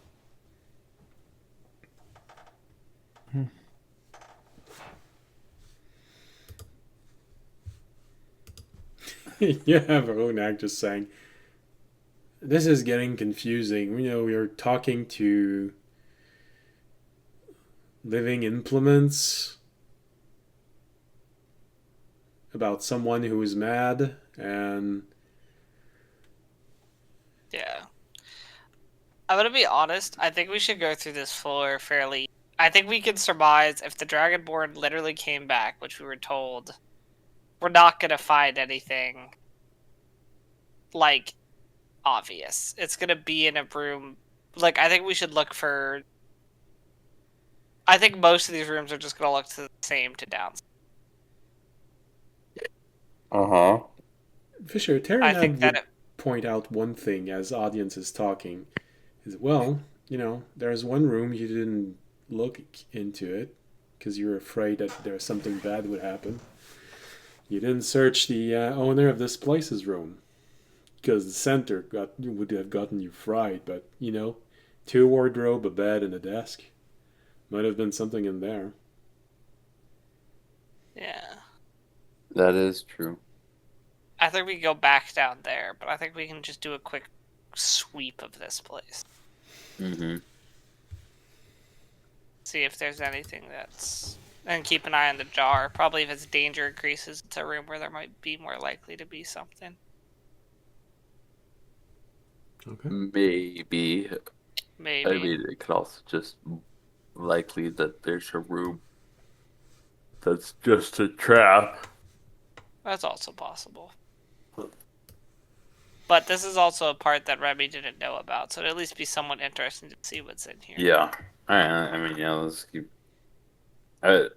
You have Ronak just saying, this is getting confusing. You know, we are talking to living implements about someone who is mad, and yeah. I'm gonna be honest, I think we should go through this floor fairly. I think we can surmise if the Dragonborn literally came back, which we were told, we're not gonna find anything like obvious. It's gonna be in a room. Like, I think we should look for. I think most of these rooms are just gonna look the same to downstairs. Uh-huh. Fisher, Terry I and I think would that point out one thing as audience is talking. Is, well, there's one room you didn't look into it because you were afraid that there was something bad would happen. You didn't search the owner of this place's room because the center would have gotten you fried. But 2 wardrobe, a bed, and a desk might have been something in there. yeah. That is true. I think we go back down there, but I think we can just do a quick sweep of this place. Mm-hmm. See if there's anything and keep an eye on the jar. Probably if its danger increases, it's a room where there might be more likely to be something. Okay. Maybe. Maybe. I mean, it could also just likely that there's a room that's just a trap. That's also possible. But this is also a part that Remy didn't know about, so it'd at least be somewhat interesting to see what's in here. Yeah. I mean, yeah, let's keep... we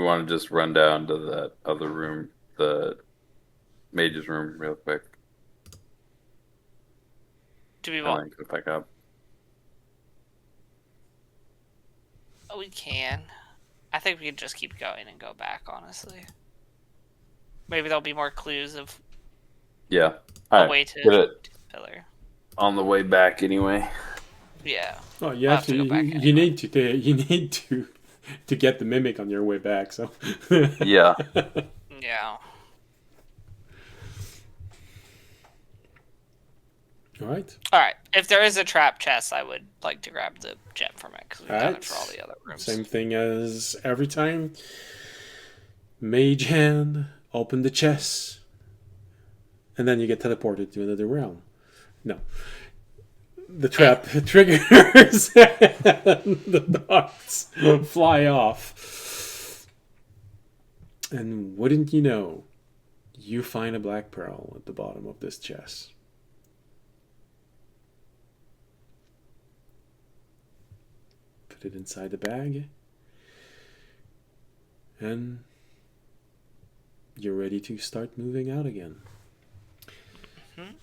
want to just run down to that other room, the mage's room, real quick. Do we And want? then go back up. Oh, we can. I think we could just keep going and go back, honestly. Maybe there'll be more clues of Yeah. a Alright, way to get it to the pillar. on the way back anyway. Yeah. Oh, you We'll have to. go back You need to get the mimic on your way back. So. Yeah. Yeah. All right. Alright. If there is a trap chest, I would like to grab the gem from it, because we've done Alright. it for all the other rooms. Same thing as every time. Mage hand, open the chest, and then you get teleported to another realm. No. The trap triggers, and the darts fly off. And wouldn't you know, you find a black pearl at the bottom of this chest. Put it inside the bag, and you're ready to start moving out again. Mhm.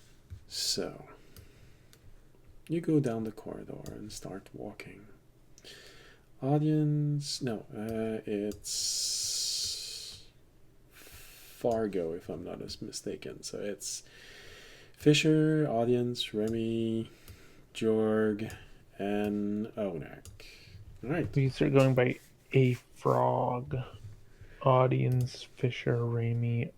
So, you go down the corridor and start walking. Audience, no, it's Fargo, if I'm not mistaken. So it's Fisher, audience, Remy, Jorg, and Onak. All right. We start going by a frog, audience, Fisher, Ramy,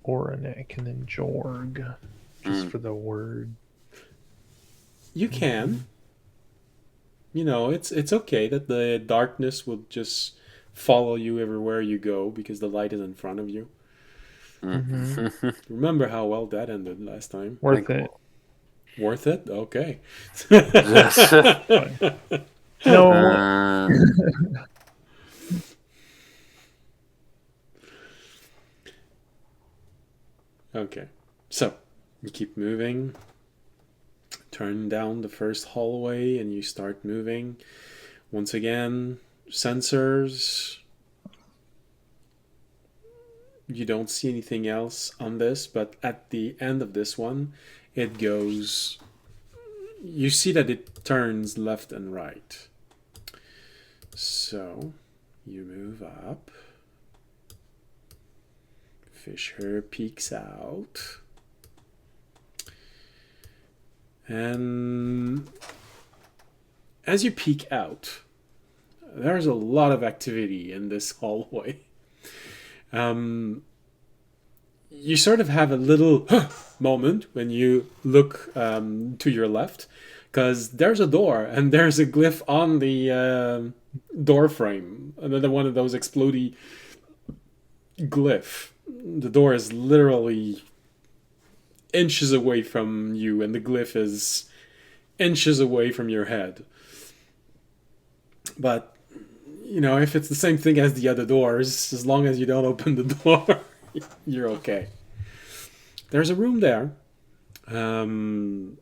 Oranek, and then Jorg, just for the word. You can. It's okay that the darkness will just follow you everywhere you go because the light is in front of you. Remember how well that ended last time? Worth it. Worth it? Okay. No. Okay. So, you keep moving. Turn down the first hallway and you start moving. Once again, sensors. You don't see anything else on this, but at the end of this one, it goes... You see that it turns left and right. So, you move up. Fisher peeks out. And as you peek out, there's a lot of activity in this hallway. You sort of have a little moment when you look to your left, because there's a door and there's a glyph on the door frame. Another one of those explodey glyph. The door is literally inches away from you, and the glyph is inches away from your head. But, if it's the same thing as the other doors, as long as you don't open the door, you're okay. There's a room there. And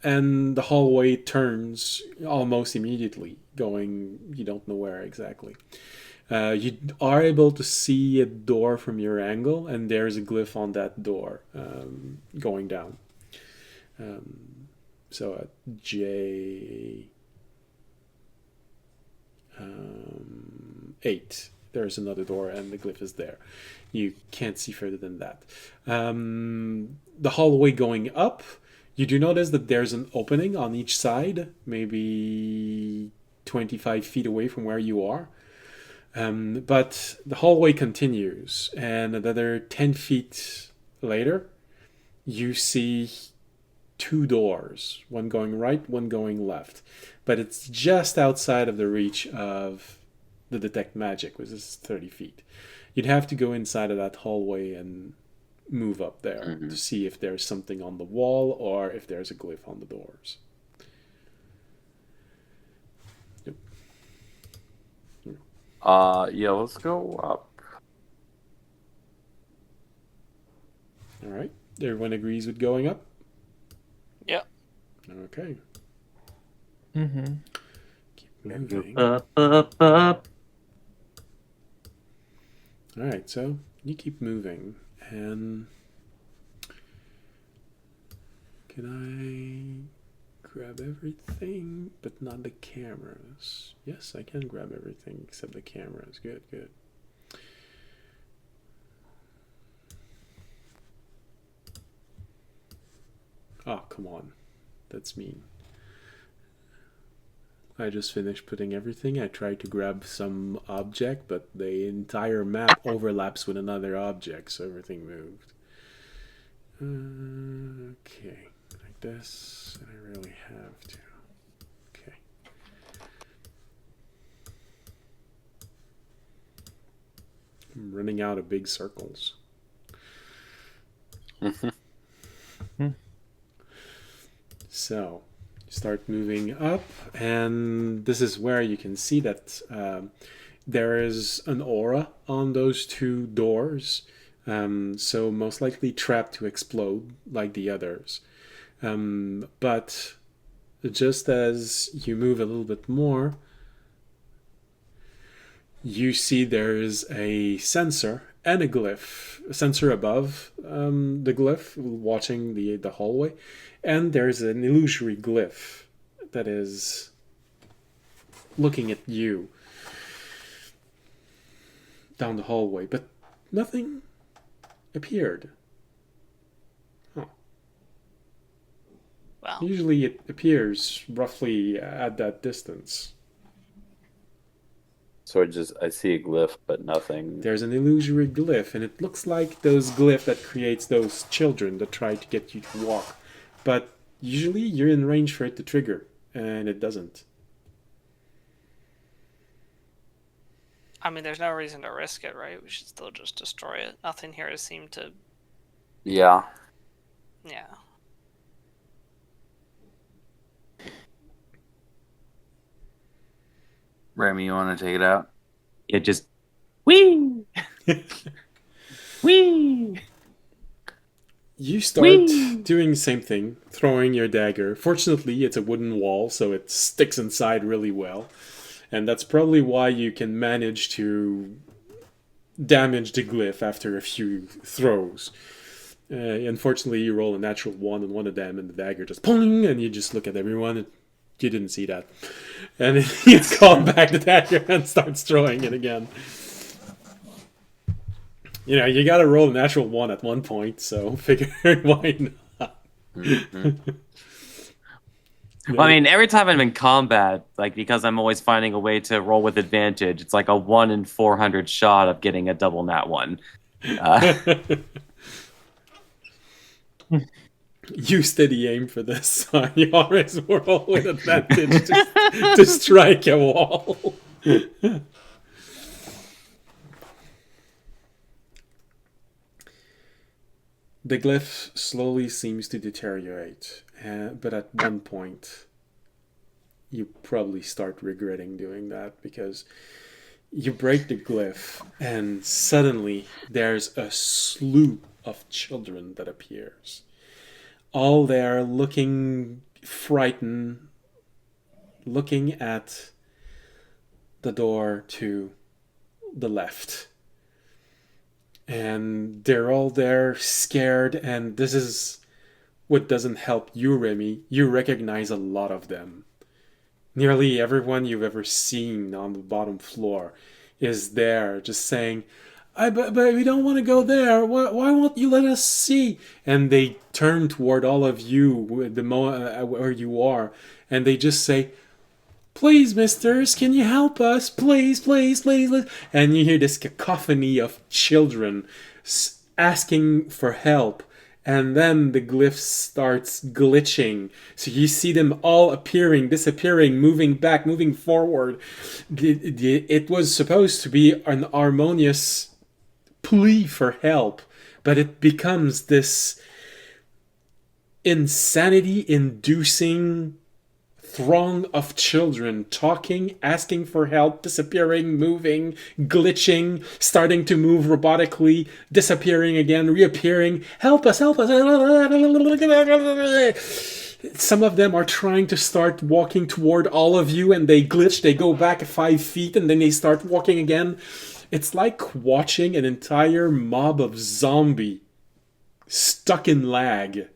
the hallway turns almost immediately, going you don't know where exactly. You are able to see a door from your angle, and there's a glyph on that door going down. So at J 8, there's another door, and the glyph is there. You can't see further than that. The hallway going up, you do notice that there's an opening on each side, maybe 25 feet away from where you are. But the hallway continues, and another 10 feet later, you see two doors, one going right, one going left. But it's just outside of the reach of the detect magic, which is 30 feet. You'd have to go inside of that hallway and move up there to see if there's something on the wall or if there's a glyph on the doors. Yeah, let's go up. All right. Everyone agrees with going up? Yep. Okay. Mm-hmm. Keep moving. Up, up, up. All right, so you keep moving, and can I grab everything, but not the cameras? Yes, I can grab everything except the cameras. Good, good. Oh, come on. That's mean. I just finished putting everything. I tried to grab some object, but the entire map overlaps with another object, so everything moved. Okay, like this, and I really have to. Okay. I'm running out of big circles. So, start moving up, and this is where you can see that there is an aura on those two doors, so most likely trapped to explode like the others. But just as you move a little bit more, you see there's a sensor and a glyph, a sensor above the glyph, watching the hallway, and there's an illusory glyph that is looking at you down the hallway, but nothing appeared. Huh. Well, Usually it appears roughly at that distance. So I see a glyph, but nothing. There's an illusory glyph, and it looks like those glyph that creates those children that try to get you to walk. But usually you're in range for it to trigger, and it doesn't. I mean, there's no reason to risk it, right? We should still just destroy it. Nothing here has seemed to... Yeah. Yeah. Remy, you want to take it out? Yeah, just whee, whee. You start Whee! doing the same thing, throwing your dagger. Fortunately, it's a wooden wall, so it sticks inside really well. And that's probably why you can manage to damage the glyph after a few throws. Unfortunately, you roll a natural 1 on one of them, and the dagger just pong, and you just look at everyone, and you didn't see that. And you call back the dagger and starts throwing it again. You know, you gotta roll a natural 1 at one point, so figure why not. Well, I mean, every time I'm in combat, like, because I'm always finding a way to roll with advantage, it's like a 1 in 400 shot of getting a double nat 1. You steady aim for this. You always roll with advantage to strike a wall. The glyph slowly seems to deteriorate, but at one point, you probably start regretting doing that because you break the glyph, and suddenly there's a slew of children that appears. all there looking frightened, looking at the door to the left. And they're all there scared, and this is what doesn't help you, Remy. You recognize a lot of them. Nearly everyone you've ever seen on the bottom floor is there just saying, but we don't want to go there. Why won't you let us see? And they turn toward all of you where you are, and they just say, please, misters, can you help us? Please, please, please, please. And you hear this cacophony of children asking for help. And then the glyph starts glitching. So you see them all appearing, disappearing, moving back, moving forward. It was supposed to be an harmonious plea for help, but it becomes this insanity-inducing throng of children talking, asking for help, disappearing, moving, glitching, starting to move robotically, disappearing again, reappearing. Help us, help us. Some of them are trying to start walking toward all of you, and they glitch, they go back 5 feet, and then they start walking again. It's like watching an entire mob of zombie stuck in lag,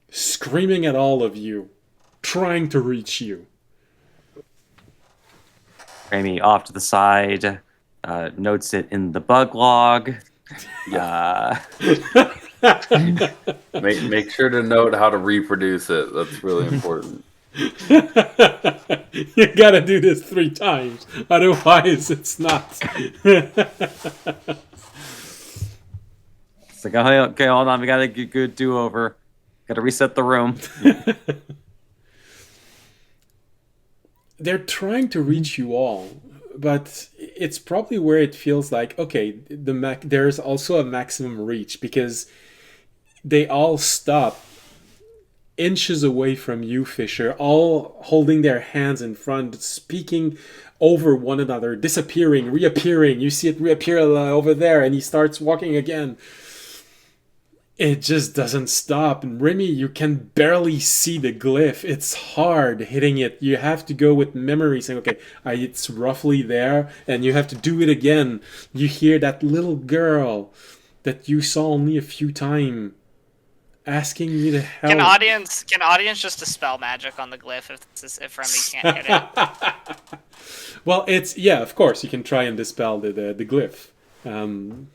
screaming at all of you, trying to reach you. Remy off to the side, notes it in the bug log. Make sure to note how to reproduce it. That's really important. You gotta do this 3 times, otherwise it's not. It's like, okay, hold on, we gotta get a good do-over. Gotta reset the room. They're trying to reach you all, but it's probably where it feels like, okay, there's also a maximum reach, because they all stop inches away from you, Fisher, all holding their hands in front, speaking over one another, disappearing, reappearing. You see it reappear over there, and he starts walking again. It just doesn't stop. And Remy, you can barely see the glyph. It's hard hitting it. You have to go with memory, saying, okay, it's roughly there, and you have to do it again. You hear that little girl that you saw only a few times asking you to help. Can audience just dispel magic on the glyph if Remy can't hit it? Well, of course, you can try and dispel the glyph. Alright.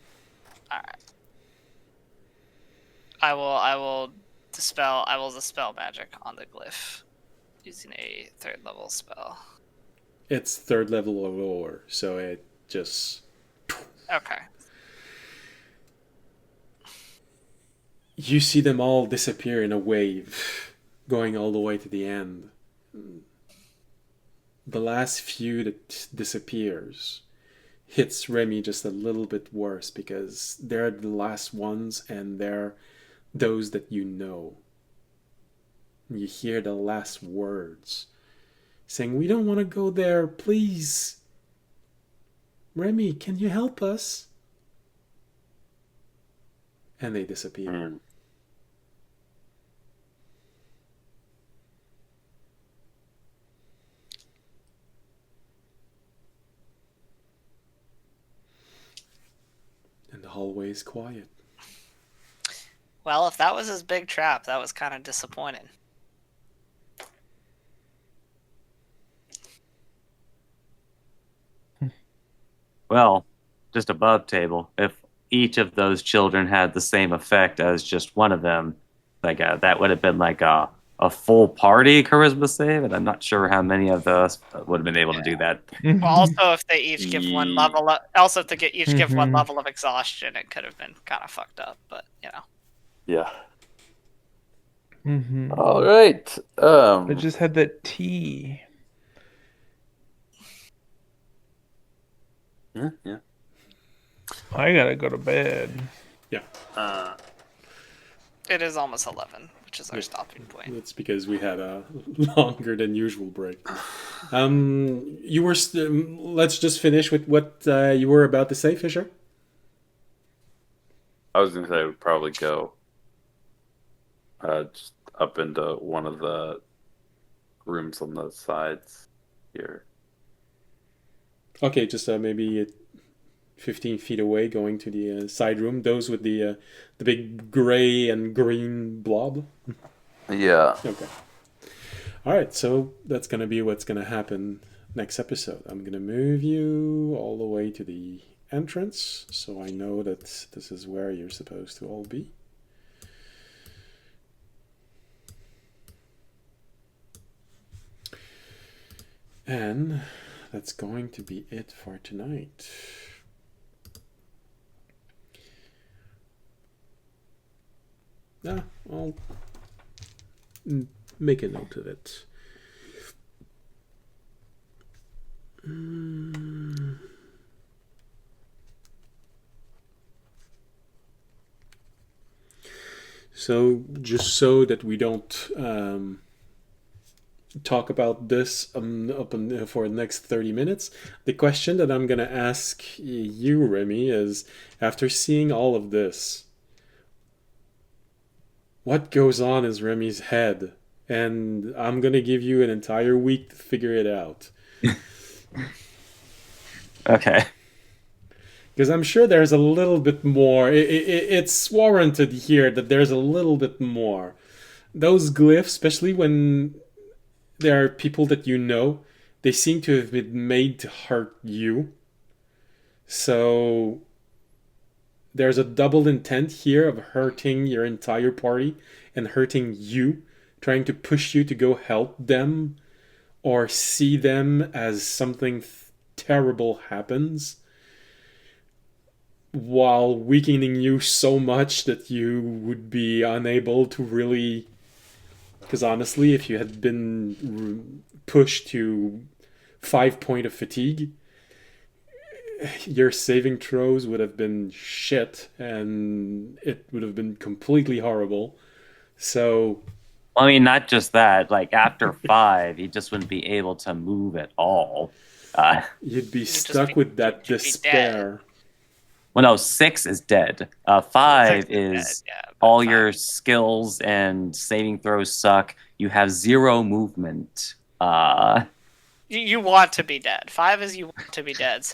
I will dispel magic on the glyph using a 3rd level spell. It's 3rd level or lower, so it just... Okay. You see them all disappear in a wave, going all the way to the end. The last few that disappears hits Remy just a little bit worse, because they're the last ones, and they're those that you know. You hear the last words saying, we don't want to go there, please. Remy, can you help us? And they disappear. And the hallway is quiet. Well, if that was his big trap, that was kind of disappointing. Well, just above table, if each of those children had the same effect as just one of them, like that would have been like a full party charisma save, and I'm not sure how many of us would have been able to do that. Well, also, if they each give one level, give one level of exhaustion, it could have been kind of fucked up. But Yeah. Mm-hmm. All right. I just had that tea. Yeah. I gotta go to bed. Yeah. it is almost 11, which is our stopping point. That's because we had a longer than usual break. You were. Let's just finish with what you were about to say, Fisher. I was going to say I would probably go Just up into one of the rooms on the sides here. Okay, just maybe 15 feet away, going to the side room. Those with the big gray and green blob. Yeah. Okay. All right, so that's gonna be what's gonna happen next episode. I'm gonna move you all the way to the entrance, so I know that this is where you're supposed to all be. And that's going to be it for tonight. I'll make a note of it. So, just so that we don't talk about this for the next 30 minutes, the question that I'm going to ask you, Remy, is after seeing all of this, what goes on in Remy's head? And I'm going to give you an entire week to figure it out. Okay. Because I'm sure there's a little bit more. It's warranted here that there's a little bit more. Those glyphs, especially when there are people that you know, they seem to have been made to hurt you. So there's a double intent here of hurting your entire party and hurting you, trying to push you to go help them or see them as something terrible happens, while weakening you so much that you would be unable to really... Because honestly, if you had been pushed to 5 points of fatigue, your saving throws would have been shit, and it would have been completely horrible. So... I mean, not just that. Like, after 5, he just wouldn't be able to move at all. You'd be stuck with that despair. Well, no, 6 is dead. 5 is dead, yeah, all 5. your skills and saving throws suck. You have 0 movement. You want to be dead. 5 is you want to be dead.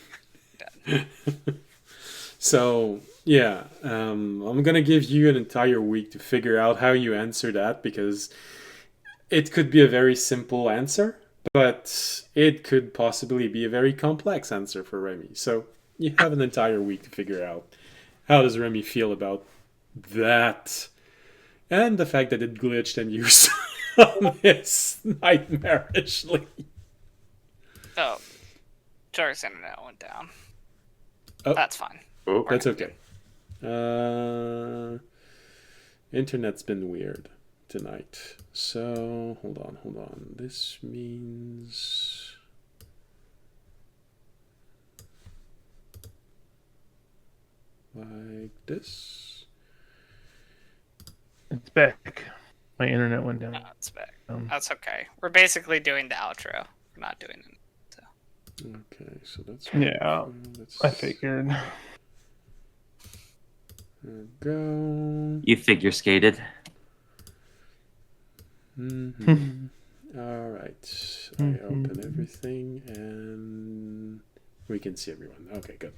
So, yeah, I'm gonna give you an entire week to figure out how you answer that, because it could be a very simple answer, but it could possibly be a very complex answer for Remy. So you have an entire week to figure out how does Remy feel about that, and the fact that it glitched and you saw this nightmarishly. Oh, Jar's internet went down. Oh. That's fine. Oh, That's okay. Internet's been weird tonight. So, hold on. This means... like this. It's back. My internet went down. That's back. That's okay. We're basically doing the outro. We're not doing it. So. Okay, so that's... Yeah, I figured. There we go. You figure skated. Mm-hmm. All right. I open everything and we can see everyone. Okay, good.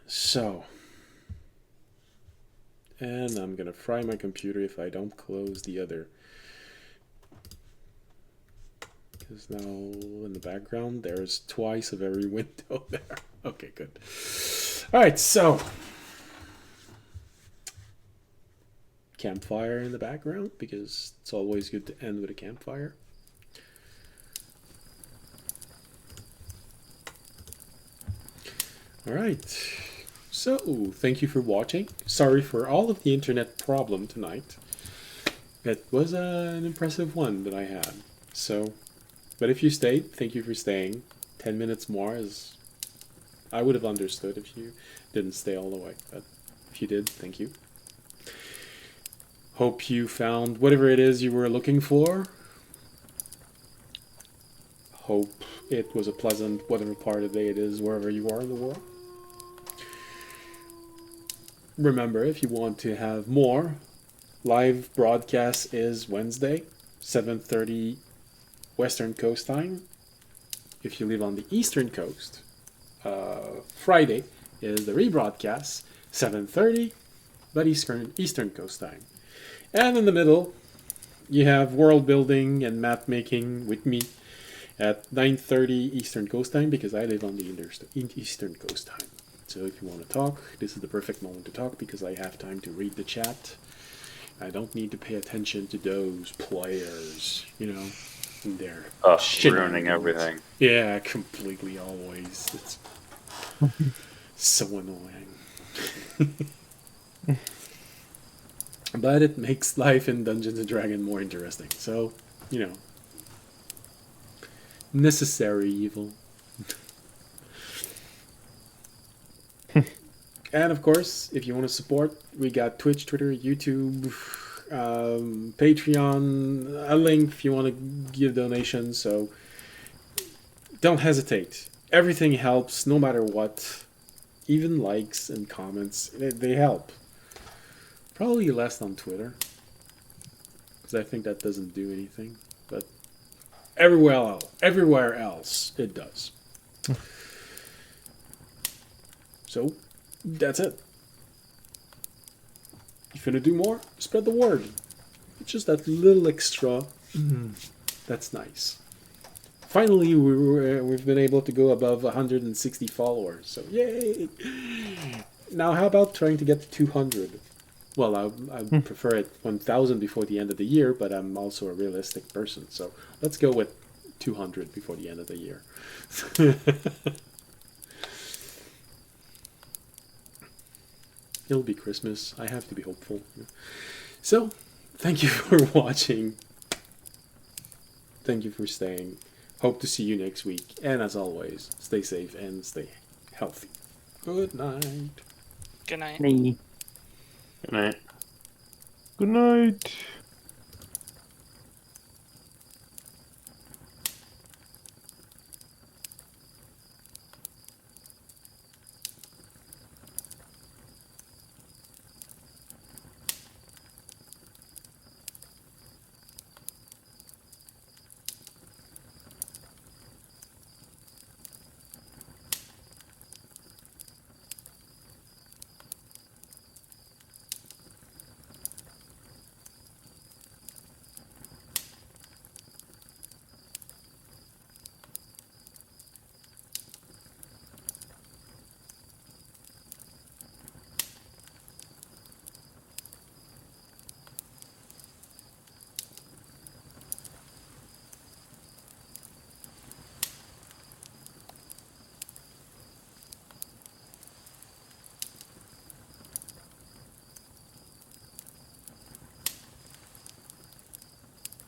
So, and I'm gonna fry my computer if I don't close the other. Because now in the background there's twice of every window there. Okay, good. All right, so campfire in the background, because it's always good to end with a campfire. All right. So, thank you for watching. Sorry for all of the internet problem tonight. It was an impressive one that I had. So, but if you stayed, thank you for staying. 10 minutes more is... I would have understood if you didn't stay all the way, but if you did, thank you. Hope you found whatever it is you were looking for. Hope it was a pleasant, whatever part of the day it is, wherever you are in the world. remember, if you want to have more, live broadcast is Wednesday, 7:30 Western Coast time. If you live on the Eastern Coast, Friday is the rebroadcast, 7:30, but Eastern Coast time. And in the middle, you have world building and map making with me at 9:30 Eastern Coast time because I live on the Eastern Coast time. So if you want to talk, this is the perfect moment to talk because I have time to read the chat. I don't need to pay attention to those players, and their Ruining everything. Yeah, completely always. It's so annoying. But it makes life in Dungeons and Dragons more interesting. So, necessary evil. And of course, if you want to support, we got Twitch, Twitter, YouTube, Patreon, a link if you want to give donations. So don't hesitate. Everything helps, no matter what. Even likes and comments, they help. Probably less on Twitter, because I think that doesn't do anything. But everywhere else, it does. So that's it. If you want to do more, spread the word. It's just that little extra. That's nice. Finally, we've been able to go above 160 followers. So yay! Now, how about trying to get to 200? Well, I prefer it 1,000 before the end of the year, but I'm also a realistic person. So let's go with 200 before the end of the year. It'll be Christmas. I have to be hopeful. So, thank you for watching. Thank you for staying. Hope to see you next week. And as always, stay safe and stay healthy. Good night. Good night. Hey. Good night. Good night.